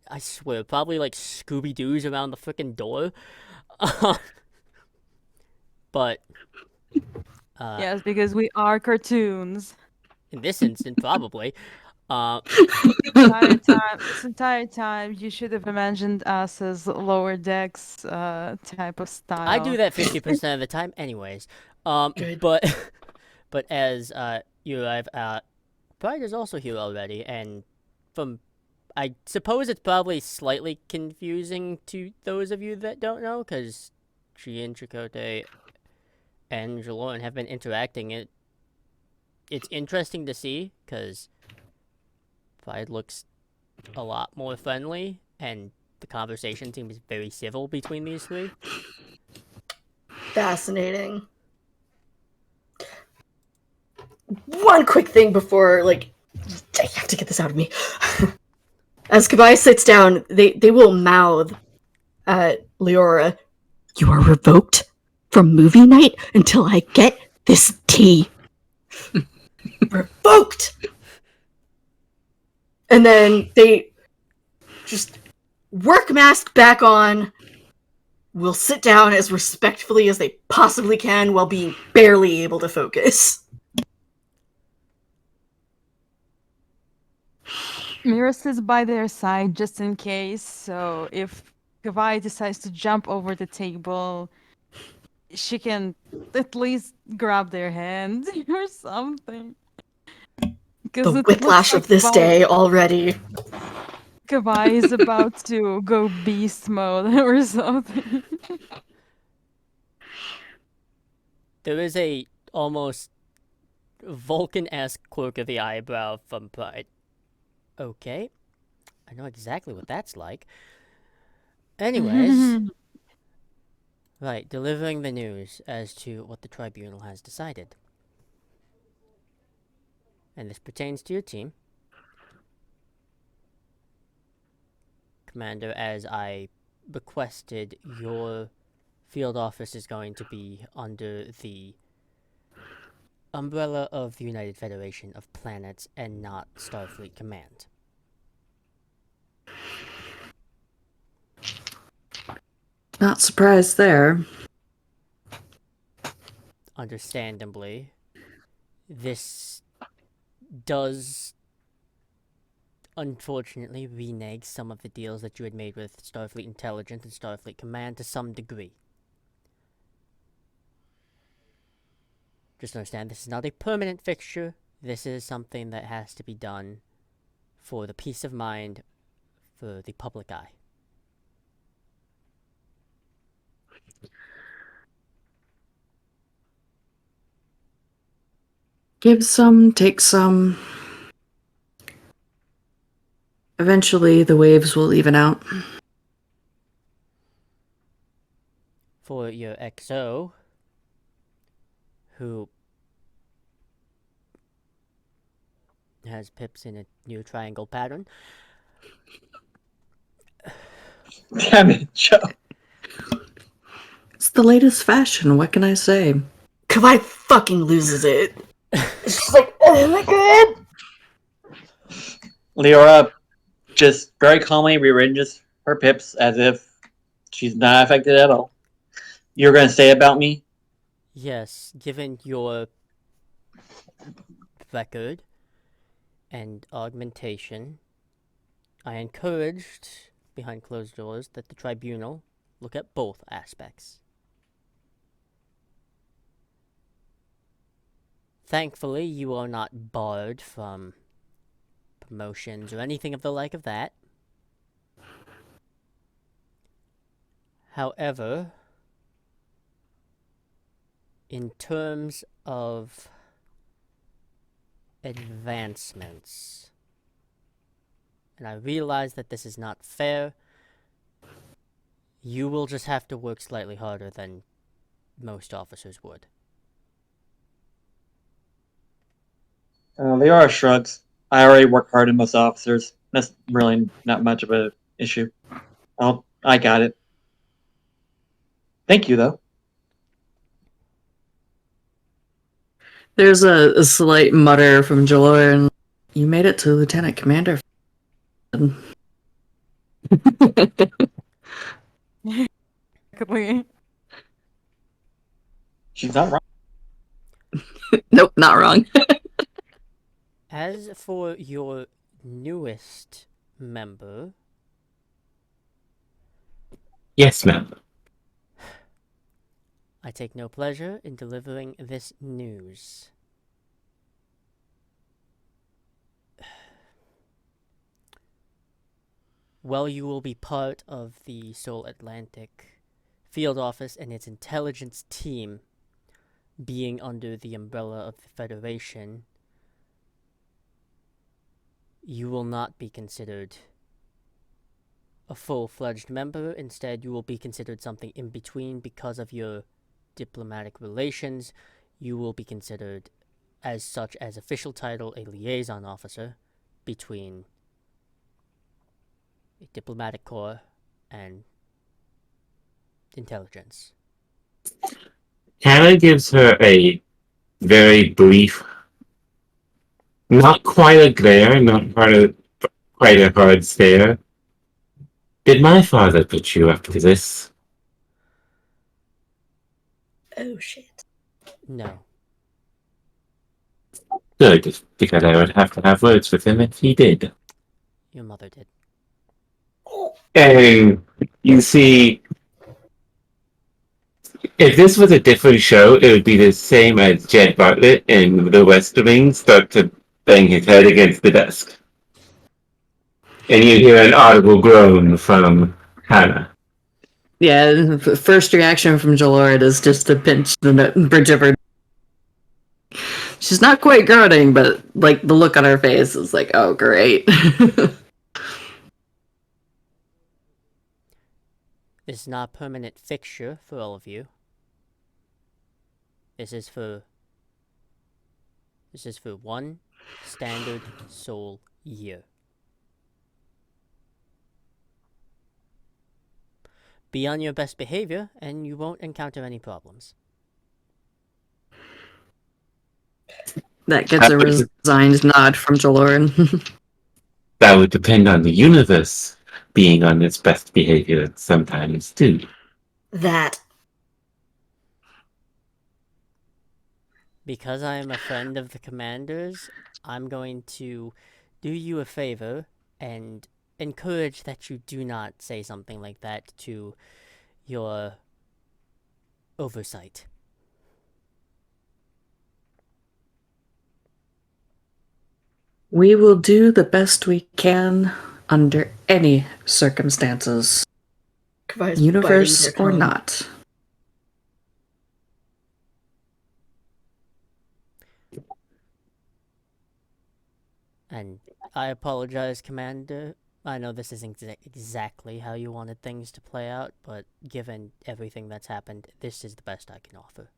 I swear, probably like Scooby Doo's around the freaking door. But Yes, because we are cartoons. in this instant, probably. This entire time, you should have imagined us as lower decks type of style. I do that 50% of the time, anyways. Good. But but as you arrive, Pride is also here already, and from I suppose it's probably slightly confusing to those of you that don't know, because she and Chakotay and Jaloran have been interacting. It's interesting to see, because Pride looks a lot more friendly, and the conversation seems very civil between these three. Fascinating. One quick thing before, like, I have to get this out of me. As Kabai sits down, they will mouth at Leora, "You are revoked from movie night until I get this tea." Revoked! And then they just work mask back on, will sit down as respectfully as they possibly can while being barely able to focus. Miras is by their side just in case, so if Kavai decides to jump over the table, she can at least grab their hand or something. The whiplash of this day already. Kavai is about to go beast mode or something. There is a almost Vulcan-esque quirk of the eyebrow from Pride. Okay. I know exactly what that's like. Anyways, right, delivering the news as to what the tribunal has decided. And this pertains to your team. Commander, as I requested, your field office is going to be under the umbrella of the United Federation of Planets and not Starfleet Command. Not surprised there. Understandably, this does unfortunately renege some of the deals that you had made with Starfleet Intelligence and Starfleet Command to some degree. Just understand, this is not a permanent fixture. This is something that has to be done for the peace of mind for the public eye. Give some, take some. Eventually, the waves will even out. For your XO, who has pips in a new triangle pattern. Damn it, Joe. It's the latest fashion, what can I say? Kabai fucking loses it. It's just like, oh my god! Leora just very calmly rearranges her pips as if she's not affected at all. You're going to say about me? Yes, given your record and augmentation, I encouraged, behind closed doors, that the tribunal look at both aspects. Thankfully, you are not barred from promotions or anything of the like of that. However, in terms of advancements, and I realize that this is not fair, you will just have to work slightly harder than most officers would. They are shrugs. I already work hard in most officers. That's really not much of a issue. I got it. Thank you, though. There's a slight mutter from Jalor, and you made it to Lieutenant Commander. Exactly. She's not wrong. Nope, not wrong. As for your newest member, Yes, ma'am. I take no pleasure in delivering this news. While you will be part of the Seoul Atlantic Field Office and its intelligence team being under the umbrella of the Federation, you will not be considered a full-fledged member. Instead, you will be considered something in between because of your diplomatic relations. You will be considered as such as official title a liaison officer between a diplomatic corps and intelligence. Hannah gives her a very brief, not quite a glare, not quite a hard stare. Did my father put you up to this? Oh shit. No. Good, because I would have to have words with him if he did. Your mother did. And you see, if this was a different show, it would be the same as Jed Bartlett in The West Wing start to bang his head against the desk. And you hear an audible groan from Hannah. Yeah, the first reaction from Jalord is just to pinch the bridge of her. She's not quite groaning, but like the look on her face is like, oh, great. This is not a permanent fixture for all of you. This is for one standard Soul year. Be on your best behavior, and you won't encounter any problems. That gets a resigned nod from Jalord. That would depend on the universe being on its best behavior sometimes, too. That. Because I am a friend of the commander's, I'm going to do you a favor and encourage that you do not say something like that to your oversight. We will do the best we can under any circumstances, Kavai's universe biting their or tongue. not. And I apologize, Commander. I know this isn't exactly how you wanted things to play out, but given everything that's happened, this is the best I can offer.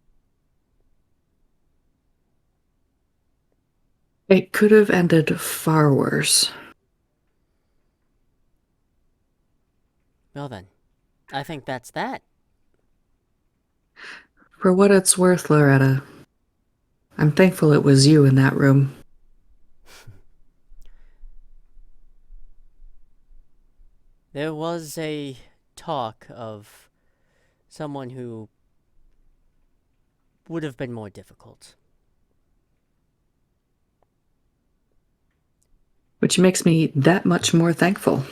It could have ended far worse. Well then, I think that's that. For what it's worth, Loretta, I'm thankful it was you in that room. There was a talk of someone who would have been more difficult. Which makes me that much more thankful.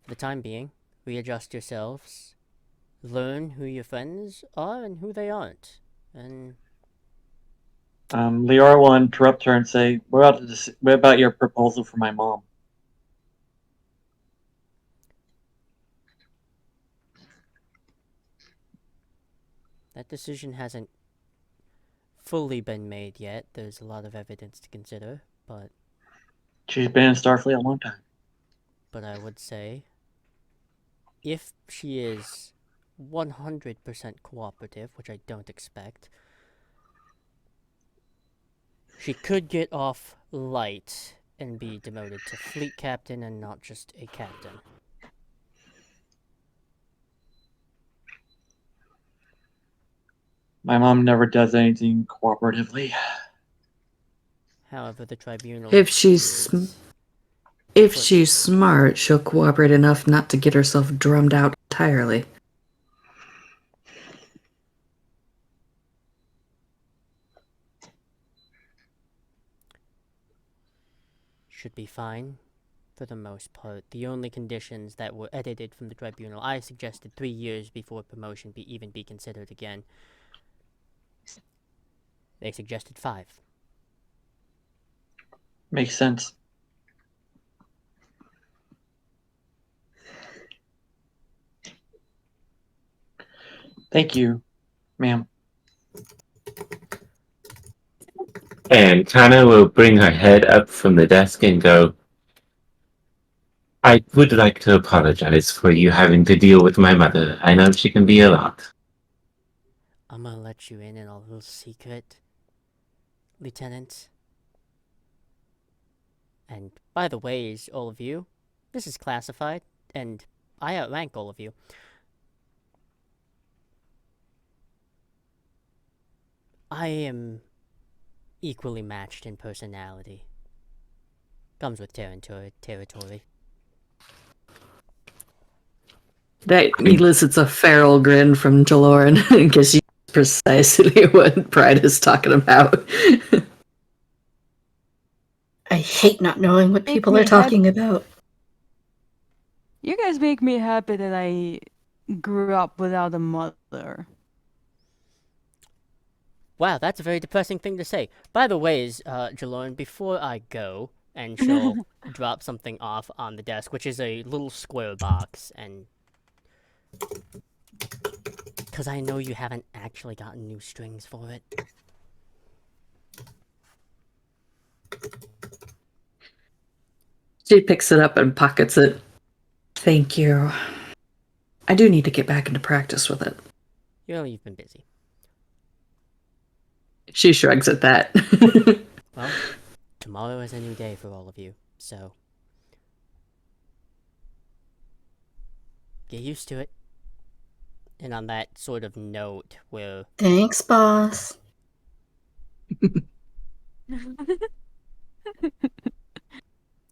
For the time being, readjust yourselves, learn who your friends are and who they aren't, and Leora will interrupt her and say, what about your proposal for my mom? That decision hasn't fully been made yet. There's a lot of evidence to consider, but She's been in Starfleet a long time. I would say if she is 100% cooperative, which I don't expect, she could get off light and be demoted to fleet captain and not just a captain. My mom never does anything cooperatively. However, the tribunal If she's is If put- she's smart, she'll cooperate enough not to get herself drummed out entirely. should be fine for the most part. The only conditions that were edited from the tribunal, I suggested 3 years before promotion even be considered again. They suggested 5. Makes sense. Thank you, ma'am. And Kana will bring her head up from the desk and go, I would like to apologize for you having to deal with my mother. I know she can be a lot. I'm gonna let you in a little secret, Lieutenant. And by the way, all of you, this is classified, and I outrank all of you. I am equally matched in personality. Comes with territory. That elicits a feral grin from Jaloran because she's precisely what Pride is talking about. I hate not knowing what Make people me are talking about. You guys make me happy that I grew up without a mother. Wow, that's a very depressing thing to say. By the way, Jaloran, before I go, and she'll drop something off on the desk, which is a little square box, and because I know you haven't actually gotten new strings for it. She picks it up and pockets it. Thank you. I do need to get back into practice with it. You've been busy. She shrugs at that. Well, tomorrow is a new day for all of you, so get used to it. And on that sort of note, where Thanks, boss.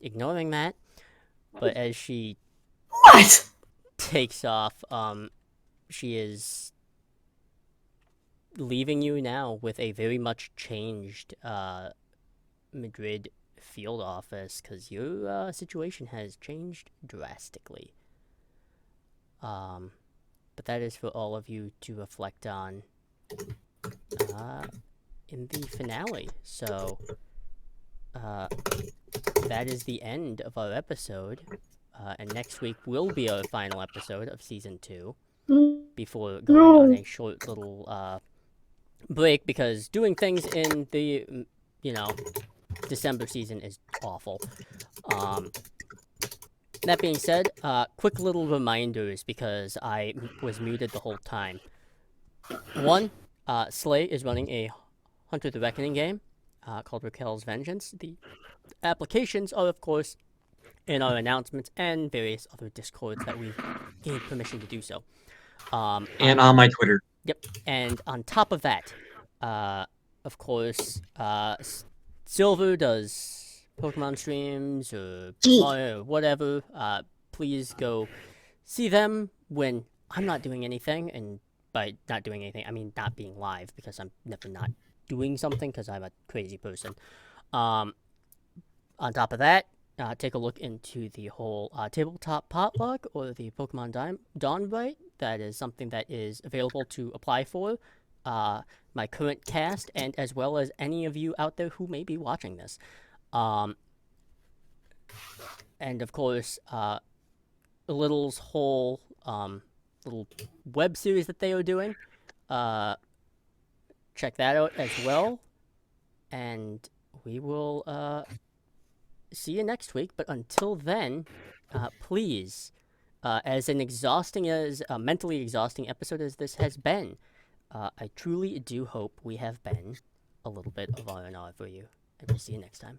ignoring that, but as she What? takes off, she is leaving you now with a very much changed Madrid field office, because your situation has changed drastically. But that is for all of you to reflect on in the finale. So that is the end of our episode. And next week will be our final episode of season 2 before going on a short little break, because doing things in the December season is awful. That being said, quick little reminders, because I was muted the whole time. 1, Slay is running a Hunter the Reckoning game called Raquel's Vengeance. The applications are, of course, in our announcements and various other Discords that we've gained permission to do so. And on my Twitter. Yep. And on top of that, of course, Silver does Pokemon streams or Mario or whatever. Please go see them when I'm not doing anything. And by not doing anything, I mean not being live, because I'm never not doing something, because I'm a crazy person. On top of that, take a look into the whole tabletop potluck or the Pokemon Dawn Bright. That is something that is available to apply for my current cast, and as well as any of you out there who may be watching this. And of course, Little's whole little web series that they are doing. Check that out as well. And we will see you next week. But until then, please, as an exhausting as mentally exhausting episode as this has been, I truly do hope we have been a little bit of R&R for you. And we'll see you next time.